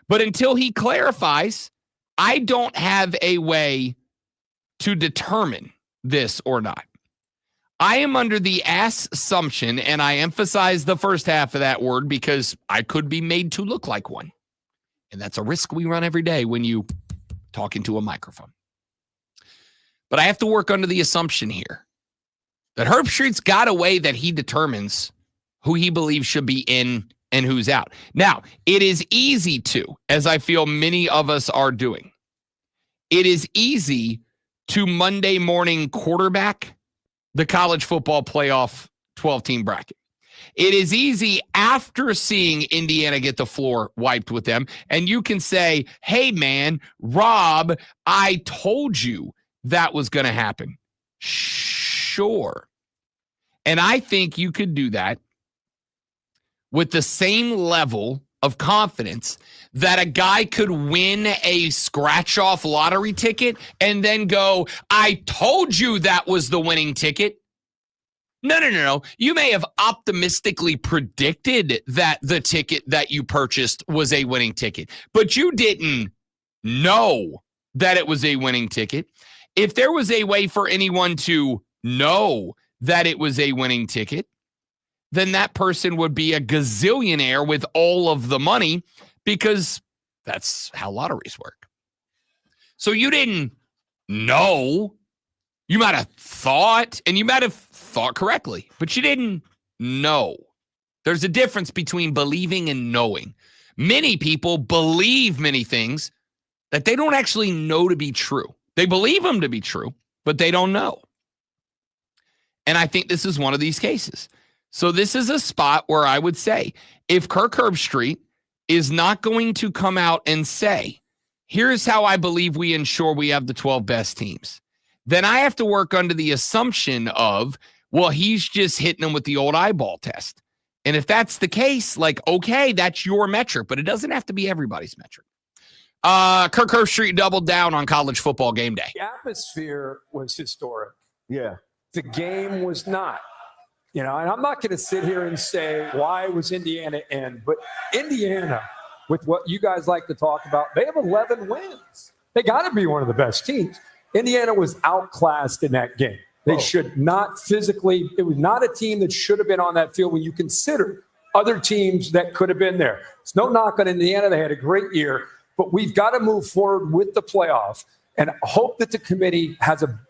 But until he clarifies, I don't have a way to determine this or not. I am under the assumption, and I emphasize the first half of that word because I could be made to look like one. And that's a risk we run every day when you talk into a microphone. But I have to work under the assumption here that Herbstreit's got a way that he determines who he believes should be in and who's out. Now, it is easy to, as I feel many of us are doing, it is easy to Monday morning quarterback the college football playoff 12-team bracket. It is easy after seeing Indiana get the floor wiped with them, and you can say, hey, man, Rob, I told you that was going to happen. Sure. And I think you could do that with the same level of confidence that a guy could win a scratch-off lottery ticket and then go, I told you that was the winning ticket? No. You may have optimistically predicted that the ticket that you purchased was a winning ticket, but you didn't know that it was a winning ticket. If there was a way for anyone to know that it was a winning ticket, then that person would be a gazillionaire with all of the money, because that's how lotteries work. So you didn't know. You might have thought, and you might have thought correctly, but you didn't know. There's a difference between believing and knowing. Many people believe many things that they don't actually know to be true. They believe them to be true, but they don't know. And I think this is one of these cases. So this is a spot where I would say, if Kirk Herbstreit is not going to come out and say, here's how I believe we ensure we have the 12 best teams, then I have to work under the assumption of, well, he's just hitting them with the old eyeball test. And if that's the case, like, okay, that's your metric, but it doesn't have to be everybody's metric. Kirk Herbstreit doubled down on College Football Game Day. The atmosphere was historic. Yeah. The game was not. And I'm not going to sit here and say, why was Indiana in? But Indiana, with what you guys like to talk about, they have 11 wins. They got to be one of the best teams. Indiana was outclassed in that game. They should not physically, it was not a team that should have been on that field when you consider other teams that could have been there. It's no knock on Indiana. They had a great year, but we've got to move forward with the playoff and hope that the committee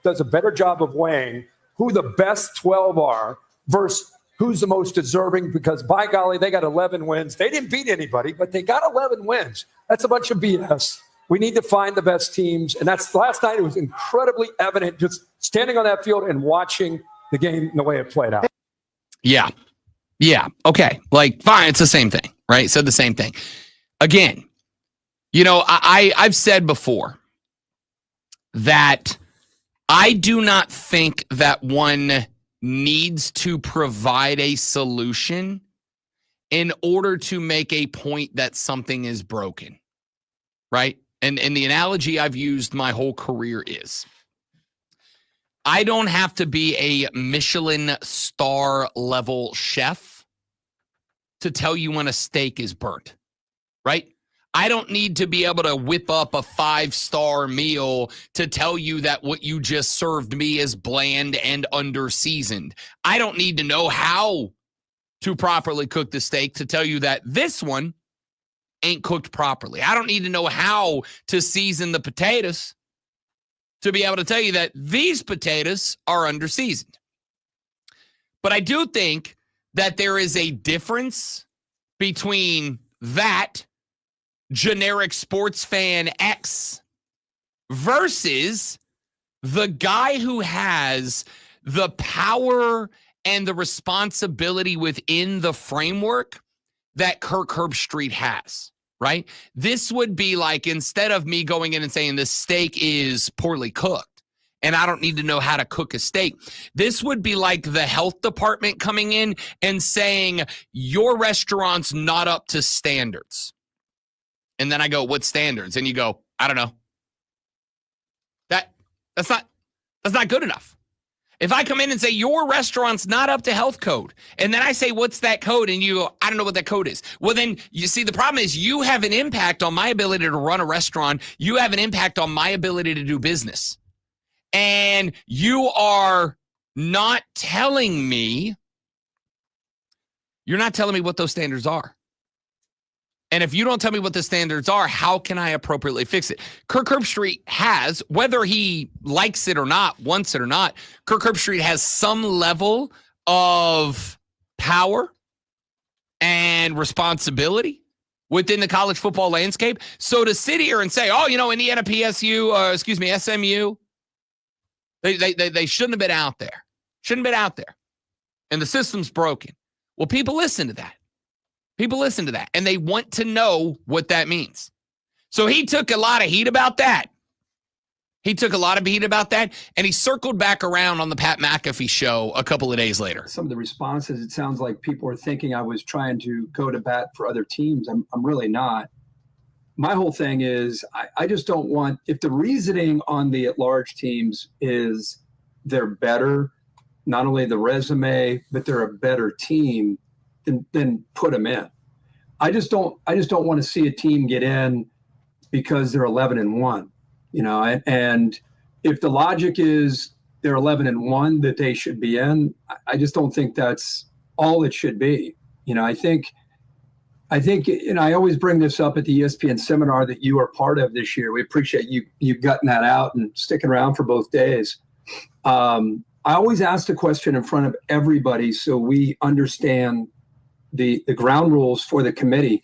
does a better job of weighing who the best 12 are versus who's the most deserving, because by golly, they got 11 wins. They didn't beat anybody, but they got 11 wins. That's a bunch of BS. We need to find the best teams. And that's last night. It was incredibly evident just standing on that field and watching the game and the way it played out. Yeah. Okay. Like, fine. It's the same thing, right? Said the same thing. Again, I've said before that I do not think that one needs to provide a solution in order to make a point that something is broken, right? And the analogy I've used my whole career is, I don't have to be a Michelin star level chef to tell you when a steak is burnt, right? I don't need to be able to whip up a 5-star meal to tell you that what you just served me is bland and under-seasoned. I don't need to know how to properly cook the steak to tell you that this one ain't cooked properly. I don't need to know how to season the potatoes to be able to tell you that these potatoes are under-seasoned. But I do think that there is a difference between that generic sports fan X versus the guy who has the power and the responsibility within the framework that Kirk Herbstreit has, right? This would be like, instead of me going in and saying the steak is poorly cooked and I don't need to know how to cook a steak, this would be like the health department coming in and saying, your restaurant's not up to standards. And then I go, what standards? And you go, I don't know. That's not good enough. If I come in and say, your restaurant's not up to health code, and then I say, what's that code? And you go, I don't know what that code is. Well, then you see, the problem is you have an impact on my ability to run a restaurant. You have an impact on my ability to do business. And you are not telling me, what those standards are. And if you don't tell me what the standards are, how can I appropriately fix it? Kirk Herbstreit has, whether he likes it or not, wants it or not, Kirk Herbstreit has some level of power and responsibility within the college football landscape. So to sit here and say, Indiana SMU, they shouldn't have been out there. Shouldn't have been out there. And the system's broken. Well, people listen to that. And they want to know what that means. So he took a lot of heat about that. He took a lot of heat about that, and he circled back around on the Pat McAfee show a couple of days later. Some of the responses, it sounds like people are thinking I was trying to go to bat for other teams. I'm really not. My whole thing is I just don't want, if the reasoning on the at-large teams is they're better, not only the resume, but they're a better team, then put them in. I just don't want to see a team get in because they're 11-1, you know, and if the logic is they're 11-1 that they should be in, I just don't think that's all it should be. You know, I think, and I always bring this up at the ESPN seminar that you are part of this year. We appreciate you gutting that out and sticking around for both days. I always ask the question in front of everybody so we understand the ground rules for the committee.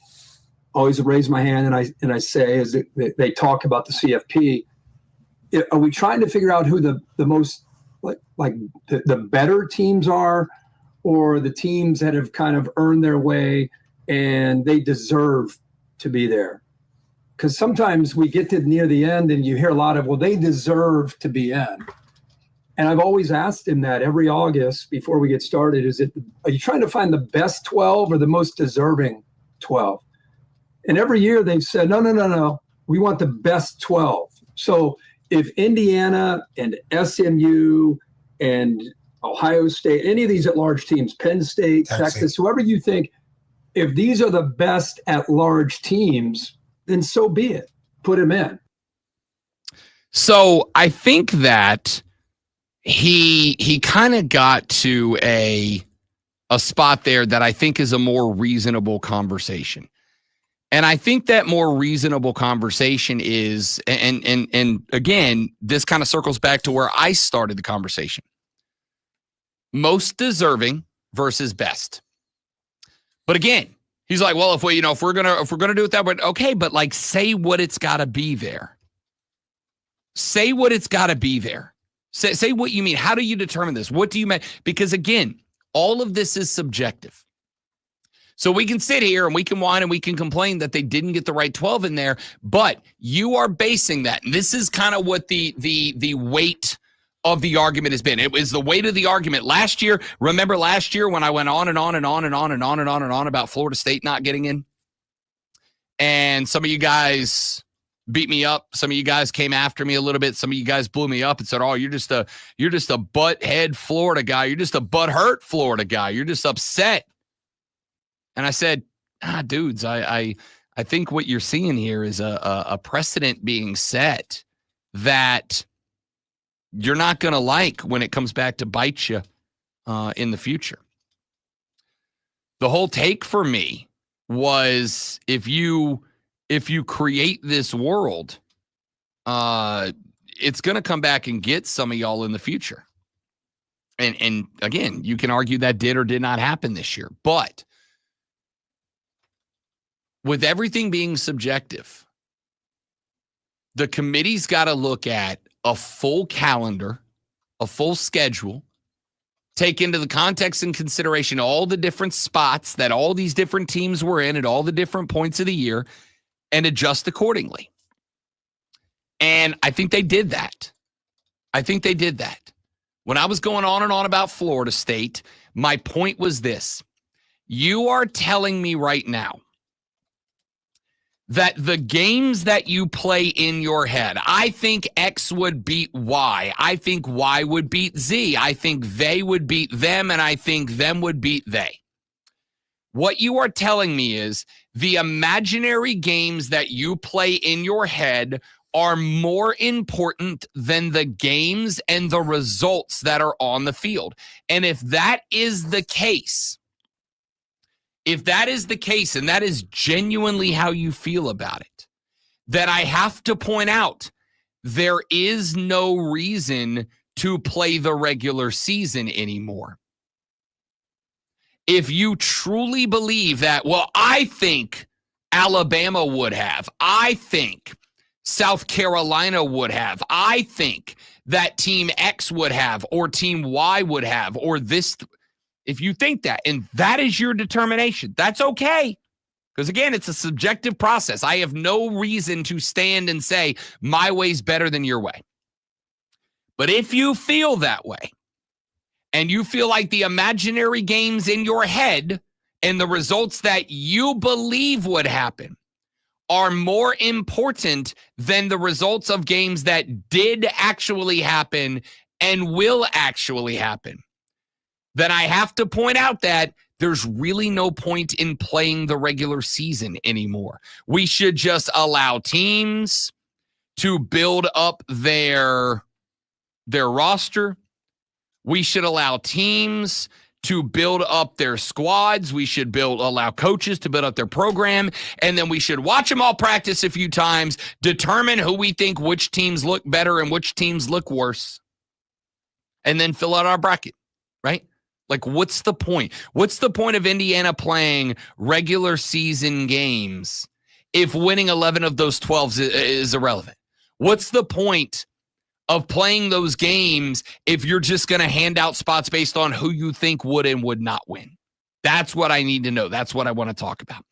Always raise my hand and I say, as they talk about the CFP, are we trying to figure out who the most like the better teams are, or the teams that have kind of earned their way and they deserve to be there? Because sometimes we get to near the end and you hear a lot of, well, they deserve to be in. And I've always asked him that every August before we get started, are you trying to find the best 12 or the most deserving 12? And every year they've said, no. We want the best 12. So if Indiana and SMU and Ohio State, any of these at-large teams, Penn State, Texas, whoever you think, if these are the best at-large teams, then so be it. Put them in. So I think that he kind of got to a spot there that I think is a more reasonable conversation. And I think that more reasonable conversation is, and again, this kind of circles back to where I started the conversation. Most deserving versus best. But again, he's like, well, if we're gonna do it that way, okay, but like, say what it's got to be there. Say what it's got to be there. Say what you mean. How do you determine this? What do you mean? Because again, all of this is subjective. So we can sit here and we can whine and we can complain that they didn't get the right 12 in there, but you are basing that. And this is kind of what the weight of the argument has been. It was the weight of the argument last year. Remember last year when I went on and on and on and on and on and on and on about Florida State not getting in? And some of you guys beat me up. Some of you guys came after me a little bit. Some of you guys blew me up and said, "Oh, you're just a butt-head Florida guy. You're just a butt-hurt Florida guy. You're just upset." And I said, dudes, I think what you're seeing here is a precedent being set that you're not going to like when it comes back to bite you in the future. The whole take for me was if you create this world, it's going to come back and get some of y'all in the future. And again, you can argue that did or did not happen this year. But with everything being subjective, the committee's got to look at a full calendar, a full schedule, take into the context and consideration all the different spots that all these different teams were in at all the different points of the year, and adjust accordingly. And I think they did that. When I was going on and on about Florida State, my point was this. You are telling me right now that the games that you play in your head, I think X would beat Y. I think Y would beat Z. I think they would beat them, and I think them would beat they. What you are telling me is the imaginary games that you play in your head are more important than the games and the results that are on the field. And if that is the case, and that is genuinely how you feel about it, then I have to point out there is no reason to play the regular season anymore. If you truly believe that, well, I think Alabama would have, I think South Carolina would have, I think that team X would have, or team Y would have, or this, if you think that, and that is your determination, that's okay. Because again, it's a subjective process. I have no reason to stand and say my way's better than your way. But if you feel that way, and you feel like the imaginary games in your head and the results that you believe would happen are more important than the results of games that did actually happen and will actually happen, then I have to point out that there's really no point in playing the regular season anymore. We should just allow teams to build up their roster. We should allow teams to build up their squads. We should allow coaches to build up their program. And then we should watch them all practice a few times, determine who we think which teams look better and which teams look worse, and then fill out our bracket, right? Like, what's the point? What's the point of Indiana playing regular season games if winning 11 of those 12 is irrelevant? What's the point of playing those games if you're just going to hand out spots based on who you think would and would not win? That's what I need to know. That's what I want to talk about.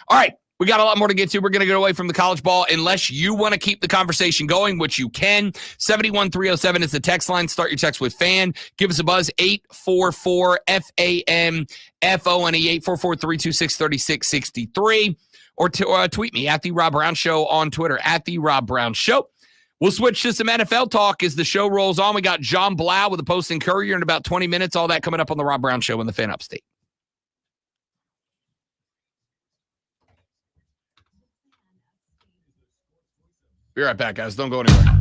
All right, we got a lot more to get to. We're going to get away from the college ball unless you want to keep the conversation going, which you can. 71307 is the text line. Start your text with FAN. Give us a buzz, 844-FAN-FONE, 844-326-3663, or tweet me at The Rob Brown Show on Twitter, at The Rob Brown Show. We'll switch to some NFL talk as the show rolls on. We got John Blau with the Post and Courier in about 20 minutes. All that coming up on the Rob Brown Show in the Fan Upstate. Be right back, guys. Don't go anywhere.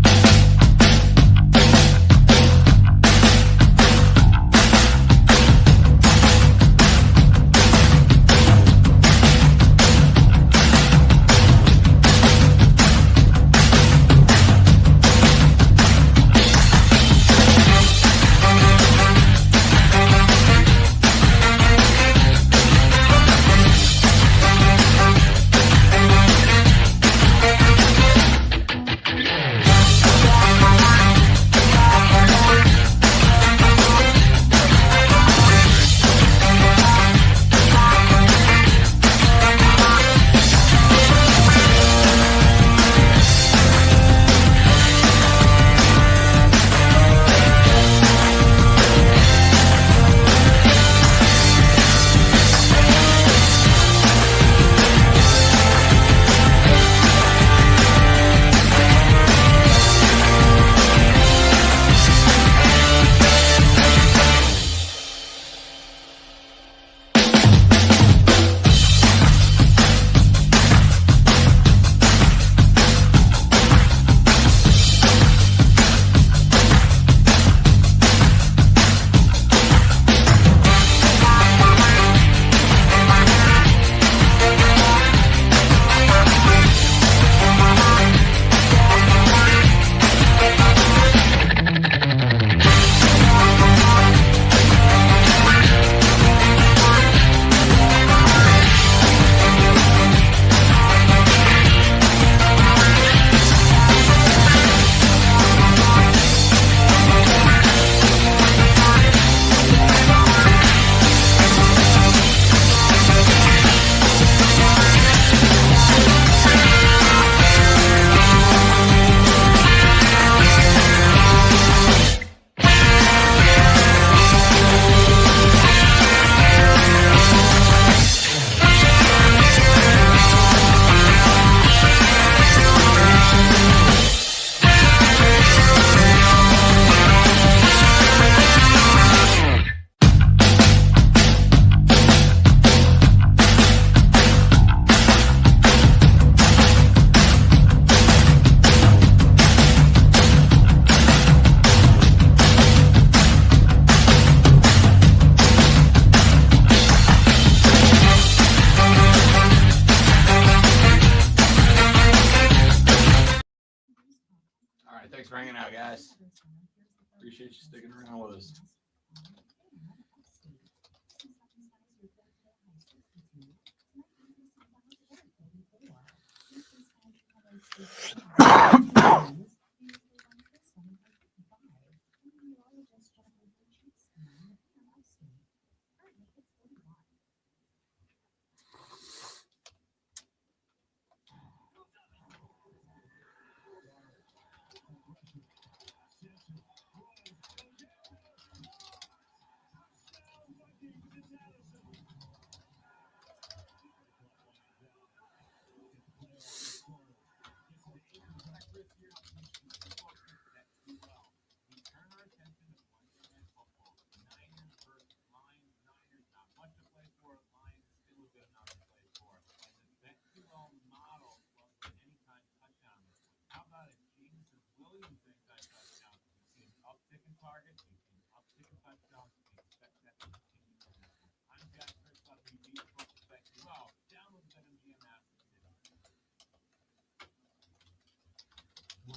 Thanks for hanging out, guys. Appreciate you sticking around with us.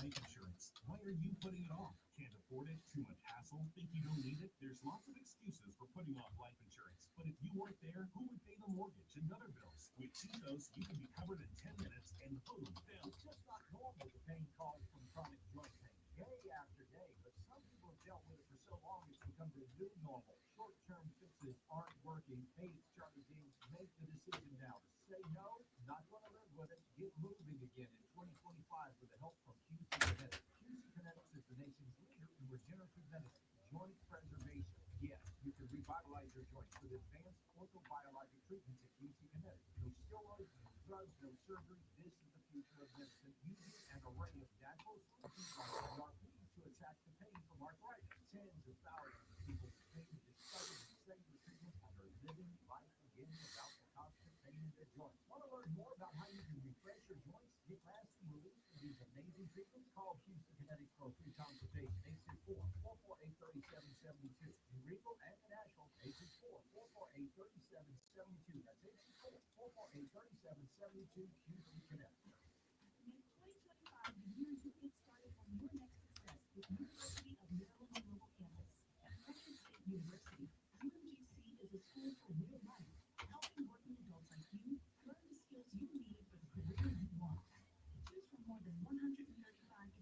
life insurance. Why are you putting it off? Can't afford it? Too much hassle? Think you don't need it? There's lots of excuses for putting off life insurance. But if you weren't there, who would pay the mortgage and other bills? With Seatos, you can be covered in 10 minutes and boom, down. It's just not normal to pain calls from chronic joint pain day after day, but some people have dealt with it for so long it's become the new normal. Short-term fixes aren't working. Hey, Charlie Dean, make the decision now to say no, not going to live with it, get moving again in 2025 with the help from QC Kinetics. QC Kinetics is the nation's leader in regenerative medicine, joint preservation. Yes, you can revitalize your joints with advanced orthobiologic treatments at QC Kinetics. No steroids, no drugs, no surgery. This is the future of medicine using an array of natural solutions like PRP to attack the pain from arthritis. Tens of thousands of people with pain discovered and stayed with treatment and are living life again without the constant pain in their joints. Want to learn more about how you can refresh your joints, get lasting relief from these amazing treatments? Call QC Kinetics for a free consultation. 864-448-3772. In Regal and in Asheville, 864-448-3772. That's 864-448-3772. QC Kinetics. In 2025, the year you get started on your next success with University of Maryland Global Campus. At Fresno State University, UMGC is a school for real life, helping working adults like you learn the skills you need for the career you want. Choose from more than 135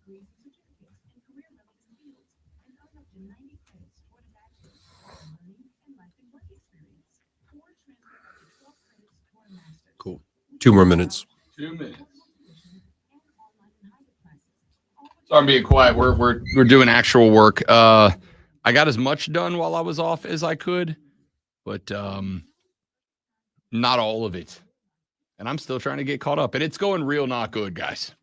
degrees and certificates in career-relevant fields, and earn up to 90 credits toward a bachelor's in learning and life and work experience, or transfer up to 12 credits toward a master's. Cool. 2 more minutes. 2 minutes. Sorry, I'm being quiet. We're doing actual work. I got as much done while I was off as I could, but not all of it. And I'm still trying to get caught up. And it's going real not good, guys.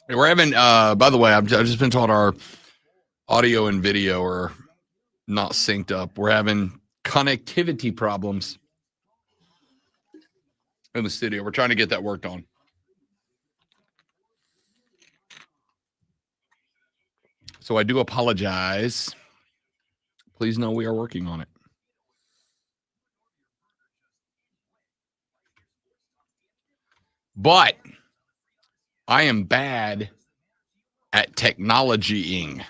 Hey, we're having, by the way, I've just been told our audio and video are not synced up. We're having connectivity problems in the studio. We're trying to get that worked on. So I do apologize. Please know we are working on it. But I am bad at technologying.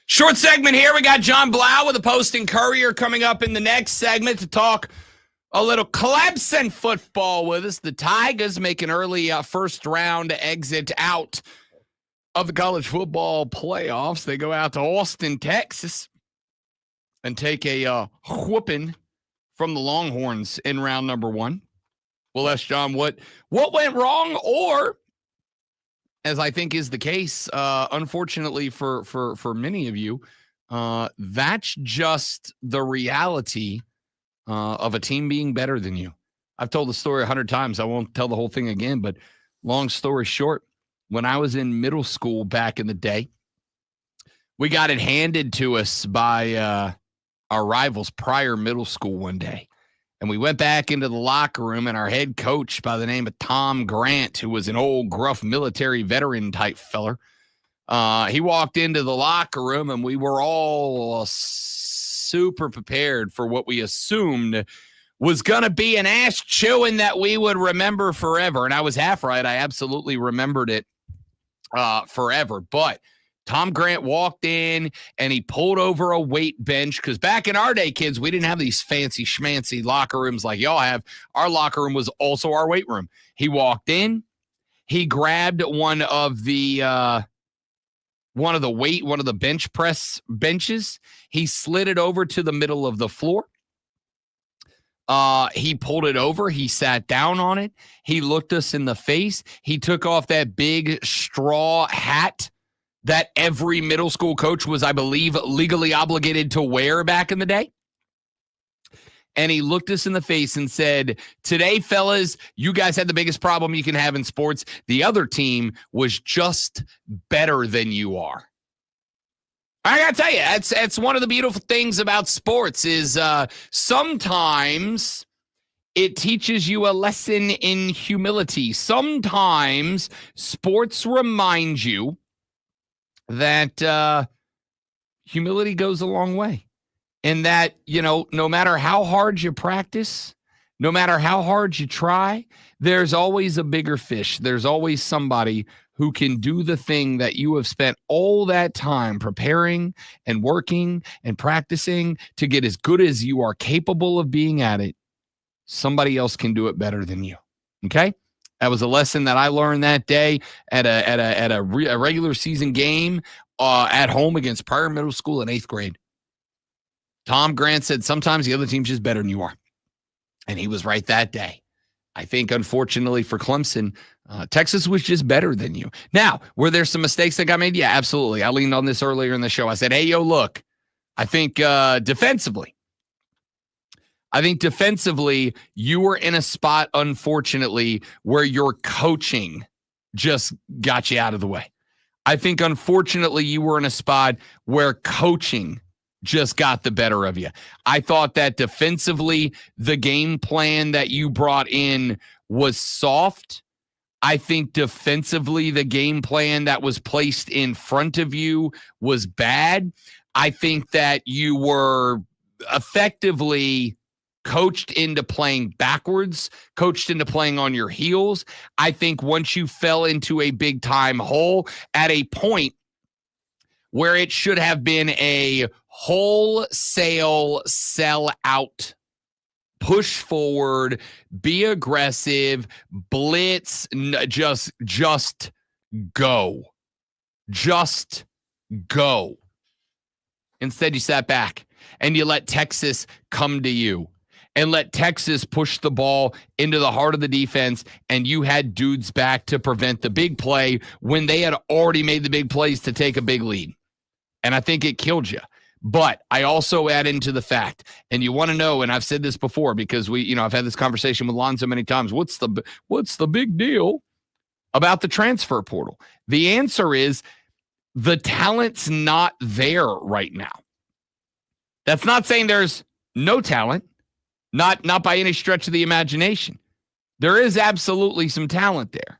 Short segment here. We got John Blau with the Post and Courier coming up in the next segment to talk a little Clemson football with us. The Tigers make an early first round exit out of the college football playoffs. They go out to Austin, Texas, and take a whooping from the Longhorns in round number 1. We'll ask John what went wrong, or, as I think is the case, unfortunately for many of you, that's just the reality of a team being better than you. I've told the story 100 times. I won't tell the whole thing again, but long story short, when I was in middle school back in the day, we got it handed to us by our rivals Pryor Middle School one day. And we went back into the locker room, and our head coach by the name of Tom Grant, who was an old gruff military veteran type feller, he walked into the locker room, and we were all super prepared for what we assumed was going to be an ass chewing that we would remember forever. And I was half right. I absolutely remembered it forever. But Tom Grant walked in and he pulled over a weight bench because back in our day, kids, we didn't have these fancy schmancy locker rooms like y'all have. Our locker room was also our weight room. He walked in, he grabbed one of the bench press benches. He slid it over to the middle of the floor. He pulled it over. He sat down on it. He looked us in the face. He took off that big straw hat that every middle school coach was, I believe, legally obligated to wear back in the day. And he looked us in the face and said, today, fellas, you guys had the biggest problem you can have in sports. The other team was just better than you are. I got to tell you, that's one of the beautiful things about sports is sometimes it teaches you a lesson in humility. Sometimes sports remind you that humility goes a long way. And that, no matter how hard you practice, no matter how hard you try, there's always a bigger fish. There's always somebody who can do the thing that you have spent all that time preparing and working and practicing to get as good as you are capable of being at it. Somebody else can do it better than you. Okay? That was a lesson that I learned that day at a regular season game at home against Pryor Middle School in 8th grade. Tom Grant said sometimes the other team's just better than you are. And he was right that day. I think, unfortunately for Clemson, Texas was just better than you. Now, were there some mistakes that got made? Yeah, absolutely. I leaned on this earlier in the show. I said, hey, look, I think defensively, you were in a spot, unfortunately, where your coaching just got you out of the way. I think, unfortunately, you were in a spot where coaching just got the better of you. I thought that defensively, the game plan that you brought in was soft. I think defensively, the game plan that was placed in front of you was bad. I think that you were effectively coached into playing backwards, coached into playing on your heels. I think once you fell into a big time hole at a point where it should have been a wholesale sell out, push forward, be aggressive, blitz, just go. Just go. Instead, you sat back and you let Texas come to you and let Texas push the ball into the heart of the defense, and you had dudes back to prevent the big play when they had already made the big plays to take a big lead. And I think it killed you. But I also add into the fact, and you want to know, and I've said this before because I've had this conversation with Lonzo many times. What's the big deal about the transfer portal? The answer is the talent's not there right now. That's not saying there's no talent, not by any stretch of the imagination. There is absolutely some talent there.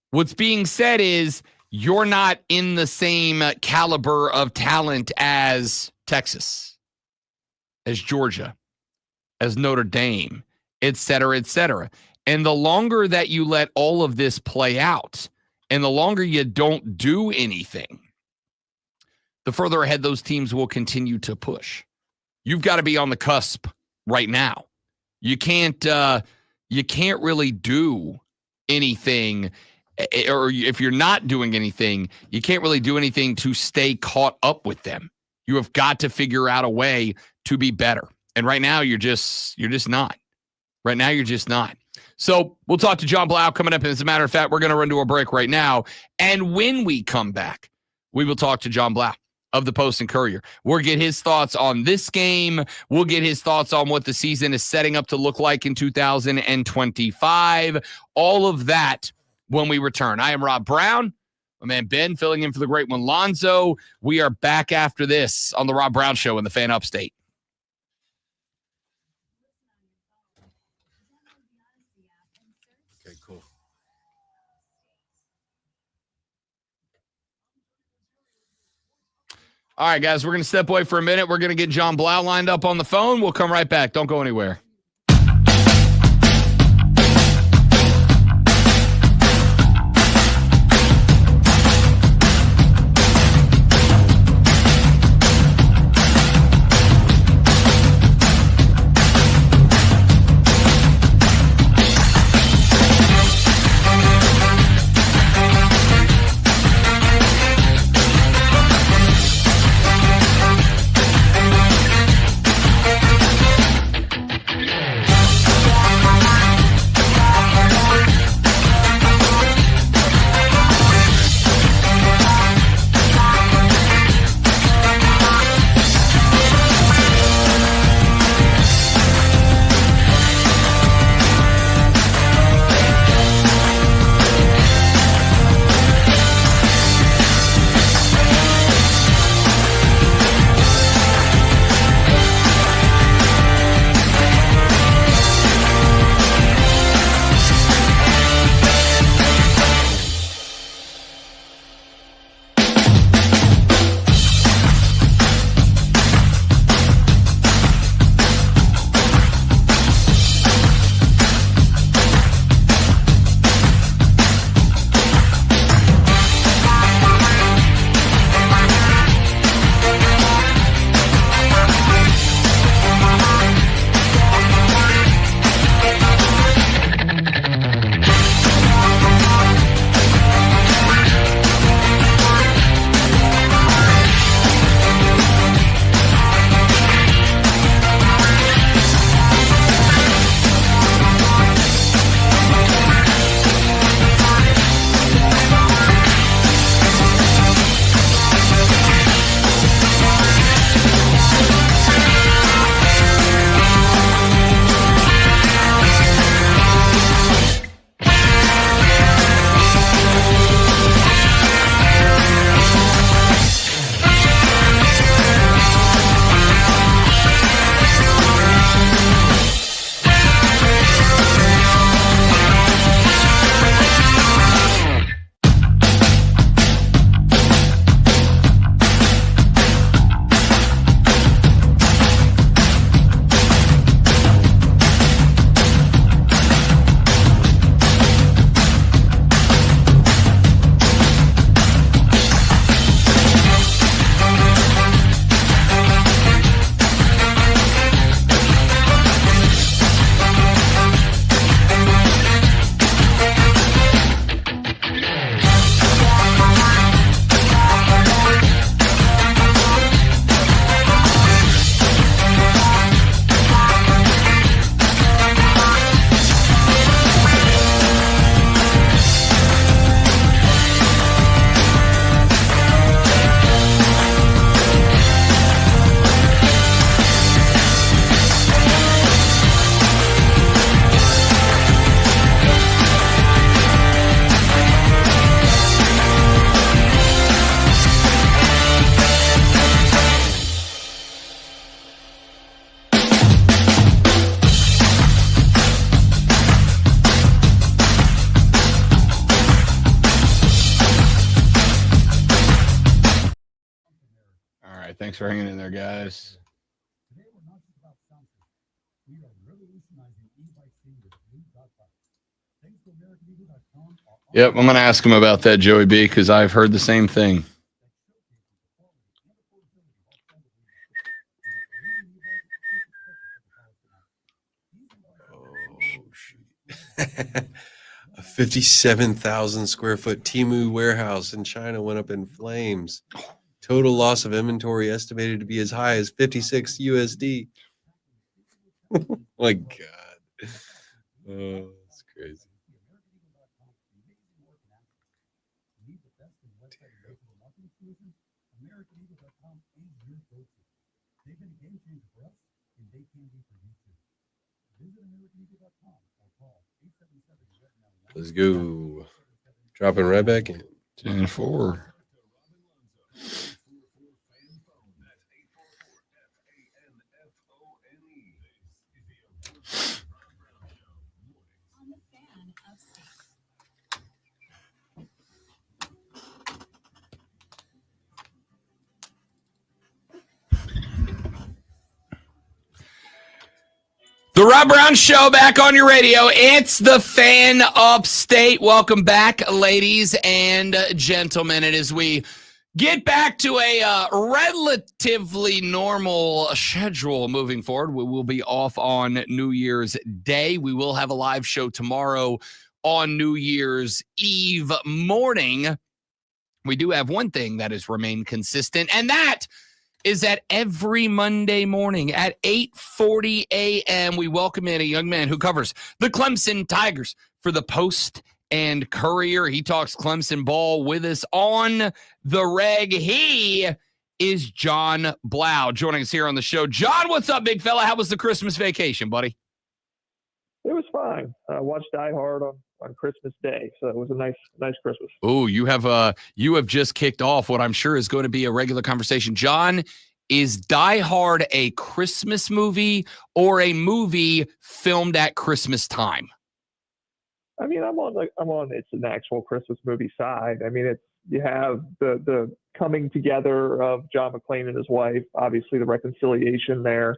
What's being said is you're not in the same caliber of talent as Texas, as Georgia, as Notre Dame, et cetera, et cetera. And the longer that you let all of this play out and the longer you don't do anything, the further ahead those teams will continue to push. You've got to be on the cusp right now. You can't really do anything. Or if you're not doing anything, you can't really do anything to stay caught up with them. You have got to figure out a way to be better. And right now, you're just not. Right now, you're just not. So we'll talk to John Blau coming up. As a matter of fact, we're going to run to a break right now. And when we come back, we will talk to John Blau of the Post and Courier. We'll get his thoughts on this game. We'll get his thoughts on what the season is setting up to look like in 2025. All of that when we return. I am Rob Brown. My man Ben filling in for the great one, Lonzo. We are back after this on the Rob Brown Show in the Fan Upstate. All right, guys, we're going to step away for a minute. We're going to get John Blau lined up on the phone. We'll come right back. Don't go anywhere. Thanks for hanging in there, guys. Today we're not just about something. We are revolutionizing e-bike with new dot bikes. Thanks to AmericanEagle.com. Yep, I'm going to ask him about that, Joey B, because I've heard the same thing. A 57,000 square foot Temu warehouse in China went up in flames. Total loss of inventory estimated to be as high as 56 USD. Oh my God. Oh, that's crazy. They've been a game changer for us, and they can be for you too. Visit AmericanEagle.com or call 877 Let's go. Dropping right back in. 10-4. The Rob Brown Show back on your radio. It's the Fan Upstate. Welcome back, ladies and gentlemen. And as we get back to a relatively normal schedule moving forward, we will be off on New Year's Day. We will have a live show tomorrow on New Year's Eve morning. We do have one thing that has remained consistent, and that is that every Monday morning at 8:40 a.m., we welcome in a young man who covers the Clemson Tigers for the Post and Courier. He talks Clemson ball with us on the reg. He is John Blau joining us here on the show. John, what's up, big fella? How was the Christmas vacation, buddy? It was fine. I watched Die Hard on Christmas Day, so it was a nice Christmas. Oh, you have just kicked off what I'm sure is going to be a regular conversation. John, is Die Hard a Christmas movie or a movie filmed at Christmas time? I mean, I'm on it's an actual Christmas movie side. I mean, you have the coming together of John McClane and his wife, obviously the reconciliation there.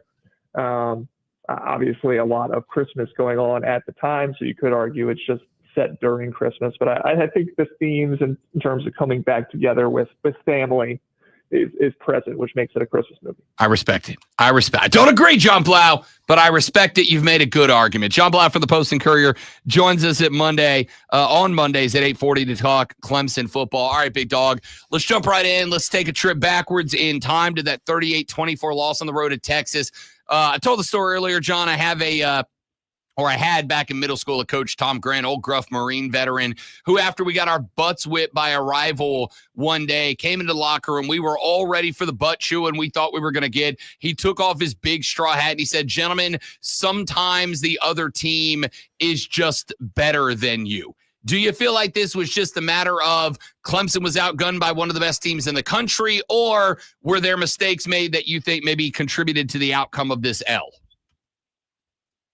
Obviously a lot of Christmas going on at the time, so you could argue it's just set during Christmas. But I think the themes in terms of coming back together with family is present, which makes it a Christmas movie. I respect it. I don't agree, John Blau, but I respect it. You've made a good argument. John Blau from the Post and Courier joins us on Mondays at 8:40 to talk Clemson football. All right, big dog. Let's jump right in. Let's take a trip backwards in time to that 38-24 loss on the road at Texas. I told the story earlier, John. I had back in middle school a coach, Tom Grant, old gruff Marine veteran, who after we got our butts whipped by a rival one day, came into the locker room. We were all ready for the butt chewing we thought we were going to get. He took off his big straw hat and he said, "Gentlemen, sometimes the other team is just better than you." Do you feel like this was just a matter of Clemson was outgunned by one of the best teams in the country, or were there mistakes made that you think maybe contributed to the outcome of this L?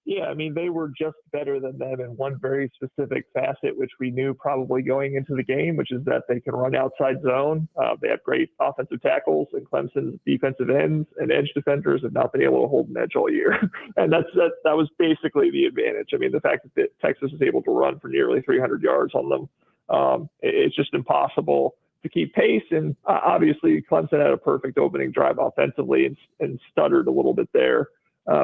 Yeah, I mean, they were just better than them in one very specific facet, which we knew probably going into the game, which is that they can run outside zone. They have great offensive tackles, and Clemson's defensive ends and edge defenders have not been able to hold an edge all year. And that was basically the advantage. I mean, the fact that Texas is able to run for nearly 300 yards on them, it's just impossible to keep pace. And obviously, Clemson had a perfect opening drive offensively and stuttered a little bit there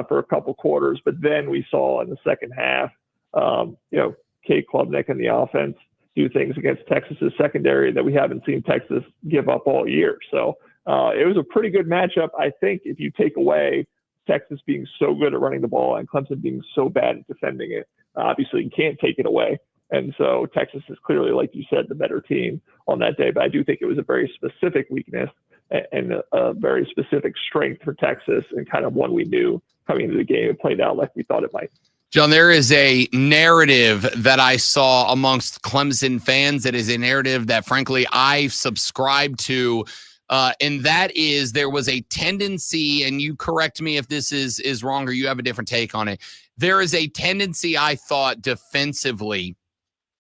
for a couple quarters. But then we saw in the second half, Kate Klubnik and the offense do things against Texas's secondary that we haven't seen Texas give up all year. So it was a pretty good matchup. I think if you take away Texas being so good at running the ball and Clemson being so bad at defending it, obviously you can't take it away. And so Texas is clearly, like you said, the better team on that day. But I do think it was a very specific weakness and a very specific strength for Texas, and kind of one we knew coming into the game. It played out like we thought it might. John, there is a narrative that I saw amongst Clemson fans that is a narrative that, frankly, I subscribe to, and that is there was a tendency, and you correct me if this is wrong or you have a different take on it. There is a tendency, I thought, defensively,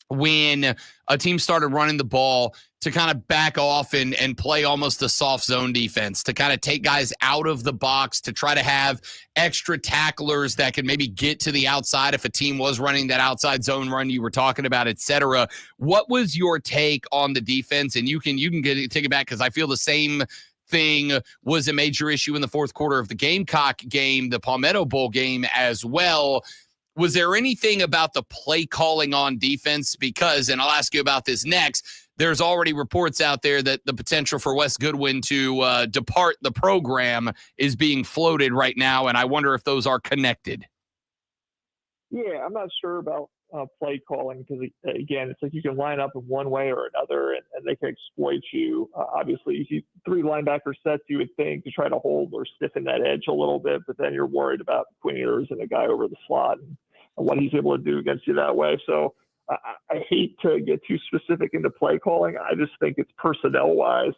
when a team started running the ball, to kind of back off and play almost a soft zone defense, to kind of take guys out of the box, to try to have extra tacklers that can maybe get to the outside if a team was running that outside zone run you were talking about, et cetera. What was your take on the defense? And you can take it back, because I feel the same thing was a major issue in the fourth quarter of the Gamecock game, the Palmetto Bowl game as well. Was there anything about the play calling on defense? Because, and I'll ask you about this next, there's already reports out there that the potential for Wes Goodwin to depart the program is being floated right now, and I wonder if those are connected. Yeah, I'm not sure about play calling, because, again, it's like you can line up in one way or another, and they can exploit you. Obviously, you see 3 linebacker sets, you would think, to try to hold or stiffen that edge a little bit, but then you're worried about Quinn Ewers and a guy over the slot and what he's able to do against you that way. So I hate to get too specific into play calling. I just think it's personnel-wise.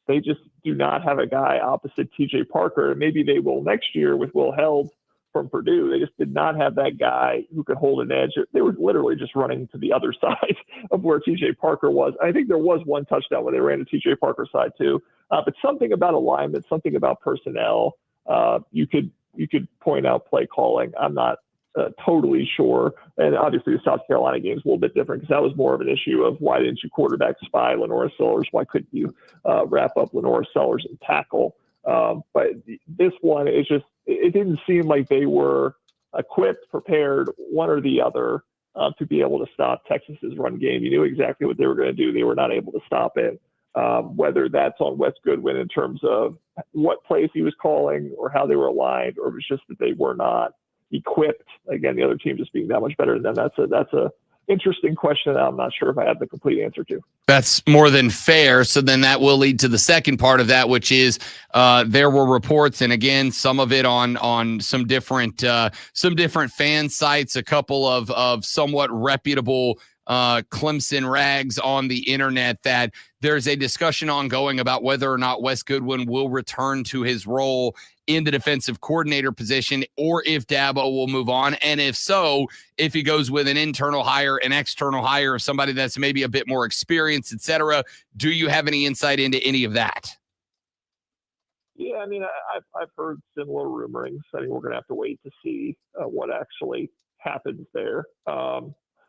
They just do not have a guy opposite TJ Parker, and maybe they will next year with Will Held from Purdue. They just did not have that guy who could hold an edge. They were literally just running to the other side of where TJ Parker was. I think there was one touchdown where they ran to TJ Parker's side too. But something about alignment, something about personnel, you could you could point out play calling. I'm not totally sure. And obviously the South Carolina game is a little bit different because that was more of an issue of why didn't you quarterback spy Lenora Sellers? Why couldn't you wrap up Lenora Sellers and tackle? But this one, it didn't seem like they were equipped, prepared, one or the other, to be able to stop Texas's run game. You knew exactly what they were going to do. They were not able to stop it. Whether that's on Wes Goodwin in terms of what plays he was calling or how they were aligned, or it was just that they were not equipped. Again, the other team just being that much better than them. That's a interesting question that I'm not sure if I have the complete answer to. That's more than fair. So then that will lead to the second part of that, which is there were reports, and again, some of it on some different fan sites, a couple of somewhat reputable Clemson rags on the internet, that there's a discussion ongoing about whether or not Wes Goodwin will return to his role in the defensive coordinator position, or if Dabo will move on. And if so, if he goes with an internal hire, an external hire, or somebody that's maybe a bit more experienced, et cetera. Do you have any insight into any of that? Yeah, I mean, I've heard similar rumorings. I mean, we're going to have to wait to see what actually happens there.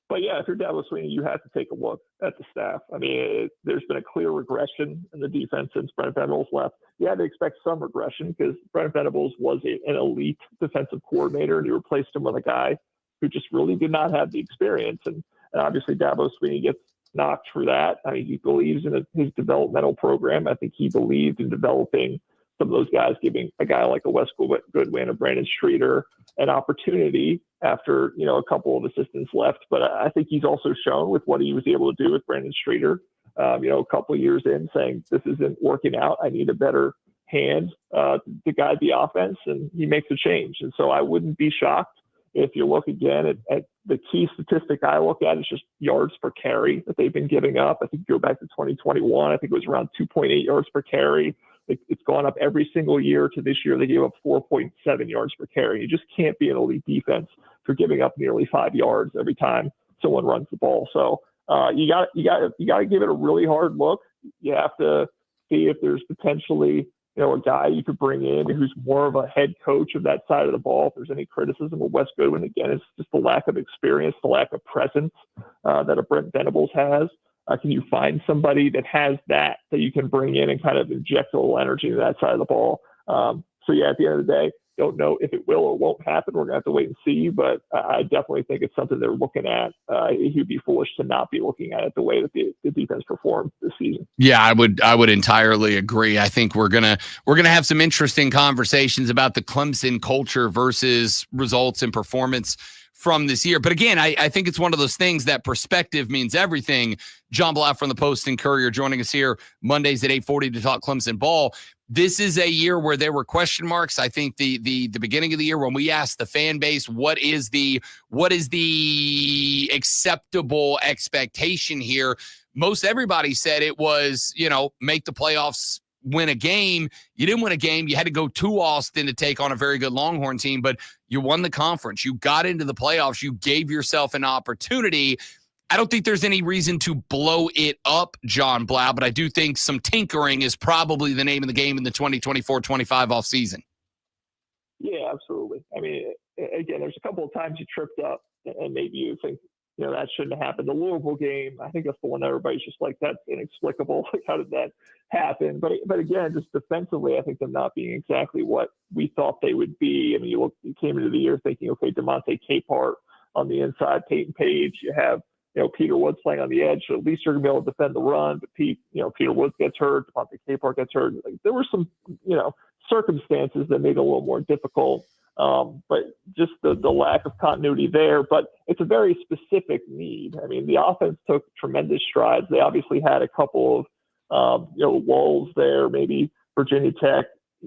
But yeah, if you're Dabo Swinney, you have to take a look at the staff. I mean, there's been a clear regression in the defense since Brent Venables left. You had to expect some regression because Brent Venables was an elite defensive coordinator, and you replaced him with a guy who just really did not have the experience. And obviously, Dabo Swinney gets knocked for that. I mean, he believes in his developmental program. I think he believed in developing some of those guys, giving a guy like a Wes Goodwin, a Brandon Streeter, an opportunity after, a couple of assistants left. But I think he's also shown with what he was able to do with Brandon Streeter, a couple of years in, saying this isn't working out. I need a better hand to guide the offense, and he makes a change. And so I wouldn't be shocked if you look again at the key statistic I look at is just yards per carry that they've been giving up. I think you go back to 2021, I think it was around 2.8 yards per carry. It's gone up every single year to this year. They gave up 4.7 yards per carry. You just can't be an elite defense for giving up nearly 5 yards every time someone runs the ball. So you got to give it a really hard look. You have to see if there's potentially a guy you could bring in who's more of a head coach of that side of the ball. If there's any criticism of Wes Goodwin, again, it's just the lack of experience, the lack of presence that a Brent Venables has. Can you find somebody that has that you can bring in and kind of inject a little energy into that side of the ball? So yeah, at the end of the day, don't know if it will or won't happen. We're gonna have to wait and see, but I definitely think it's something they're looking at. He'd be foolish to not be looking at it the way that the defense performed this season. Yeah, I would entirely agree. I think we're gonna have some interesting conversations about the Clemson culture versus results and performance from this year. But again, I think it's one of those things that perspective means everything. John Blau from the Post and Courier joining us here Mondays at 8:40 to talk Clemson ball. This is a year where there were question marks. I think the beginning of the year when we asked the fan base, what is the acceptable expectation here? Most everybody said it was, make the playoffs, win a game. You didn't win a game. You had to go to Austin to take on a very good Longhorn team, but you won the conference. You got into the playoffs. You gave yourself an opportunity. I don't think there's any reason to blow it up, John Blau, but I do think some tinkering is probably the name of the game in the 2024-25 offseason. Yeah, absolutely. I mean, again, there's a couple of times you tripped up and maybe you think, that shouldn't have happened. The Louisville game, I think that's the one that everybody's just like, that's inexplicable. Like, how did that happen? But again, just defensively, I think them not being exactly what we thought they would be. I mean, you came into the year thinking, okay, DeMonte Capehart on the inside, Peyton Page, you have, Peter Woods playing on the edge, so at least you're going to be able to defend the run. But Peter Woods gets hurt, DeMonte Capehart gets hurt. Like, there were some, circumstances that made it a little more difficult. But just the lack of continuity there. But it's a very specific need. I mean, the offense took tremendous strides. They obviously had a couple of, lulls there, maybe Virginia Tech,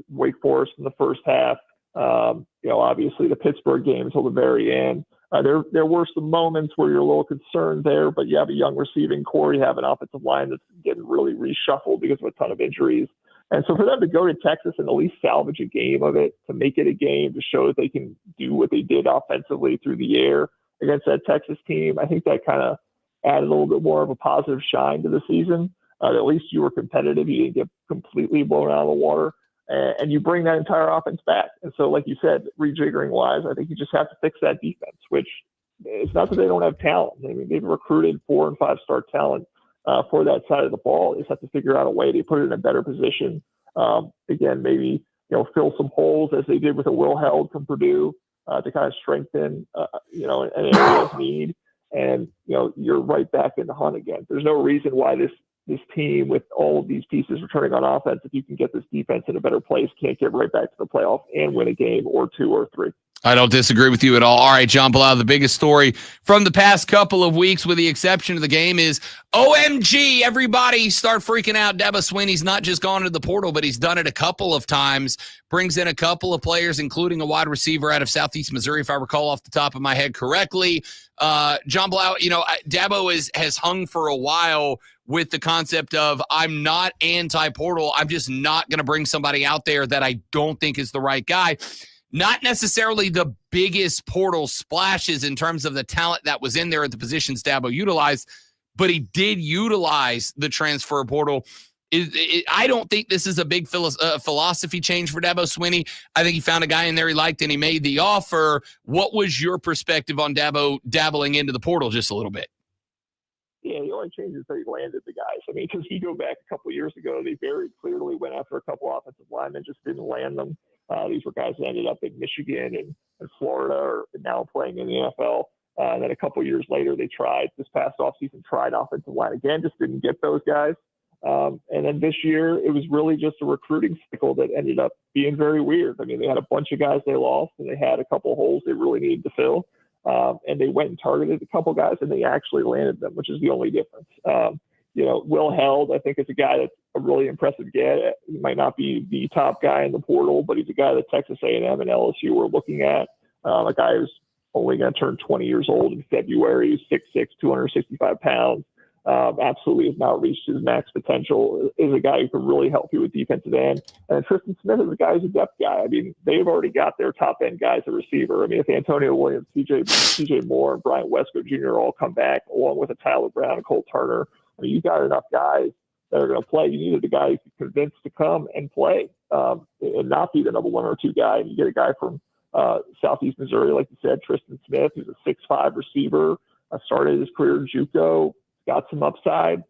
Wake Forest in the first half. Obviously the Pittsburgh game until the very end. There were some moments where you're a little concerned there, but you have a young receiving core. You have an offensive line that's getting really reshuffled because of a ton of injuries. And so for them to go to Texas and at least salvage a game of it, to make it a game, to show that they can do what they did offensively through the air against that Texas team, I think that kind of added a little bit more of a positive shine to the season. At least you were competitive. You didn't get completely blown out of the water. and you bring that entire offense back. And so, like you said, rejiggering wise, I think you just have to fix that defense, which it's not that they don't have talent. I mean, they've recruited 4 and 5 star talent for that side of the ball. They just have to figure out a way to put it in a better position. Again, maybe, fill some holes as they did with a Will Held from Purdue to kind of strengthen, an area of need. And, you're right back in the hunt again. There's no reason why this team with all of these pieces returning on offense, if you can get this defense in a better place, can't get right back to the playoff and win a game or 2 or 3. I don't disagree with you at all. All right, John Blau, the biggest story from the past couple of weeks, with the exception of the game, is OMG, everybody start freaking out. Dabo Swinney's not just gone to the portal, but he's done it a couple of times. Brings in a couple of players, including a wide receiver out of Southeast Missouri, if I recall off the top of my head correctly. John Blau, Dabo has hung for a while with the concept of, I'm not anti-portal. I'm just not going to bring somebody out there that I don't think is the right guy. Not necessarily the biggest portal splashes in terms of the talent that was in there at the positions Dabo utilized, but he did utilize the transfer portal. I don't think this is a big philosophy change for Dabo Swinney. I think he found a guy in there he liked and he made the offer. What was your perspective on Dabo dabbling into the portal just a little bit? Yeah, the only change is that he landed the guys. I mean, because you go back a couple of years ago, they very clearly went after a couple offensive linemen, just didn't land them. These were guys that ended up in Michigan and Florida, or now playing in the NFL. And then a couple of years later, they tried this past offseason, tried offensive line again, just didn't get those guys. And then this year, it was really just a recruiting cycle that ended up being very weird. I mean, they had a bunch of guys they lost, and they had a couple holes they really needed to fill. And they went and targeted a couple guys, and they actually landed them, which is the only difference. Will Held, I think, is a guy that's a really impressive get. He might not be the top guy in the portal, but he's a guy that Texas A&M and LSU were looking at. A guy who's only going to turn 20 years old in February. He's 6'6", 265 pounds. Absolutely has not reached his max potential. Is a guy who can really help you with defensive end. And Tristan Smith is a guy who's a depth guy. I mean, they've already got their top end guys at receiver. I mean, if Antonio Williams, CJ Moore, and Brian Westco Jr. all come back, along with a Tyler Brown and Cole Turner, I mean, you've got enough guys that are going to play. You needed a guy you could convince to come and play and not be the number 1 or 2 guy. And you get a guy from Southeast Missouri, like you said, Tristan Smith, who's a 6'5" receiver, started his career in JUCO, got some upside.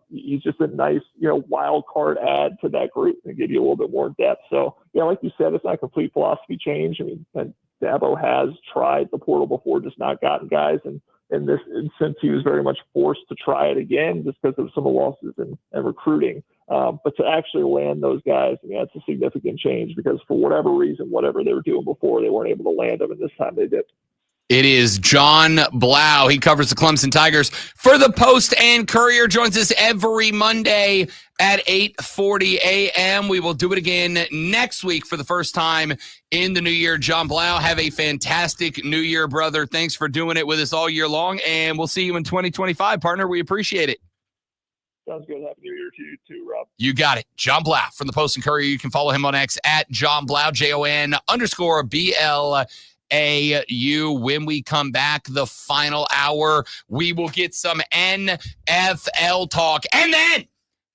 He's just a nice, wild card add to that group and give you a little bit more depth. So, like you said, it's not a complete philosophy change. I mean, and Dabo has tried the portal before, just not gotten guys. And in this instance, he was very much forced to try it again just because of some of the losses and recruiting. But to actually land those guys, I mean, that's a significant change, because for whatever reason, whatever they were doing before, they weren't able to land them, and this time they did. It is John Blau. He covers the Clemson Tigers for the Post and Courier. Joins us every Monday at 8:40 a.m. We will do it again next week for the first time in the new year. John Blau, have a fantastic new year, brother. Thanks for doing it with us all year long, and we'll see you in 2025, partner. We appreciate it. Sounds good. Happy New Year to you too, Rob. You got it. John Blau from the Post and Courier. You can follow him on X at John Blau, JON_BLAU. When we come back, the final hour, we will get some NFL talk. And then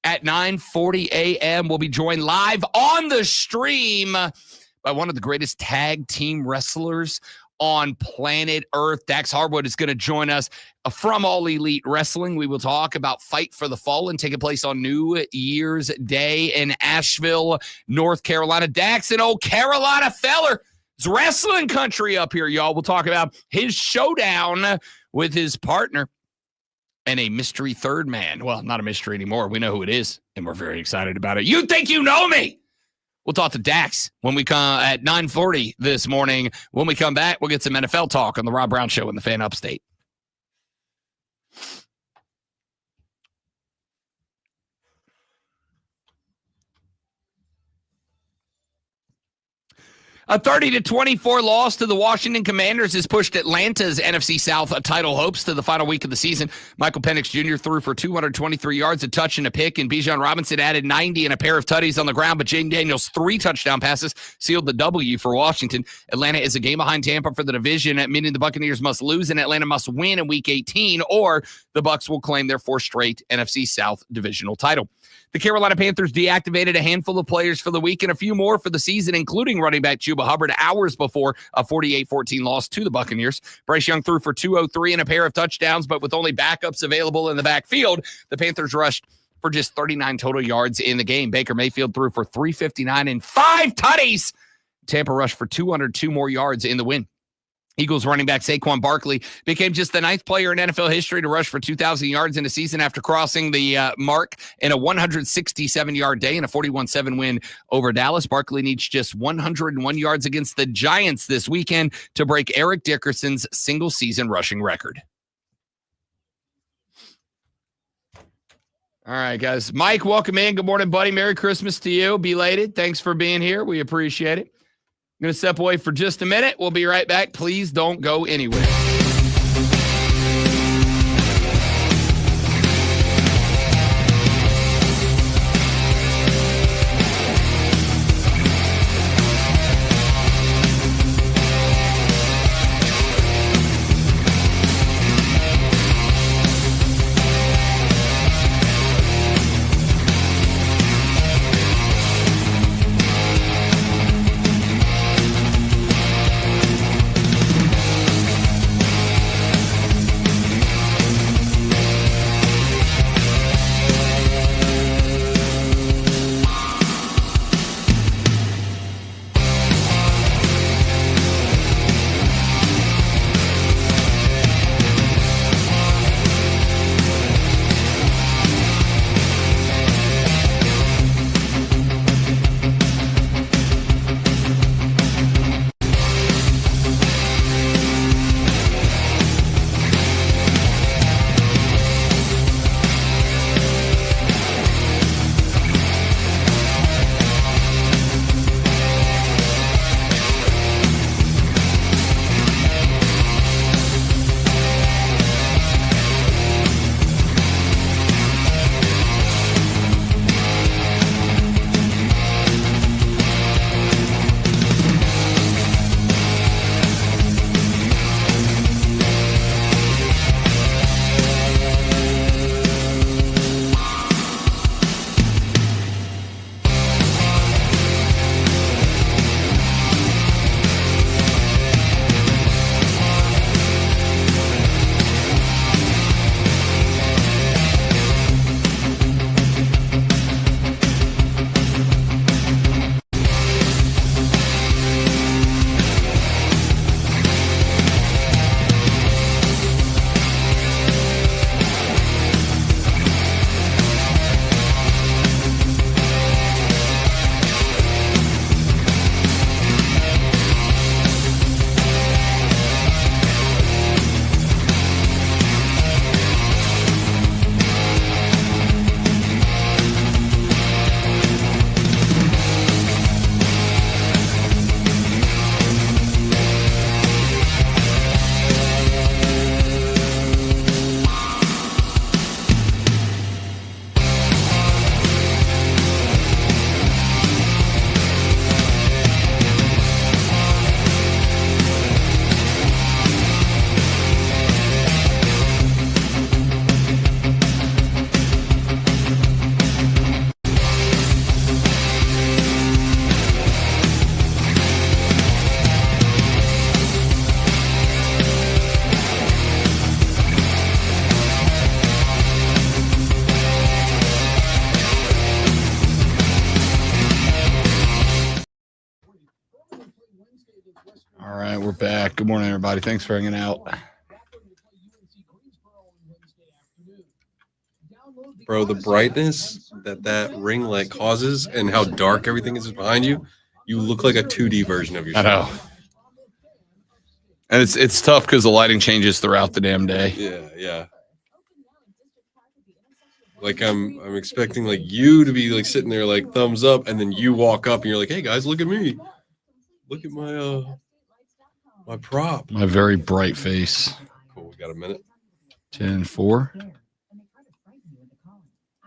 at 9:40 a.m., we'll be joined live on the stream by one of the greatest tag team wrestlers on planet Earth. Dax Harwood is going to join us from All Elite Wrestling. We will talk about Fight for the Fallen taking place on New Year's Day in Asheville, North Carolina. Dax, an old Carolina feller. It's wrestling country up here, y'all. We'll talk about his showdown with his partner and a mystery third man. Well, not a mystery anymore. We know who it is, and we're very excited about it. You think you know me? We'll talk to Dax when we come at 9:40 this morning. When we come back, we'll get some NFL talk on the Rob Brown Show in the Fan Upstate. A 30-24 loss to the Washington Commanders has pushed Atlanta's NFC South title hopes to the final week of the season. Michael Penix Jr. threw for 223 yards, a touch and a pick, and Bijan Robinson added 90 and a pair of tutties on the ground, but Jaden Daniels' 3 touchdown passes sealed the W for Washington. Atlanta is a game behind Tampa for the division, meaning the Buccaneers must lose and Atlanta must win in Week 18, or the Bucs will claim their 4th straight NFC South divisional title. The Carolina Panthers deactivated a handful of players for the week and a few more for the season, including running back Chuba Hubbard, hours before a 48-14 loss to the Buccaneers. Bryce Young threw for 203 and a pair of touchdowns, but with only backups available in the backfield, the Panthers rushed for just 39 total yards in the game. Baker Mayfield threw for 359 and 5 tutties. Tampa rushed for 202 more yards in the win. Eagles running back Saquon Barkley became just the 9th player in NFL history to rush for 2,000 yards in a season after crossing the mark in a 167-yard day in a 41-7 win over Dallas. Barkley needs just 101 yards against the Giants this weekend to break Eric Dickerson's single-season rushing record. All right, guys. Mike, welcome in. Good morning, buddy. Merry Christmas to you. Belated. Thanks for being here. We appreciate it. I'm going to step away for just a minute. We'll be right back. Please don't go anywhere. All right, we're back. Good morning, everybody. Thanks for hanging out. Bro, the brightness that ring light causes and how dark everything is behind you, you look like a 2D version of yourself. I know. And it's tough because the lighting changes throughout the damn day. Yeah. Like I'm expecting like you to be like sitting there like thumbs up, and then you walk up and you're like, "Hey guys, look at me. Look at my prop. My very bright face. Cool. We got a minute. 10-4. I'm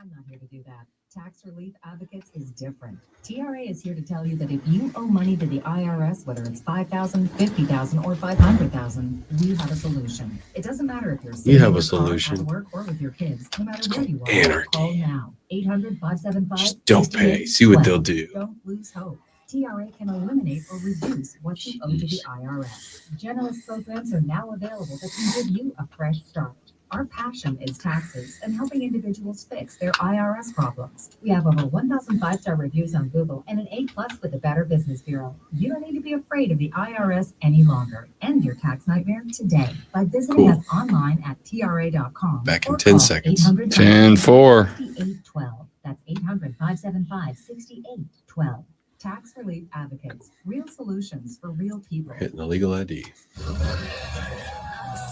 not here to do that. Tax Relief Advocates is different. TRA is here to tell you that if you owe money to the IRS, whether it's $5,000, $50,000, or $500,000, we have a solution. It doesn't matter if you're You sitting have in a your car, solution. at work, or with your kids. No matter where you are, anarchy. call now. 800-575. Just don't pay. See what they'll do. Don't lose hope. TRA can eliminate or reduce what you owe to the IRS. Generous programs are now available that can give you a fresh start. Our passion is taxes and helping individuals fix their IRS problems. We have over 1,000 5-star reviews on Google and an A+ with the Better Business Bureau. You don't need to be afraid of the IRS any longer. End your tax nightmare today by visiting us online at TRA.com. Back in or 10 call seconds. 10-4. 6812. That's 800-575-6812. Tax Relief Advocates. Real solutions for real people. Hitting the legal ID.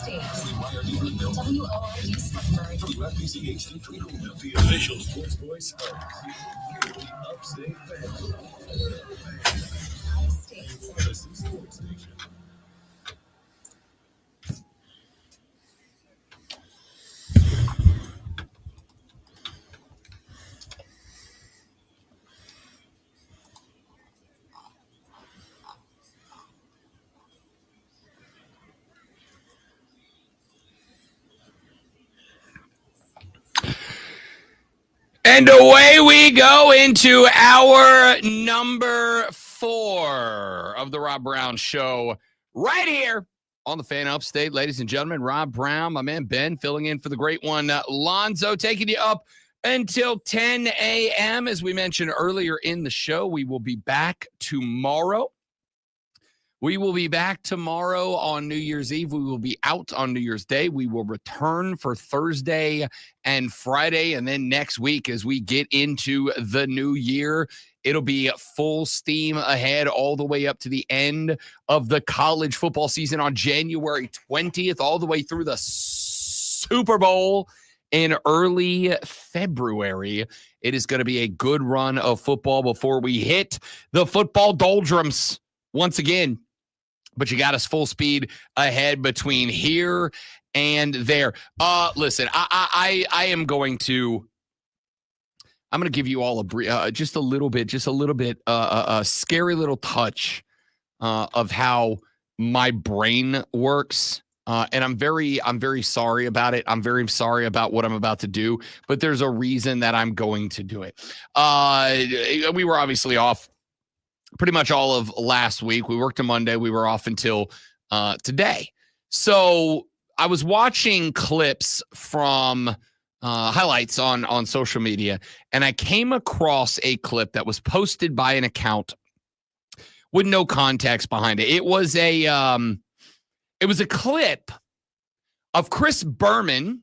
The official sports voice of the Upstate Family. This is Sports Nation. And away we go into our number 4 of the Rob Brown Show right here on the Fan Upstate. Ladies and gentlemen, Rob Brown, my man Ben, filling in for the great one, Lonzo, taking you up until 10 a.m. As we mentioned earlier in the show, we will be back tomorrow. We will be back tomorrow on New Year's Eve. We will be out on New Year's Day. We will return for Thursday and Friday. And then next week, as we get into the new year, it'll be full steam ahead all the way up to the end of the college football season on January 20th, all the way through the Super Bowl in early February. It is going to be a good run of football before we hit the football doldrums once again. But you got us full speed ahead between here and there. Listen, I am going to. I'm going to give you all a just a little bit, a scary little touch of how my brain works. And I'm very sorry about it. I'm very sorry about what I'm about to do, but there's a reason that I'm going to do it. We were obviously off pretty much all of last week. We worked on Monday. We were off until today. So I was watching clips from highlights on social media, and I came across a clip that was posted by an account with no context behind it. It was a clip of Chris Berman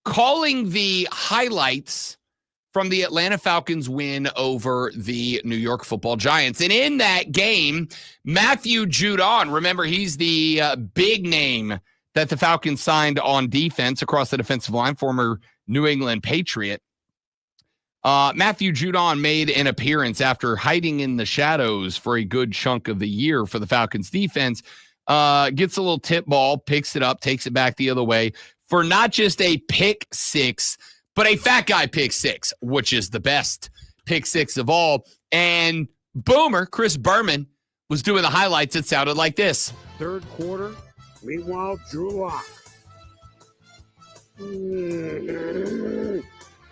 calling the highlights from the Atlanta Falcons win over the New York Football Giants. And in that game, Matthew Judon, remember, he's the big name that the Falcons signed on defense across the defensive line, former New England Patriot. Matthew Judon made an appearance after hiding in the shadows for a good chunk of the year for the Falcons defense. Gets a little tip ball, picks it up, takes it back the other way for not just a pick six, but a fat guy pick six, which is the best pick six of all. And Boomer, Chris Berman, was doing the highlights. It sounded like this. Third quarter, meanwhile, Drew Lock.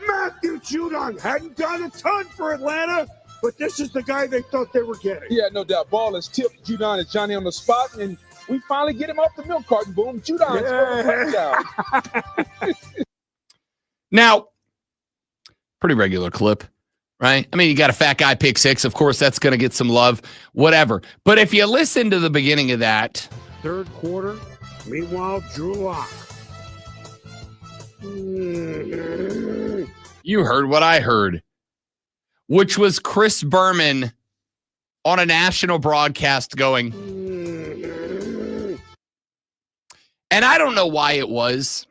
Matthew Judon hadn't done a ton for Atlanta, but this is the guy they thought they were getting. Yeah, no doubt. Ball is tipped. Judon is Johnny on the spot, and we finally get him off the milk carton. Boom. Judon's touchdown. Now, pretty regular clip, right? I mean, you got a fat guy pick six. Of course, that's going to get some love, whatever. But if you listen to the beginning of that. Third quarter, meanwhile, Drew Lock. You heard what I heard, which was Chris Berman on a national broadcast going. And I don't know why it was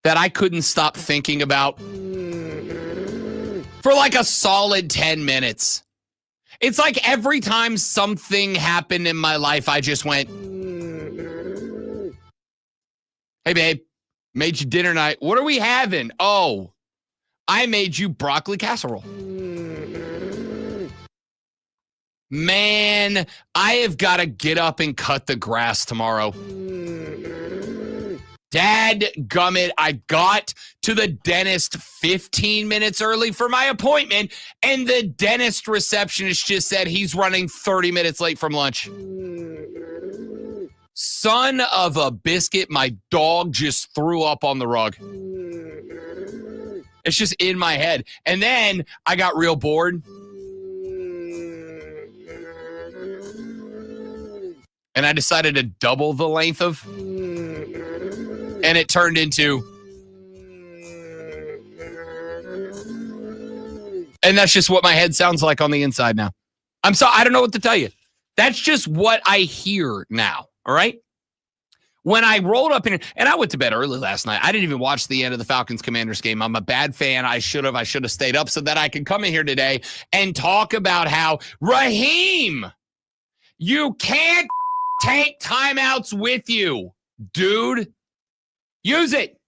that I couldn't stop thinking about for like a solid 10 minutes. It's like every time something happened in my life, I just went, hey, babe, made you dinner night. What are we having? Oh, I made you broccoli casserole. Man, I have got to get up and cut the grass tomorrow. Dad gummit, I got to the dentist 15 minutes early for my appointment, and the dentist receptionist just said he's running 30 minutes late from lunch. Son of a biscuit, my dog just threw up on the rug. It's just in my head. And then I got real bored. And I decided to double the length of, and it turned into, and that's just what my head sounds like on the inside now. I don't know what to tell you. That's just what I hear now. All right. When I rolled up in, and I went to bed early last night. I didn't even watch the end of the Falcons Commanders game. I'm a bad fan. I should have stayed up so that I could come in here today and talk about how Raheem, you can't take timeouts with you, dude. Use it.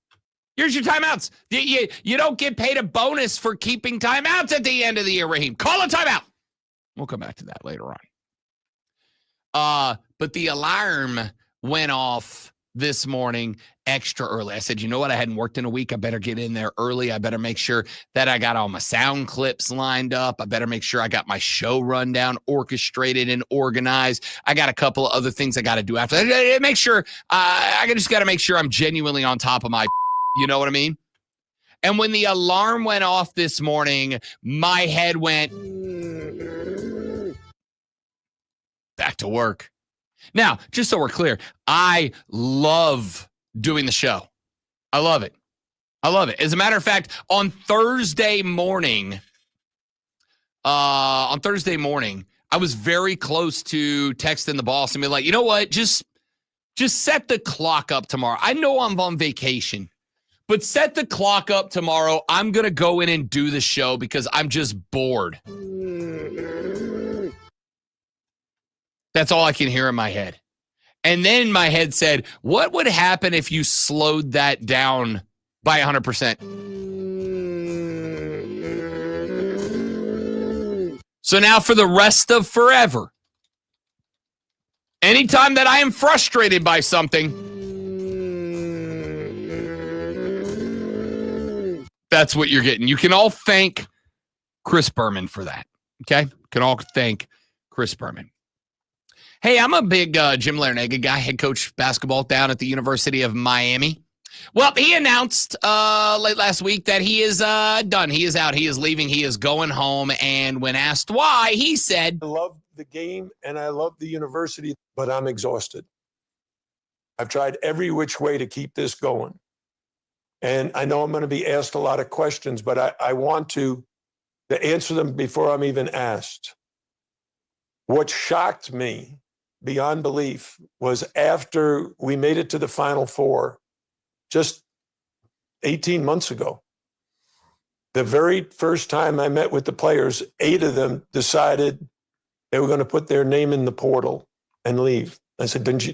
Here's your timeouts. You don't get paid a bonus for keeping timeouts at the end of the year, Raheem. Call a timeout. We'll come back to that later on. But the alarm went off this morning extra early. I said, you know what? I hadn't worked in a week. I better get in there early. I better make sure that I got all my sound clips lined up. I better make sure I got my show rundown orchestrated and organized. I got a couple of other things I got to do after that. Make sure I just got to make sure I'm genuinely on top of my, you know what I mean? And when the alarm went off this morning, my head went back to work. Now, just so we're clear, I love doing the show. I love it. I love it. As a matter of fact, on Thursday morning, I was very close to texting the boss and be like, you know what? Just set the clock up tomorrow. I know I'm on vacation, but set the clock up tomorrow. I'm going to go in and do the show because I'm just bored. That's all I can hear in my head. And then my head said, what would happen if you slowed that down by 100%? So now for the rest of forever, anytime that I am frustrated by something, that's what you're getting. You can all thank Chris Berman for that. Okay? You can all thank Chris Berman. Hey, I'm a big Jim Larrañaga guy, head coach basketball down at the University of Miami. Well, he announced late last week that he is done. He is out. He is leaving. He is going home. And when asked why, he said, I love the game and I love the university, but I'm exhausted. I've tried every which way to keep this going. And I know I'm going to be asked a lot of questions, but I want to answer them before I'm even asked. What shocked me beyond belief was after we made it to the Final Four just 18 months ago, the very first time I met with the players, 8 of them decided they were going to put their name in the portal and leave. I said, don't you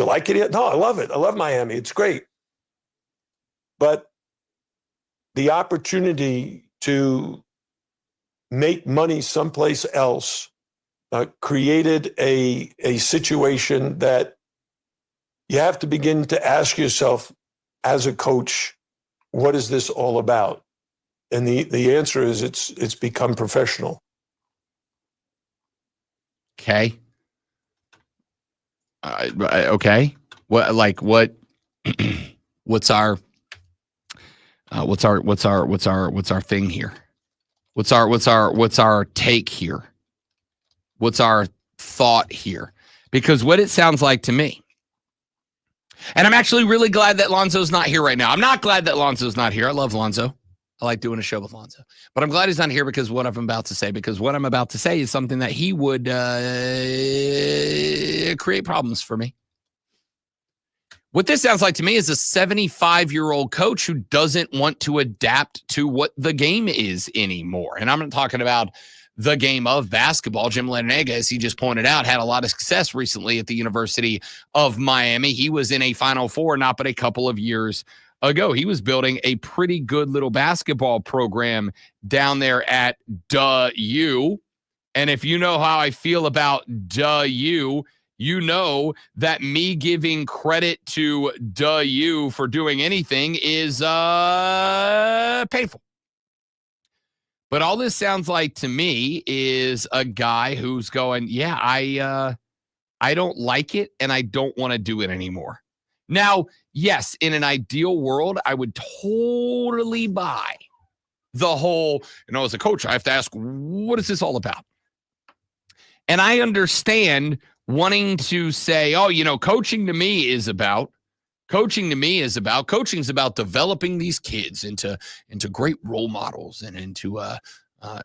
like it yet? No, I love it. I love Miami. It's great. But the opportunity to make money someplace else created a situation that you have to begin to ask yourself as a coach, what is this all about? And the answer is it's become professional. Okay. Okay. What's our thing here? What's our take here? What's our thought here? Because what it sounds like to me, and I'm actually really glad that Lonzo's not here right now. I'm not glad that Lonzo's not here. I love Lonzo. I like doing a show with Lonzo. But I'm glad he's not here because what I'm about to say is something that he would create problems for me. What this sounds like to me is a 75-year-old coach who doesn't want to adapt to what the game is anymore. And I'm not talking about the game of basketball. Jim Larrañaga, as he just pointed out, had a lot of success recently at the University of Miami. He was in a Final Four not but a couple of years ago. He was building a pretty good little basketball program down there at U. And if you know how I feel about U, you know that me giving credit to U for doing anything is painful. But all this sounds like to me is a guy who's going, yeah, I don't like it and I don't want to do it anymore. Now, yes, in an ideal world, I would totally buy the whole, as a coach, I have to ask, what is this all about? And I understand wanting to say, coaching's about developing these kids into great role models and into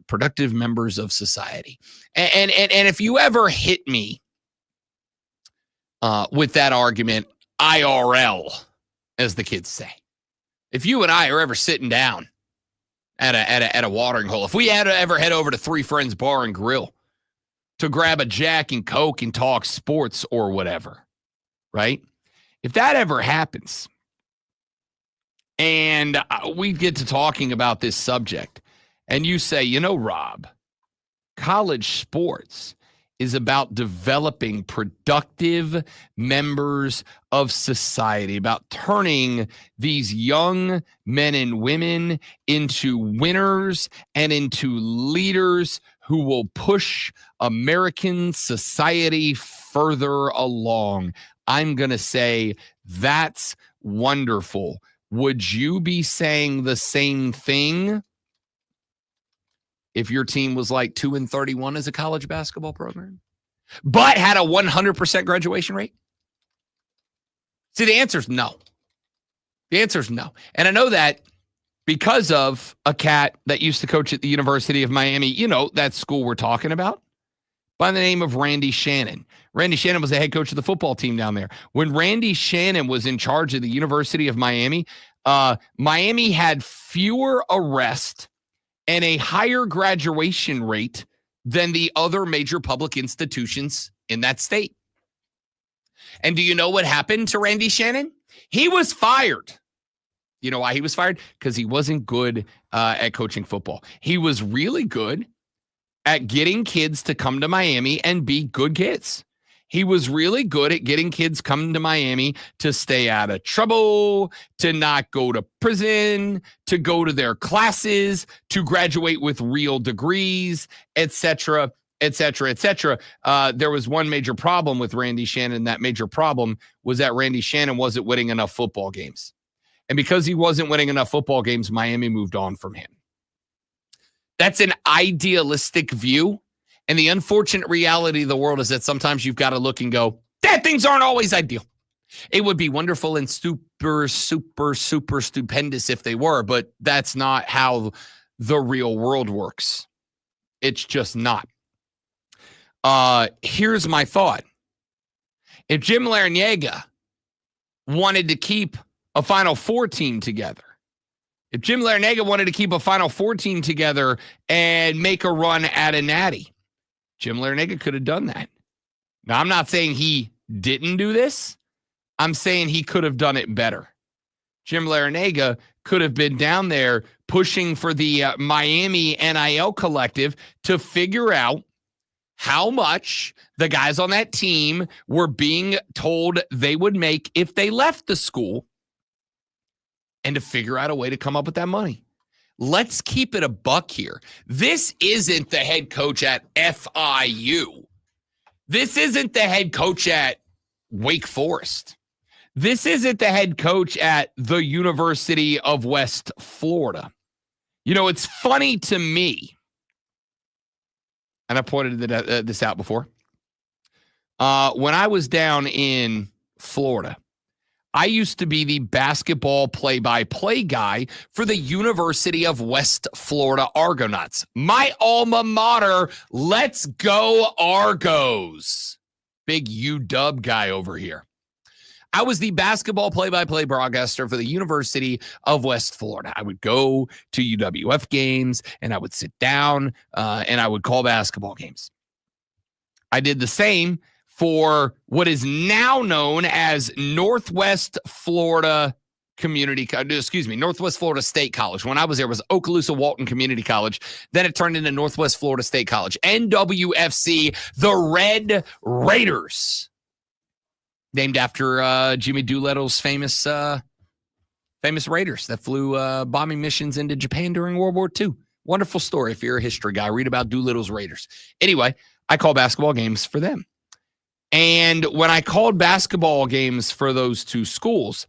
productive members of society. And if you ever hit me with that argument, IRL, as the kids say, if you and I are ever sitting down at a watering hole, if we had to ever head over to Three Friends Bar and Grill to grab a Jack and Coke and talk sports or whatever, right? If that ever happens and we get to talking about this subject and you say, Rob, college sports is about developing productive members of society, about turning these young men and women into winners and into leaders who will push American society further along. I'm going to say that's wonderful. Would you be saying the same thing if your team was like 2-31 as a college basketball program, but had a 100% graduation rate? See, the answer is no. The answer is no. And I know that because of a cat that used to coach at the University of Miami, that school we're talking about, by the name of Randy Shannon. Randy Shannon was the head coach of the football team down there. When Randy Shannon was in charge of the University of Miami, Miami had fewer arrests and a higher graduation rate than the other major public institutions in that state. And do you know what happened to Randy Shannon? He was fired. You know why he was fired? Because he wasn't good at coaching football. He was really good at getting kids to come to Miami and be good kids. He was really good at getting kids coming to Miami to stay out of trouble, to not go to prison, to go to their classes, to graduate with real degrees, etc., etc., etc. There was one major problem with Randy Shannon. That major problem was that Randy Shannon wasn't winning enough football games. And because he wasn't winning enough football games, Miami moved on from him. That's an idealistic view. And the unfortunate reality of the world is that sometimes you've got to look and go, things aren't always ideal. It would be wonderful and super, super, super stupendous if they were, but that's not how the real world works. It's just not. Here's my thought. If Jim Larrañaga wanted to keep a Final Four team together, if Jim Larrañaga wanted to keep a Final Four team together and make a run at a natty, Jim Larrañaga could have done that. Now, I'm not saying he didn't do this. I'm saying he could have done it better. Jim Larrañaga could have been down there pushing for the Miami NIL collective to figure out how much the guys on that team were being told they would make if they left the school, and to figure out a way to come up with that money. Let's keep it a buck here. This isn't the head coach at FIU. This isn't the head coach at Wake Forest. This isn't the head coach at the University of West Florida. It's funny to me, and I pointed this out before. When I was down in Florida, I used to be the basketball play-by-play guy for the University of West Florida Argonauts. My alma mater, let's go Argos. Big UW guy over here. I was the basketball play-by-play broadcaster for the University of West Florida. I would go to UWF games, and I would sit down, and I would call basketball games. I did the same for what is now known as Northwest Florida State College. When I was there, it was Okaloosa Walton Community College. Then it turned into Northwest Florida State College. NWFC, the Red Raiders. Named after Jimmy Doolittle's famous Raiders that flew bombing missions into Japan during World War II. Wonderful story if you're a history guy. Read about Doolittle's Raiders. Anyway, I call basketball games for them. And when I called basketball games for those two schools,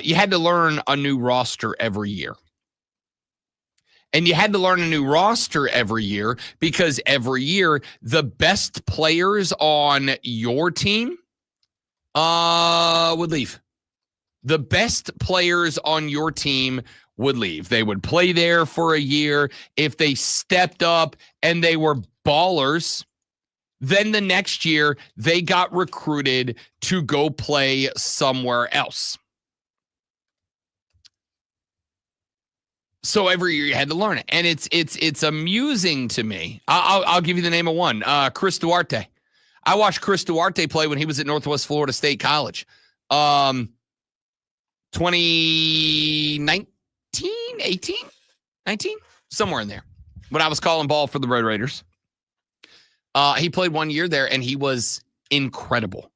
you had to learn a new roster every year. And you had to learn a new roster every year because every year the best players on your team would leave. The best players on your team would leave. They would play there for a year. If they stepped up and they were ballers, then the next year they got recruited to go play somewhere else. So every year you had to learn it. And it's amusing to me. I'll give you the name of one. Chris Duarte. I watched Chris Duarte play when he was at Northwest Florida State College. 2019, 18, 19, somewhere in there. When I was calling ball for the Red Raiders. He played 1 year there, and he was incredible.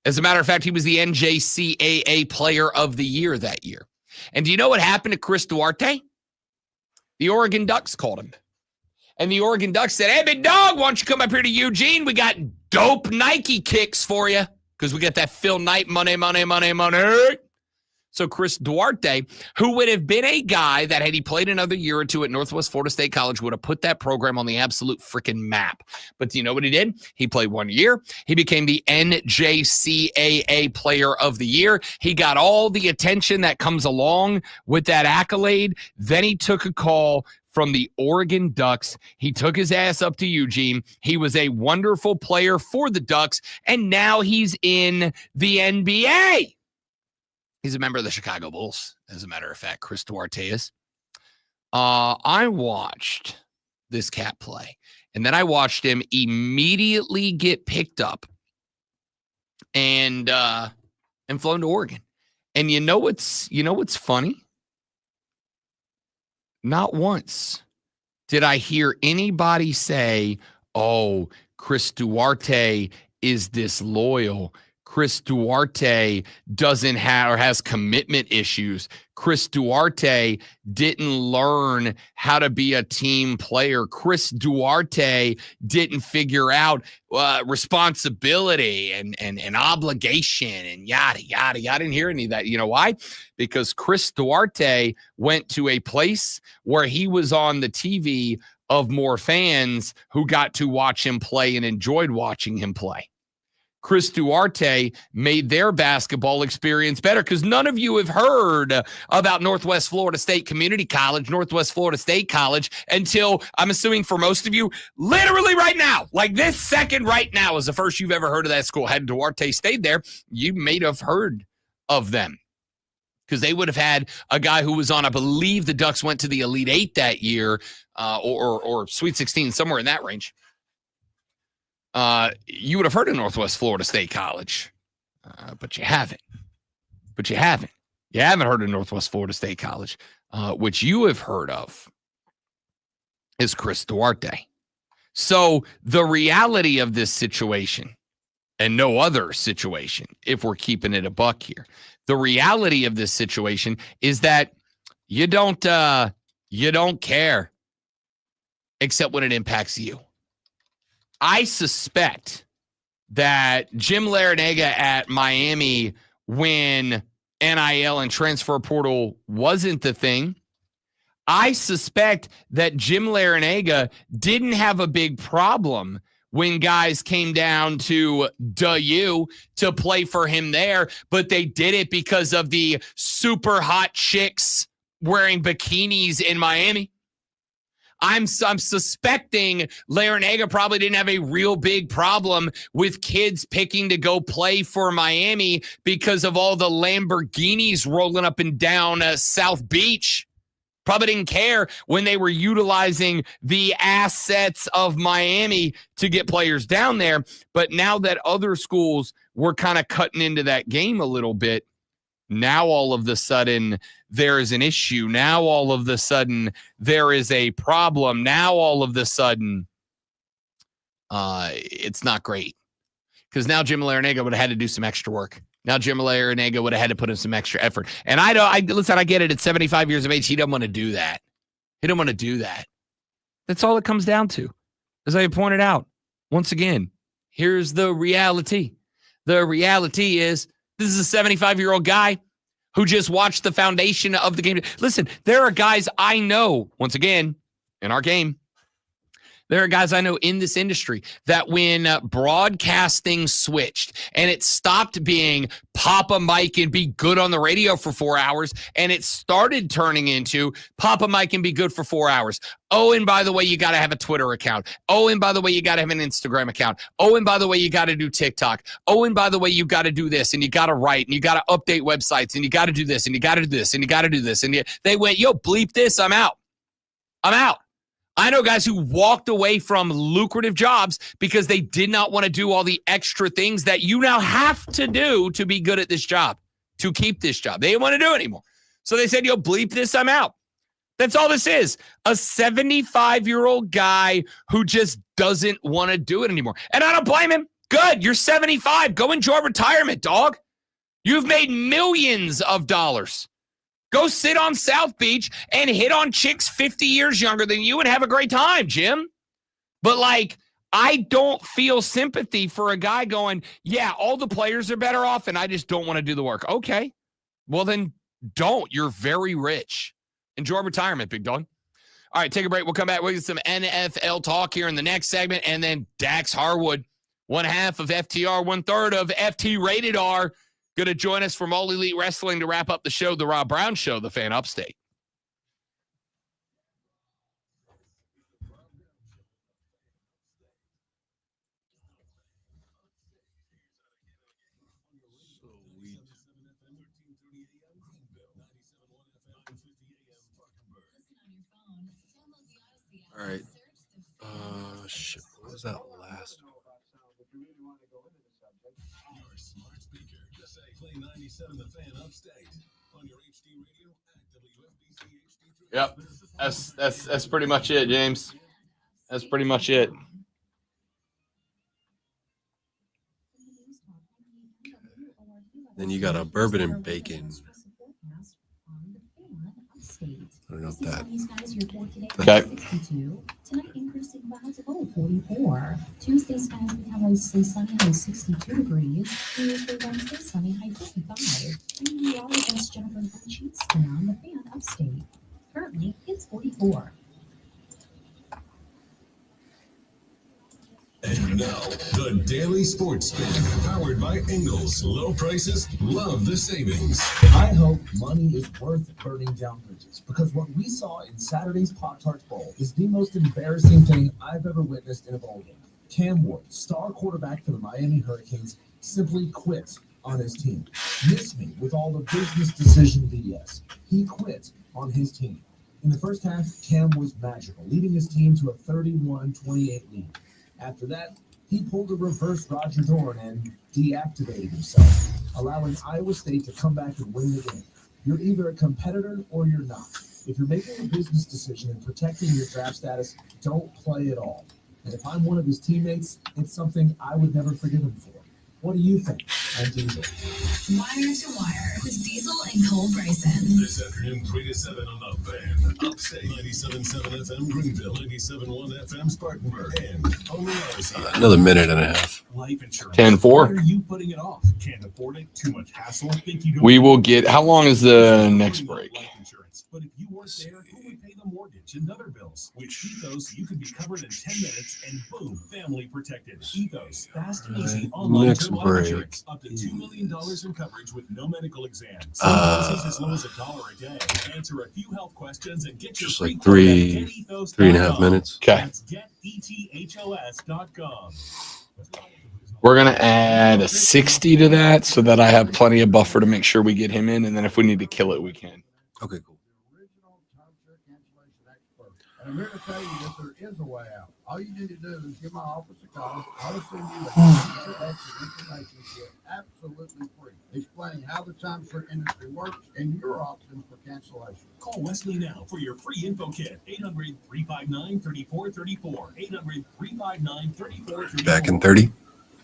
As a matter of fact, he was the NJCAA Player of the Year that year. And do you know what happened to Chris Duarte? The Oregon Ducks called him. And the Oregon Ducks said, "Hey, big dog, why don't you come up here to Eugene? We got dope Nike kicks for you." Because we got that Phil Knight money. So Chris Duarte, who would have been a guy that had he played another year or two at Northwest Florida State College, would have put that program on the absolute freaking map. But do you know what he did? He played 1 year. He became the NJCAA Player of the Year. He got all the attention that comes along with that accolade. Then he took a call from the Oregon Ducks. He took his ass up to Eugene. He was a wonderful player for the Ducks, and now he's in the NBA. He's a member of the Chicago Bulls, as a matter of fact. Chris Duarte is. I watched this cat play, and then I watched him immediately get picked up and flown to Oregon. And you know what's funny? Not once did I hear anybody say, "Oh, Chris Duarte is disloyal. Chris Duarte doesn't have or has commitment issues. Chris Duarte didn't learn how to be a team player. Chris Duarte didn't figure out responsibility and obligation and yada, yada, yada." I didn't hear any of that. You know why? Because Chris Duarte went to a place where he was on the TV of more fans who got to watch him play and enjoyed watching him play. Chris Duarte made their basketball experience better because none of you have heard about Northwest Florida State Community College, Northwest Florida State College, until, I'm assuming for most of you, literally right now, like this second right now is the first you've ever heard of that school. Had Duarte stayed there, you may have heard of them because they would have had a guy who was on, I believe the Ducks went to the Elite Eight that year or Sweet 16, somewhere in that range. You would have heard of Northwest Florida State College, but you haven't. You haven't heard of Northwest Florida State College. Which you have heard of is Chris Duarte. So the reality of this situation, and no other situation, if we're keeping it a buck here, the reality of this situation is that you don't care except when it impacts you. I suspect that Jim Larrañaga at Miami, when NIL and transfer portal wasn't the thing, I suspect that Jim Larrañaga didn't have a big problem when guys came down to DU to play for him there, but they did it because of the super hot chicks wearing bikinis in Miami. I'm suspecting Larrañaga probably didn't have a real big problem with kids picking to go play for Miami because of all the Lamborghinis rolling up and down South Beach. Probably didn't care when they were utilizing the assets of Miami to get players down there. But now that other schools were kind of cutting into that game a little bit, now all of the sudden there is an issue. Now all of the sudden there is a problem. Now all of the sudden it's not great. Because now Jim Larrañaga would have had to do some extra work. Now Jim Larrañaga would have had to put in some extra effort. And listen, I get it. At 75 years of age, he doesn't want to do that. He don't want to do that. That's all it comes down to. As I pointed out, once again, here's the reality. The reality is this is a 75-year-old guy who just watched the foundation of the game. Listen, there are guys I know, once again, in our game, there are guys I know in this industry that when broadcasting switched and it stopped being pop a mic and be good on the radio for 4 hours, and it started turning into pop a mic and be good for 4 hours. Oh, and by the way, you got to have a Twitter account. Oh, and by the way, you got to have an Instagram account. Oh, and by the way, you got to do TikTok. Oh, and by the way, you got to do this, and you got to write, and you got to update websites, and you got to do this, and you got to do this, and you got to do this. And they went, yo, bleep this, I'm out. I'm out. I know guys who walked away from lucrative jobs because they did not want to do all the extra things that you now have to do to be good at this job, to keep this job. They didn't want to do it anymore. So they said, yo, bleep this, I'm out. That's all this is. A 75-year-old guy who just doesn't want to do it anymore. And I don't blame him. Good. You're 75. Go enjoy retirement, dog. You've made millions of dollars. Go sit on South Beach and hit on chicks 50 years younger than you and have a great time, Jim. But, I don't feel sympathy for a guy going, yeah, all the players are better off and I just don't want to do the work. Okay. Well, then don't. You're very rich. Enjoy retirement, big dog. All right, take a break. We'll come back. We'll get some NFL talk here in the next segment. And then Dax Harwood, 1/2 of FTR, 1/3 of FT Rated R. Going to join us from All Elite Wrestling to wrap up the show, The Rob Brown Show, the Fan Upstate. All right. Shit. What was that last one? Your smart speaker. Just say play 97 The Fan Upstate on your HD radio at WFBC HD3. Yep. That's pretty much it, James. That's pretty much it. Then you got a bourbon and bacon. I don't know if that. Okay. Tonight increasing by 44. Tuesday skies become mostly sunny, high 62 degrees. Thursday, Wednesday, sunny, high 55. And meteorologist Jennifer Cheatstone on the Fan Upstate. Currently, it's 44. And now, the Daily Sports Spin, powered by Ingles. Low prices, love the savings. I hope money is worth burning down bridges, because what we saw in Saturday's Pop-Tarts Bowl is the most embarrassing thing I've ever witnessed in a bowl game. Cam Ward, star quarterback for the Miami Hurricanes, simply quit on his team. Miss me with all the business decision BS. He quit on his team. In the first half, Cam was magical, leading his team to a 31-28 lead. After that, he pulled a reverse Roger Dorn and deactivated himself, allowing Iowa State to come back and win the game. You're either a competitor or you're not. If you're making a business decision and protecting your draft status, don't play at all. And if I'm one of his teammates, it's something I would never forgive him for. What do you think? I'm Diesel. Wire to Wire with Diesel and Cole Bryson. This afternoon, 3 to 7 on the Fan Upstate. 97.7 FM Greenville, 97.1 FM Spartanburg, and only RSI. Another minute and a half. Life insurance. 10-4. Why are you putting it off? Can't afford it? Too much hassle? Think you don't We will get, how long is the next break? Life insurance. insurance. But if you weren't there, who would pay the mortgage and other bills? With Ethos, you could be covered in 10 minutes and boom, family protected. Ethos, fast, easy, online Next term life break. insurance. Up to $2 million in coverage with no medical exams. Some policies as low as $1 a day. Answer a few health questions and get your Just free like quote at 3.5 minutes. Okay. That's getethos.com. We're going to add a 60 to that so that I have plenty of buffer to make sure we get him in. And then if we need to kill it, we can. Okay, cool. And I'm here to tell you that there is a way out. All you need to do is give my office a call. I'll send you a information kit absolutely free, explaining how the timeshare industry works and your options for cancellation. Call Wesley now for your free info kit. 800-359-3434. 800-359-3434. Back in 30.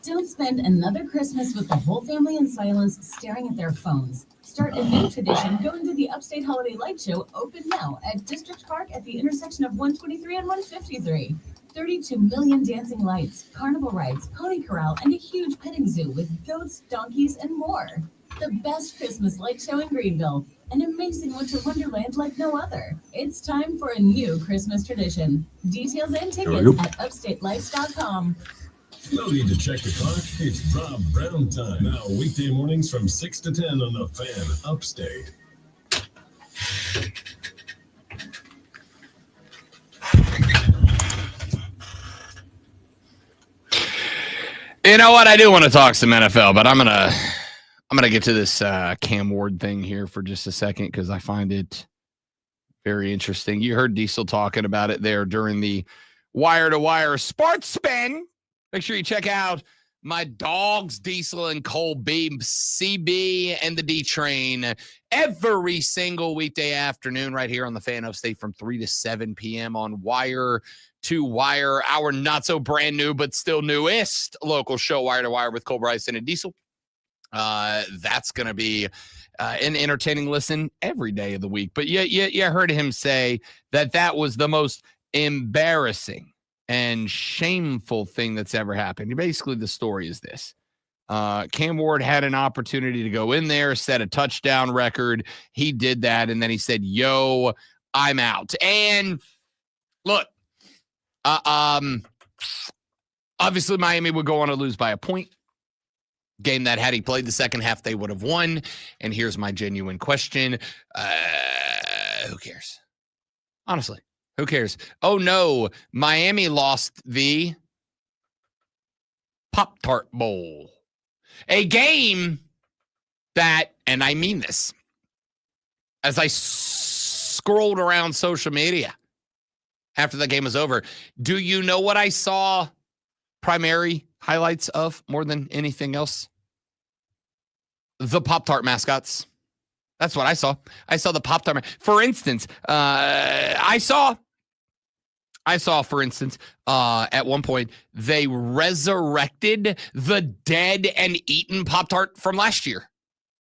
Don't spend another Christmas with the whole family in silence staring at their phones. Start a new tradition going to the Upstate Holiday Light Show open now at District Park at the intersection of 123 and 153. 32 million dancing lights, carnival rides, pony corral, and a huge petting zoo with goats, donkeys, and more. The best Christmas light show in Greenville. An amazing winter wonderland like no other. It's time for a new Christmas tradition. Details and tickets at upstatelights.com. No need to check the clock. It's Rob Brown time. Now, weekday mornings from 6 to 10 on the Fan Upstate. You know what? I do want to talk some NFL, but I'm gonna get to this Cam Ward thing here for just a second because I find it very interesting. You heard Diesel talking about it there during the wire-to-wire sports spin. Make sure you check out my dogs, Diesel and Cole Beam, CB and the D Train, every single weekday afternoon right here on the Fan Upstate from 3 to 7 p.m. on Wire to Wire, our not so brand new but still newest local show, Wire to Wire with Cole Bryson and Diesel. That's going to be an entertaining listen every day of the week. But you heard him say that was the most embarrassing and shameful thing that's ever happened. Basically, the story is this. Cam Ward had an opportunity to go in there, set a touchdown record. He did that, and then he said, yo, I'm out. And look, obviously Miami would go on to lose by a point. Game that had he played the second half, they would have won. And here's my genuine question. Who cares? Honestly. Who cares? Oh, no. Miami lost the Pop-Tart Bowl. A game that, and I mean this, as I scrolled around social media after the game was over, do you know what I saw primary highlights of more than anything else? The Pop-Tart mascots. That's what I saw. I saw the Pop-Tart. For instance, I saw, for instance, at one point, they resurrected the dead and eaten Pop-Tart from last year.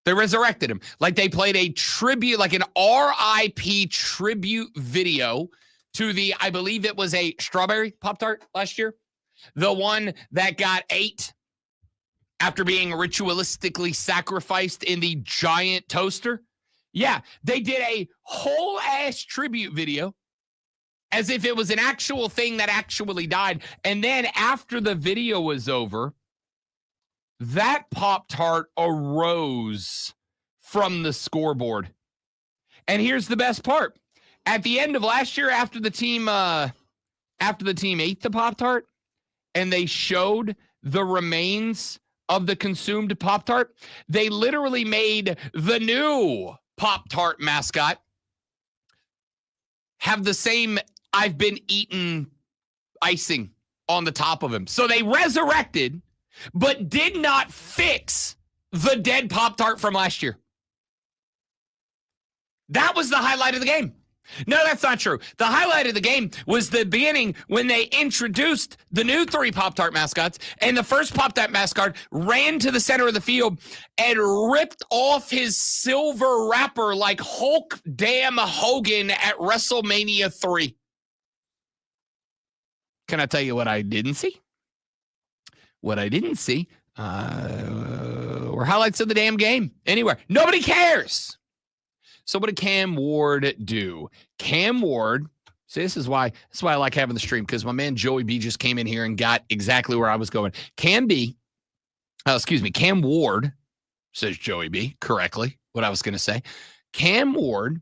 They resurrected him. Like they played a tribute, like an RIP tribute video to the, I believe it was a strawberry Pop-Tart last year. The one that got ate after being ritualistically sacrificed in the giant toaster. Yeah, they did a whole ass tribute video as if it was an actual thing that actually died. And then after the video was over, that Pop-Tart arose from the scoreboard. And here's the best part. At the end of last year, after the team ate the Pop-Tart and they showed the remains of the consumed Pop-Tart, they literally made the new Pop-Tart mascot have the same I've been eaten icing on the top of him. So they resurrected, but did not fix the dead Pop-Tart from last year. That was the highlight of the game. No, that's not true. The highlight of the game was the beginning when they introduced the new 3 Pop-Tart mascots, and the first Pop-Tart mascot ran to the center of the field and ripped off his silver wrapper like Hulk damn Hogan at WrestleMania 3. Can I tell you what I didn't see? What I didn't see were highlights of the damn game anywhere. Nobody cares. So what did Cam Ward do? Cam Ward, see, this is why I like having the stream, because my man Joey B just came in here and got exactly where I was going. Cam Ward, says Joey B correctly, what I was going to say. Cam Ward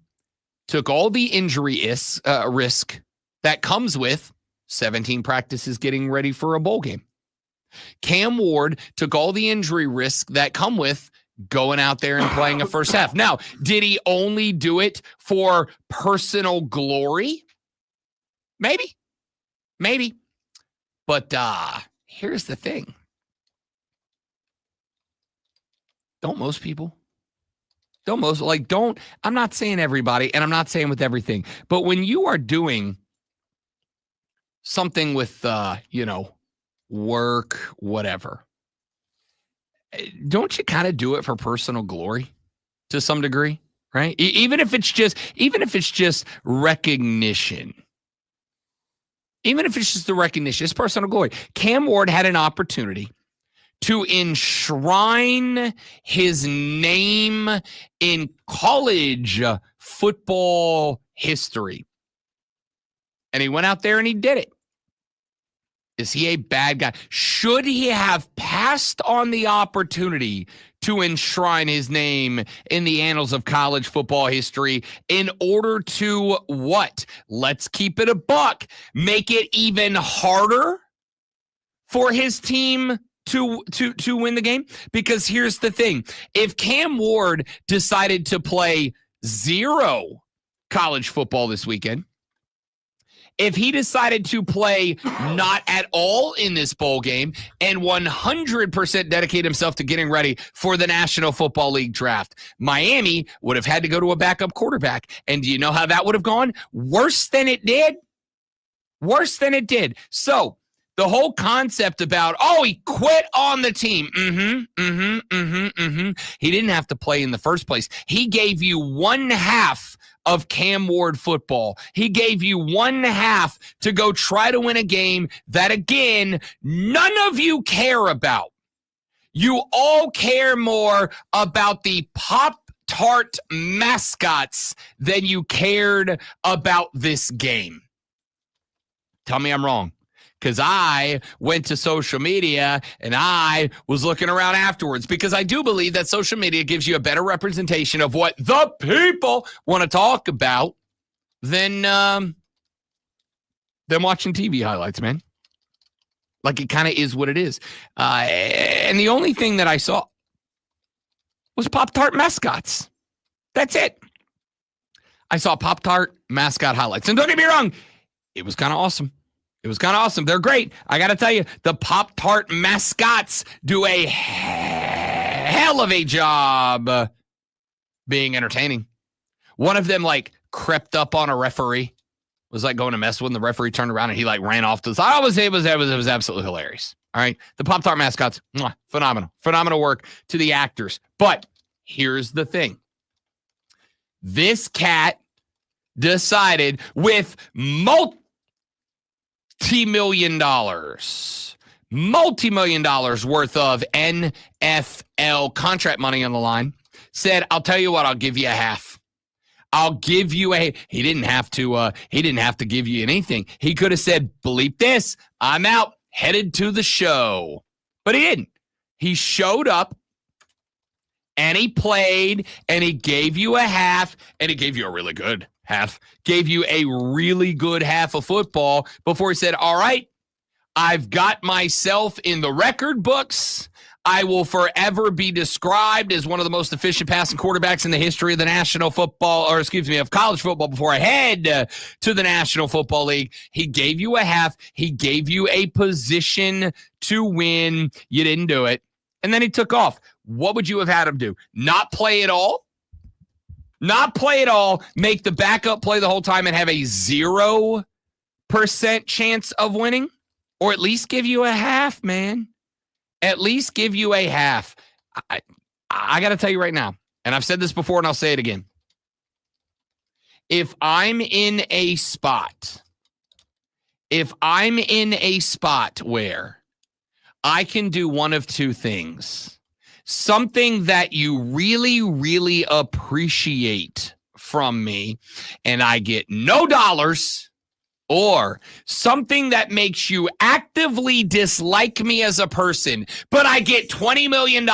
took all the injury risk that comes with 17 practices getting ready for a bowl game. Cam Ward took all the injury risk that come with going out there and playing a first half. Now, did he only do it for personal glory? Maybe. But here's the thing. I'm not saying everybody, and I'm not saying with everything, but when you are doing something with, work, whatever, don't you kind of do it for personal glory to some degree, right? Even if it's just recognition. Even if it's just the recognition, it's personal glory. Cam Ward had an opportunity to enshrine his name in college football history. And he went out there and he did it. Is he a bad guy? Should he have passed on the opportunity to enshrine his name in the annals of college football history in order to what? Let's keep it a buck. Make it even harder for his team to win the game? Because here's the thing. If Cam Ward decided to play 0 college football this weekend, if he decided to play not at all in this bowl game and 100% dedicate himself to getting ready for the National Football League draft, Miami would have had to go to a backup quarterback. And do you know how that would have gone? Worse than it did. So the whole concept about, he quit on the team. He didn't have to play in the first place. He gave you 1/2 of Cam Ward football. He gave you 1/2 to go try to win a game that, again, none of you care about. You all care more about the Pop-Tart mascots than you cared about this game. Tell me I'm wrong. Because I went to social media and I was looking around afterwards, because I do believe that social media gives you a better representation of what the people want to talk about than watching TV highlights, man. Like, it kind of is what it is. And the only thing that I saw was Pop-Tart mascots. That's it. I saw Pop-Tart mascot highlights. And don't get me wrong, it was kind of awesome. They're great. I got to tell you, the Pop-Tart mascots do a hell of a job being entertaining. One of them, crept up on a referee, was going to mess with him. The referee turned around and he ran off to the side. It was absolutely hilarious. All right. The Pop-Tart mascots, phenomenal work to the actors. But here's the thing. This cat decided with multi-million dollars worth of NFL contract money on the line, said, I'll tell you what, I'll give you 1/2. He didn't have to give you anything. He could have said, bleep this, I'm out, headed to the show. But he didn't. He showed up and he played and he gave you 1/2, and he gave you a really good 1/2, gave you a really good 1/2 of football before he said, all right, I've got myself in the record books. I will forever be described as one of the most efficient passing quarterbacks in the history of the National Football, of college football before I head to the National Football League. He gave you 1/2. He gave you a position to win. You didn't do it. And then he took off. What would you have had him do? Not play at all? Make the backup play the whole time and have a 0% chance of winning? Or at least give you 1/2, man. At least give you 1/2. I got to tell you right now, and I've said this before and I'll say it again. If I'm in a spot where I can do one of two things, something that you really, really appreciate from me and I get no dollars, or something that makes you actively dislike me as a person, but I get $20 million,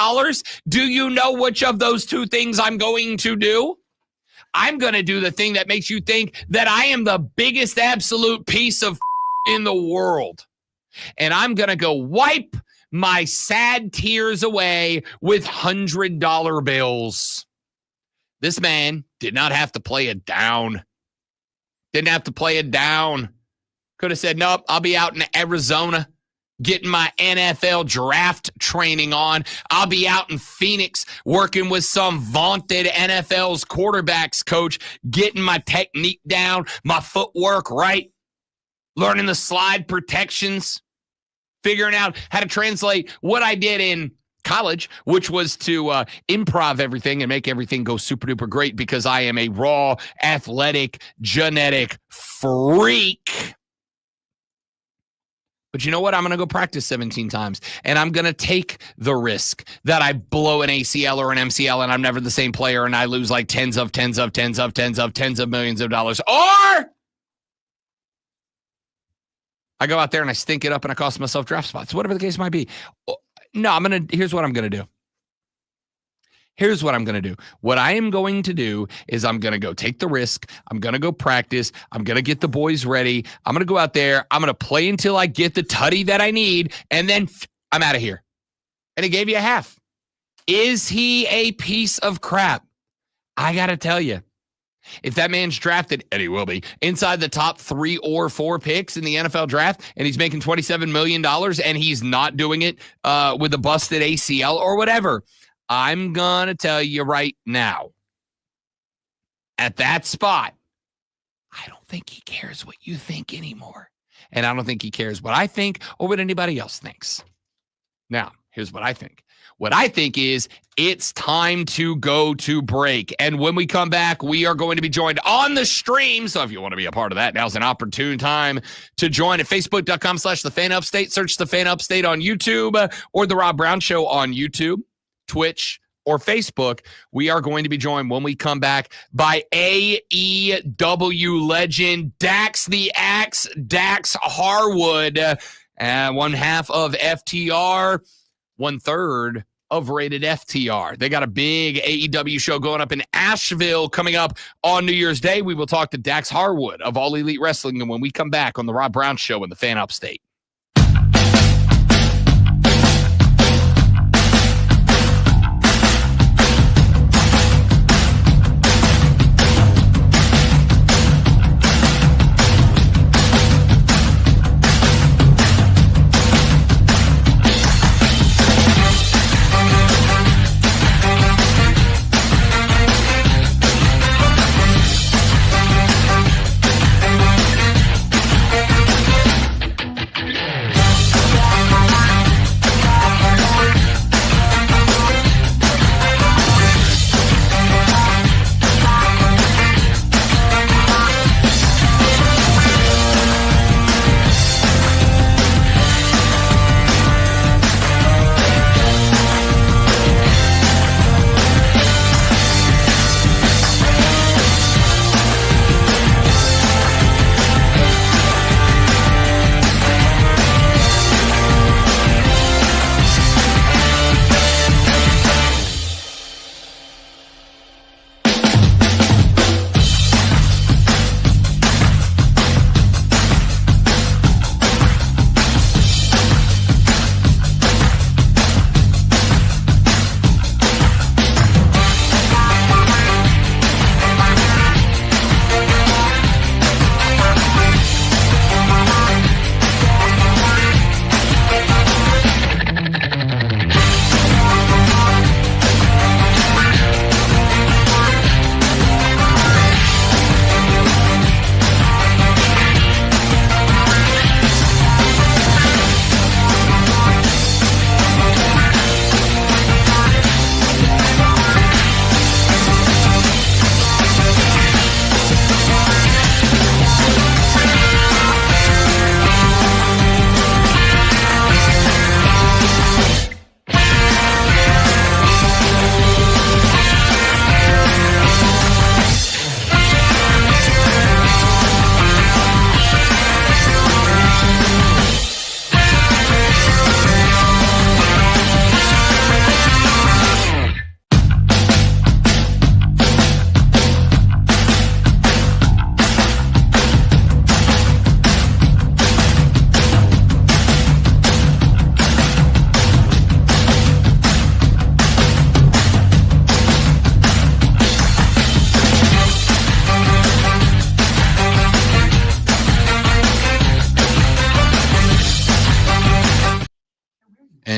do you know which of those two things I'm going to do? I'm going to do the thing that makes you think that I am the biggest absolute piece of in the world. And I'm going to go wipe my sad tears away with $100 bills. This man did not have to play it down. Didn't have to play it down. Could have said, nope, I'll be out in Arizona getting my NFL draft training on. I'll be out in Phoenix working with some vaunted NFL's quarterbacks coach, getting my technique down, my footwork right, learning the slide protections, figuring out how to translate what I did in college, which was to improv everything and make everything go super duper great because I am a raw, athletic, genetic freak. But you know what? I'm going to go practice 17 times, and I'm going to take the risk that I blow an ACL or an MCL, and I'm never the same player, and I lose like tens of millions of dollars. Or I go out there and I stink it up and I cost myself draft spots, whatever the case might be. No, here's what I'm going to do. Here's what I'm going to do. What I am going to do is I'm going to go take the risk. I'm going to go practice. I'm going to get the boys ready. I'm going to go out there. I'm going to play until I get the tutty that I need, and then I'm out of here. And he gave you a half. Is he a piece of crap? I got to tell you, if that man's drafted, and he will be, inside the top 3 or 4 picks in the NFL draft, and he's making $27 million, and he's not doing it with a busted ACL or whatever, I'm going to tell you right now, at that spot, I don't think he cares what you think anymore. And I don't think he cares what I think or what anybody else thinks. Now, here's what I think. What I think is it's time to go to break. And when we come back, we are going to be joined on the stream. So if you want to be a part of that, now's an opportune time to join at facebook.com/TheFanUpstate. Search The Fan Upstate on YouTube or The Rob Brown Show on YouTube, Twitch, or Facebook. We are going to be joined when we come back by AEW legend Dax the Axe, Dax Harwood, one half of FTR, 1/3 of Rated FTR. They got a big AEW show going up in Asheville coming up on New Year's Day. We will talk to Dax Harwood of All Elite Wrestling, and when we come back on The Rob Brown Show in the Fan Upstate.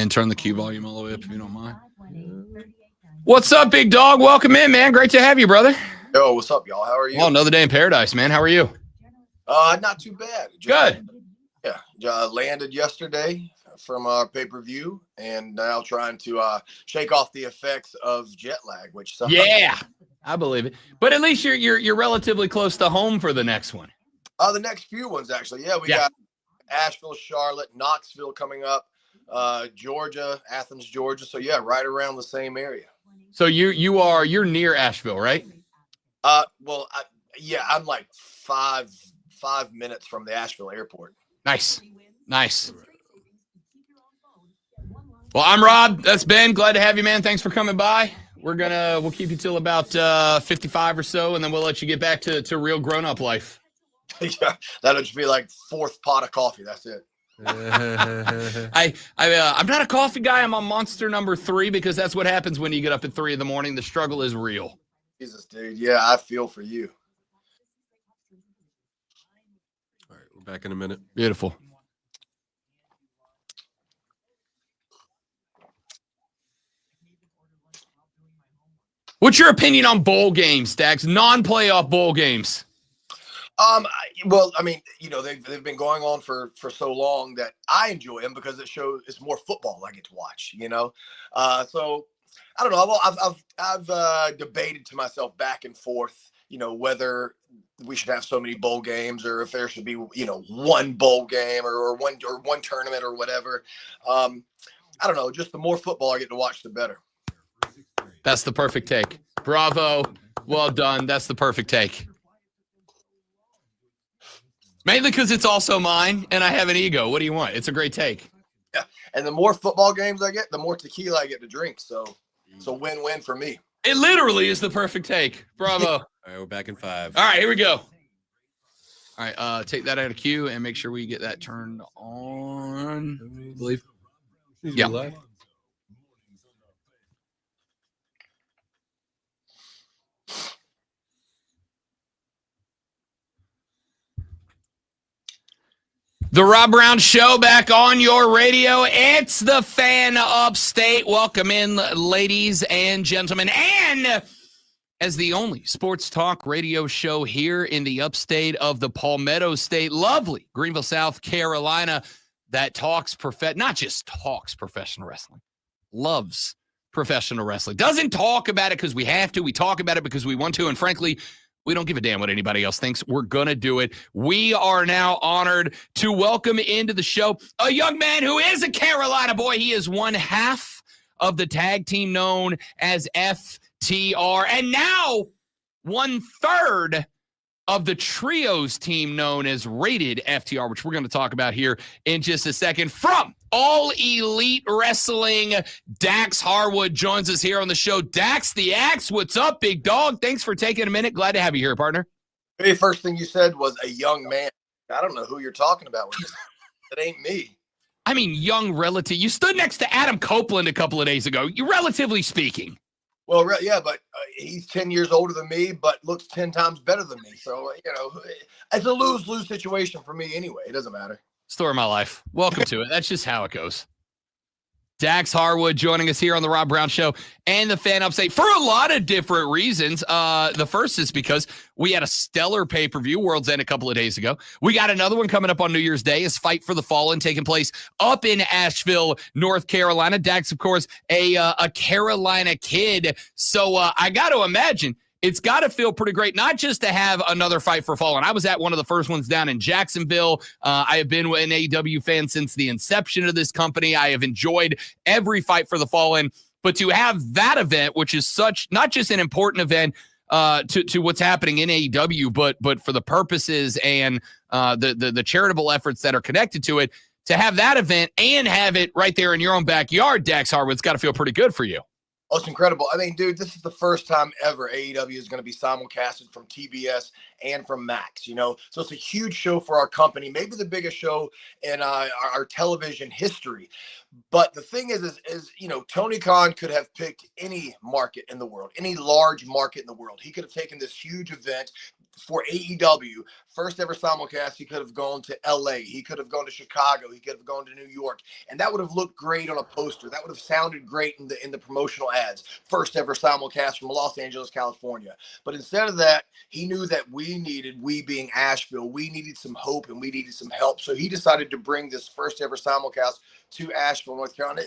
and turn the Q volume all the way up if you don't mind. What's up, big dog? Welcome in, man. Great to have you, brother. Yo, what's up, y'all? How are you? Well, another day in paradise, man. How are you? Not too bad. Good. Yeah, landed yesterday from our pay-per-view, and now trying to shake off the effects of jet lag, which sucks. Yeah, I believe it. But at least you're relatively close to home for the next one. The next few ones, actually. Yeah, we got Asheville, Charlotte, Knoxville coming up, Georgia, Athens, Georgia. So yeah, right around the same area. So you're near Asheville, right? I'm like five minutes from the Asheville airport. Nice. Well, I'm Rob. That's Ben. Glad to have you, man. Thanks for coming by. We'll keep you till about 55 or so, and then we'll let you get back to real grown-up life. Yeah, that'll just be like fourth pot of coffee. That's it. I'm not a coffee guy. I'm on Monster number 3 because that's what happens when you get up at 3 a.m. The struggle is real. Jesus, dude. Yeah, I feel for you. All right, we're back in a minute. Beautiful. What's your opinion on bowl games, Dax? Non-playoff bowl games. Well, I mean, they've been going on for so long that I enjoy them because it's more football I get to watch, so I don't know. I've debated to myself back and forth, whether we should have so many bowl games or if there should be, one bowl game or one tournament or whatever. I don't know. Just the more football I get to watch, the better. That's the perfect take. Bravo. Well done. That's the perfect take. Mainly because it's also mine, and I have an ego. What do you want? It's a great take. Yeah, and the more football games I get, the more tequila I get to drink. So win-win for me. It literally is the perfect take. Bravo. All right, we're back in 5. All right, here we go. All right, take that out of queue and make sure we get that turned on. I believe. Yeah. The Rob Brown Show back on your radio. It's the Fan Upstate. Welcome in, ladies and gentlemen. And as the only sports talk radio show here in the upstate of the Palmetto State, lovely Greenville, South Carolina, that talks not just talks professional wrestling, loves professional wrestling. Doesn't talk about it because we have to. We talk about it because we want to. And frankly, we don't give a damn what anybody else thinks. We're going to do it. We are now honored to welcome into the show a young man who is a Carolina boy. He is one half of the tag team known as FTR, and now 1/3 of the trios team known as Rated FTR, which we're going to talk about here in just a second. From All Elite Wrestling, Dax Harwood joins us here on the show. Dax the Axe, what's up, big dog? Thanks for taking a minute. Glad to have you here, partner. The very first thing you said was a young man. I don't know who you're talking about with this. It ain't me. I mean, young relative. You stood next to Adam Copeland a couple of days ago, you relatively speaking. Well, yeah, but he's 10 years older than me, but looks 10 times better than me. So, it's a lose-lose situation for me anyway. It doesn't matter. Story of my life. Welcome to it. That's just how it goes. Dax Harwood joining us here on the Rob Brown Show and the Fan Upstate for a lot of different reasons. The first is because we had a stellar pay-per-view, World's End, a couple of days ago. We got another one coming up on New Year's Day, is Fight for the Fallen, taking place up in Asheville, North Carolina. Dax, of course, a Carolina kid. So I got to imagine it's got to feel pretty great, not just to have another Fight for Fallen. I was at one of the first ones down in Jacksonville. I have been an AEW fan since the inception of this company. I have enjoyed every Fight for the Fallen. But to have that event, which is not just an important event to what's happening in AEW, but for the purposes and the charitable efforts that are connected to it, to have that event and have it right there in your own backyard, Dax Harwood, it's got to feel pretty good for you. Oh, it's incredible. I mean, dude, this is the first time ever AEW is going to be simulcasted from TBS and from Max, So it's a huge show for our company, maybe the biggest show in our television history. But the thing is, Tony Khan could have picked any market in the world, any large market in the world. He could have taken this huge event, for AEW, first ever simulcast, he could have gone to LA. He could have gone to Chicago. He could have gone to New York. And that would have looked great on a poster. That would have sounded great in the promotional ads. First ever simulcast from Los Angeles, California. But instead of that, he knew that we being Asheville, we needed some hope and we needed some help. So he decided to bring this first ever simulcast to Asheville, North Carolina.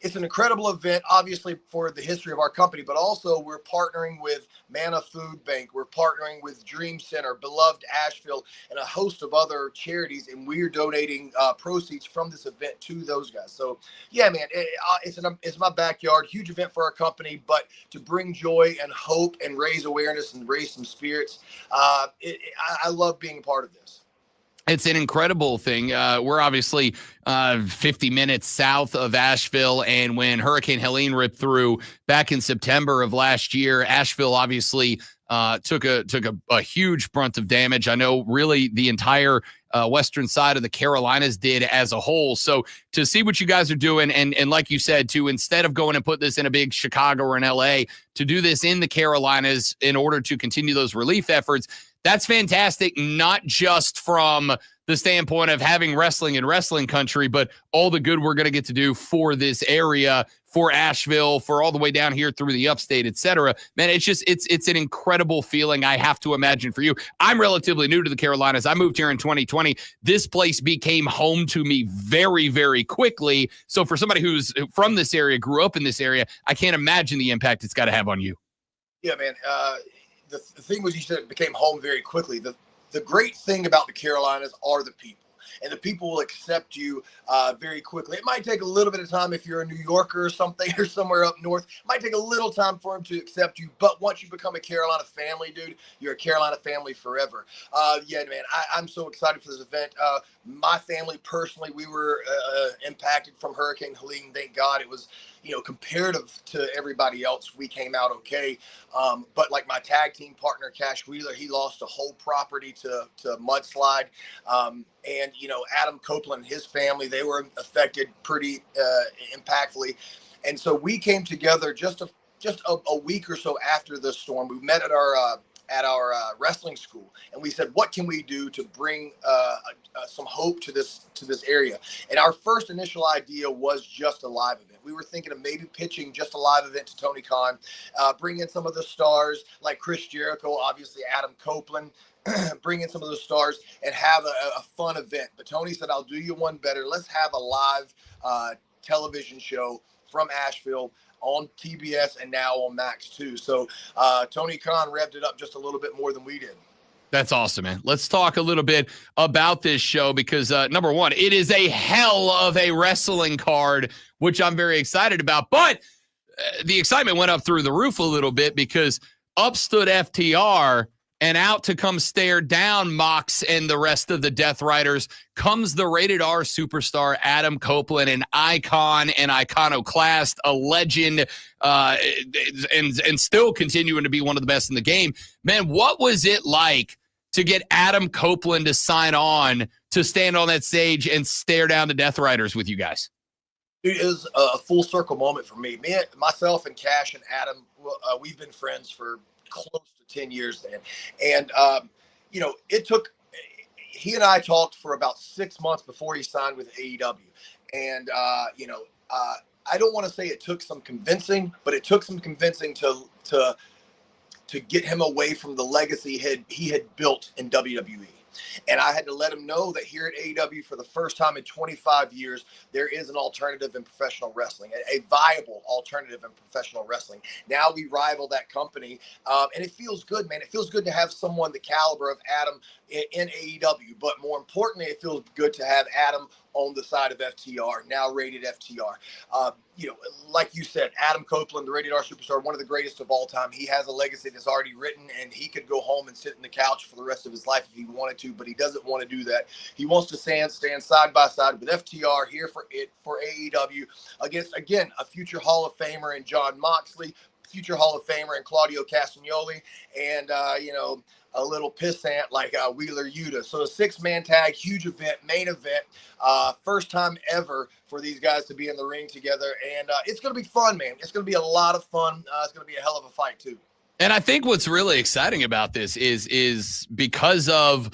It's an incredible event, obviously, for the history of our company, but also we're partnering with Mana Food Bank. We're partnering with Dream Center, Beloved Asheville, and a host of other charities, and we're donating proceeds from this event to those guys. So, yeah, man, it's my backyard. Huge event for our company, but to bring joy and hope and raise awareness and raise some spirits, I love being a part of this. It's an incredible thing. We're obviously 50 minutes south of Asheville, and when Hurricane Helene ripped through back in September of last year, Asheville obviously took a huge brunt of damage. I know really the entire western side of the Carolinas did as a whole. So to see what you guys are doing, and like you said, to instead of going and put this in a big Chicago or an LA, to do this in the Carolinas in order to continue those relief efforts, that's fantastic, not just from the standpoint of having wrestling in wrestling country, but all the good we're going to get to do for this area, for Asheville, for all the way down here through the upstate, et cetera. Man, it's an incredible feeling, I have to imagine, for you. I'm relatively new to the Carolinas. I moved here in 2020. This place became home to me very, very quickly. So for somebody who's from this area, grew up in this area, I can't imagine the impact it's got to have on you. Yeah, man. The thing was, you said it became home very quickly. The great thing about the Carolinas are the people, and the people will accept you very quickly. It might take a little bit of time if you're a New Yorker or something, or somewhere up north. It might take a little time for them to accept you, but once you become a Carolina family, dude, you're a Carolina family forever. Yeah, man, I'm so excited for this event. My family personally, we were impacted from Hurricane Helene. Thank God. It was, comparative to everybody else, we came out okay. But like my tag team partner, Cash Wheeler, he lost a whole property to mudslide. And, Adam Copeland and his family, they were affected pretty impactfully. And so we came together just a week or so after the storm. We met at our wrestling school, and we said, what can we do to bring some hope to this area? And our first initial idea was just a live event. We were thinking of maybe pitching just a live event to Tony Khan, bring in some of the stars like Chris Jericho, obviously Adam Copeland, bring in some of those stars and have a fun event. But Tony said, I'll do you one better. Let's have a live television show from Asheville on TBS and now on Max too. So Tony Khan revved it up just a little bit more than we did. That's awesome, man. Let's talk a little bit about this show because, number one, it is a hell of a wrestling card, which I'm very excited about. But the excitement went up through the roof a little bit because up stood FTR, and out to come stare down Mox and the rest of the Death Riders comes the rated R superstar Adam Copeland, an icon, an iconoclast, a legend, and still continuing to be one of the best in the game. Man, what was it like to get Adam Copeland to sign on to stand on that stage and stare down the Death Riders with you guys? It is a full circle moment for me. Myself and Cash and Adam, we've been friends for close to 10 years then. And, it took, he and I talked for about 6 months before he signed with AEW. And, I don't want to say it took some convincing, but it took some convincing to get him away from the legacy he had built in WWE. And I had to let him know that here at AEW, for the first time in 25 years, there is an alternative in professional wrestling, a viable alternative in professional wrestling. Now we rival that company, and it feels good, man. It feels good to have someone the caliber of Adam in AEW, but more importantly, it feels good to have Adam on the side of FTR, now rated FTR. Like you said, Adam Copeland, the rated R superstar, one of the greatest of all time. He has a legacy that's already written, and he could go home and sit in the couch for the rest of his life if he wanted to, but he doesn't want to do that. He wants to stand side by side with FTR here for AEW against, again, a future Hall of Famer in John Moxley, future Hall of Famer in Claudio Castagnoli, and, a little pissant like Wheeler Yuta. So a 6-man tag, huge event, main event, first time ever for these guys to be in the ring together. And it's going to be fun, man. It's going to be a lot of fun. It's going to be a hell of a fight too. And I think what's really exciting about this is because of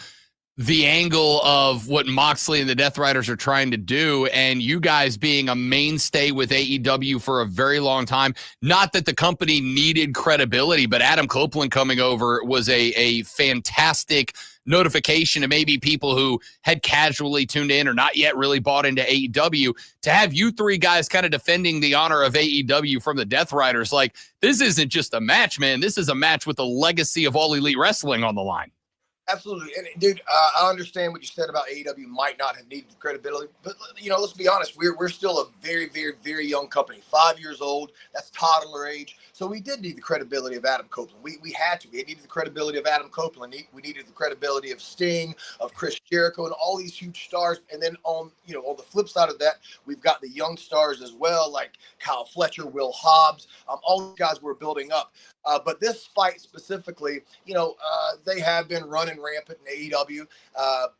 the angle of what Moxley and the Death Riders are trying to do, and you guys being a mainstay with AEW for a very long time. Not that the company needed credibility, but Adam Copeland coming over was a fantastic notification to maybe people who had casually tuned in or not yet really bought into AEW. To have you three guys kind of defending the honor of AEW from the Death Riders, like, this isn't just a match, man. This is a match with the legacy of All Elite Wrestling on the line. Absolutely. And dude, I understand what you said about AEW might not have needed credibility, but let's be honest. We're still a very, very, very young company, 5 years old. That's toddler age. So we did need the credibility of Adam Copeland. We had to. We needed the credibility of Adam Copeland. We needed the credibility of Sting, of Chris Jericho, and all these huge stars. And then on the flip side of that, we've got the young stars as well, like Kyle Fletcher, Will Hobbs, all these guys we're building up. But this fight specifically, they have been running rampant in AEW.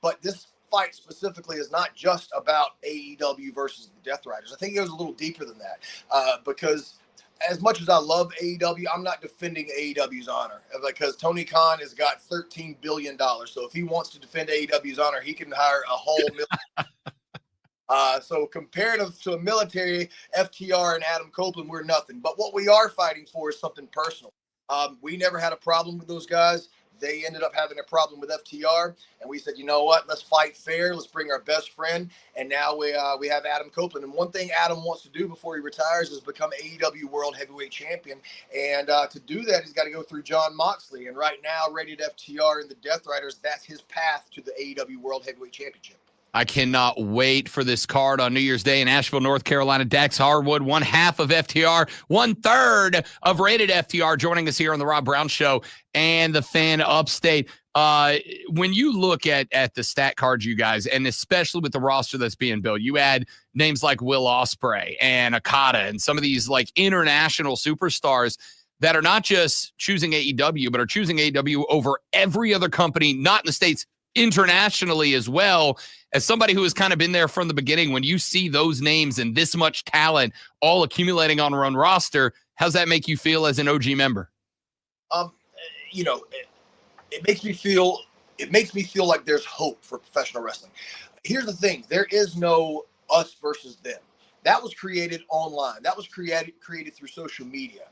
But this fight specifically is not just about AEW versus the Death Riders. I think it goes a little deeper than that because as much as I love AEW, I'm not defending AEW's honor because Tony Khan has got $13 billion. So if he wants to defend AEW's honor, he can hire a whole million. So comparative to a military, FTR and Adam Copeland, we're nothing. But what we are fighting for is something personal. We never had a problem with those guys. They ended up having a problem with FTR, and we said, you know what? Let's fight fair. Let's bring our best friend. And now we have Adam Copeland. And one thing Adam wants to do before he retires is become AEW World Heavyweight Champion. And to do that, he's got to go through Jon Moxley. And right now, Rated FTR and the Death Riders, that's his path to the AEW World Heavyweight Championship. I cannot wait for this card on New Year's Day in Asheville, North Carolina. Dax Harwood, 1/2 of FTR, 1/3 of Rated FTR, joining us here on the Rob Brown Show and the Fan Upstate. When you look at the stat cards, you guys, and especially with the roster that's being built, you add names like Will Ospreay and Okada and some of these like international superstars that are not just choosing AEW, but are choosing AEW over every other company, not in the States, internationally as well. As somebody who has kind of been there from the beginning, when you see those names and this much talent all accumulating on one roster, how's that make you feel as an OG member? It makes me feel like there's hope for professional wrestling. Here's the thing. There is no us versus them. That was created online. That was created through social media.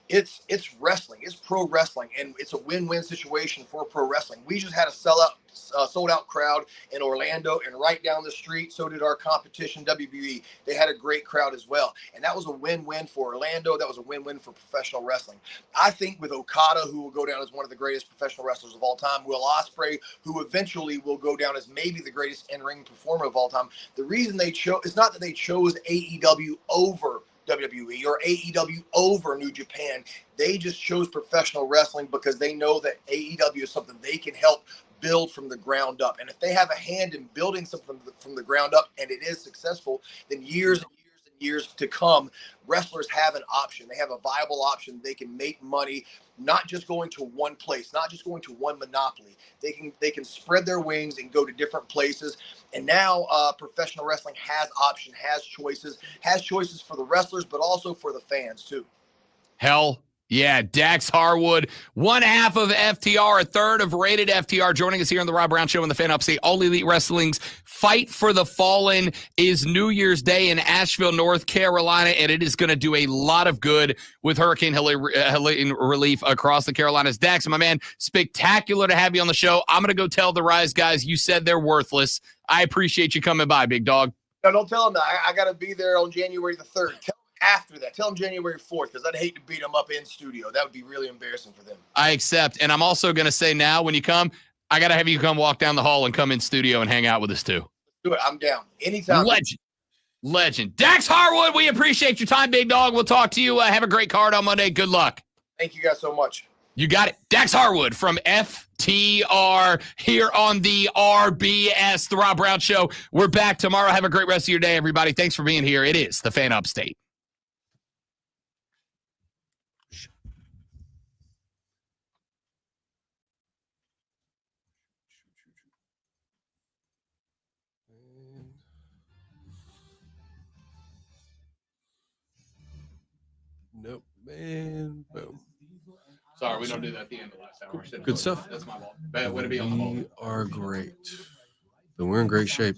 It's wrestling. It's pro wrestling, and it's a win-win situation for pro wrestling. We just had a sold out crowd in Orlando, and right down the street, so did our competition, WWE. They had a great crowd as well, and that was a win-win for Orlando. That was a win-win for professional wrestling. I think with Okada, who will go down as one of the greatest professional wrestlers of all time, Will Ospreay, who eventually will go down as maybe the greatest in-ring performer of all time. The reason they chose, it's not that they chose AEW over WWE or AEW over New Japan. They just chose professional wrestling because they know that AEW is something they can help build from the ground up. And if they have a hand in building something from the ground up and it is successful, then years and years and years to come, wrestlers have an option. They have a viable option. They can make money, not just going to one place, not just going to one monopoly. They can spread their wings and go to different places. And now professional wrestling has option, has choices for the wrestlers, but also for the fans too. Hell yeah. Dax Harwood, 1/2 of FTR, 1/3 of Rated FTR, joining us here on the Rob Brown Show and the Fan Upstate. All Elite Wrestling's Fight for the Fallen is New Year's Day in Asheville, North Carolina, and it is going to do a lot of good with Hurricane Helene relief across the Carolinas. Dax, my man, spectacular to have you on the show. I'm going to go tell the Rise guys you said they're worthless. I appreciate you coming by, big dog. No, don't tell them that. I got to be there on January the 3rd. After that, tell them January 4th, because I'd hate to beat them up in studio. That would be really embarrassing for them. I accept. And I'm also going to say now, when you come, I got to have you come walk down the hall and come in studio and hang out with us too. Let's do it. I'm down. Anytime. Legend. Dax Harwood, we appreciate your time, big dog. We'll talk to you. Have a great card on Monday. Good luck. Thank you guys so much. You got it. Dax Harwood from FTR here on the RBS, the Rob Brown Show. We're back tomorrow. Have a great rest of your day, everybody. Thanks for being here. It is the Fan Upstate. Nope, man. Boom. Sorry. Sorry, we don't do that at the end of the last hour. Good stuff. That's my fault. Bad way to be on the ball. We are great. Then we're in great shape.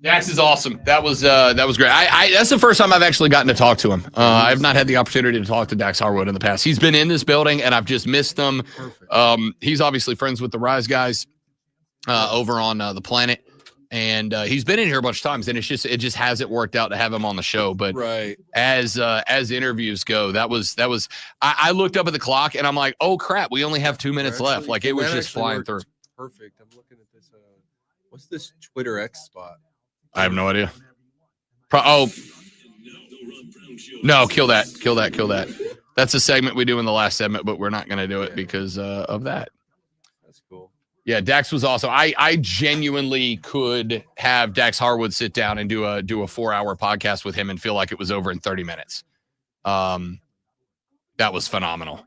Dax is awesome. That was great. I that's the first time I've actually gotten to talk to him. I've not had the opportunity to talk to Dax Harwood in the past. He's been in this building, and I've just missed him. He's obviously friends with the Rise guys over on the Planet, and he's been in here a bunch of times. And it just hasn't worked out to have him on the show. But as interviews go, that was. I looked up at the clock, and I'm like, oh crap, we only have 2 minutes left. Like it was just flying through. Perfect. I'm looking at this. What's this Twitter X spot? I have no idea. No, kill that. That's a segment we do in the last segment, but we're not going to do it because of that. That's cool. Yeah, Dax was awesome. I genuinely could have Dax Harwood sit down and do a 4-hour podcast with him and feel like it was over in 30 minutes. That was phenomenal.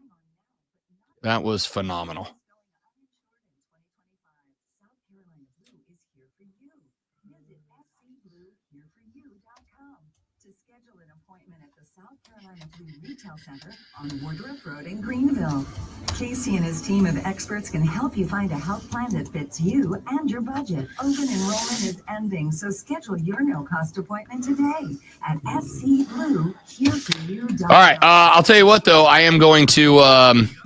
Retail Center on Woodruff Road in Greenville. Casey and his team of experts can help you find a health plan that fits you and your budget. Open enrollment is ending, so schedule your no-cost appointment today at scbluehereforyou.com. All right, I'll tell you what though, I am going to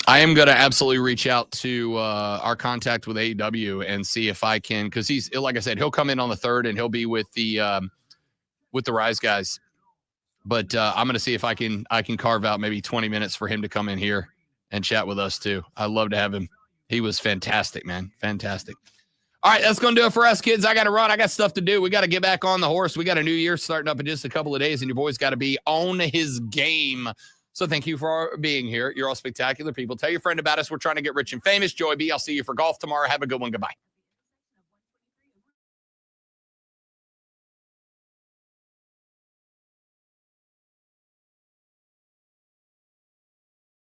absolutely reach out to our contact with AEW and see if I can, because he's, like I said, he'll come in on the 3rd and he'll be with the Rise guys. But I'm going to see if I can carve out maybe 20 minutes for him to come in here and chat with us too. I'd love to have him. He was fantastic, man. Fantastic. All right, that's going to do it for us, kids. I got to run. I got stuff to do. We got to get back on the horse. We got a new year starting up in just a couple of days, and your boy's got to be on his game. So thank you for being here. You're all spectacular people. Tell your friend about us. We're trying to get rich and famous. Joey B, I'll see you for golf tomorrow. Have a good one. Goodbye.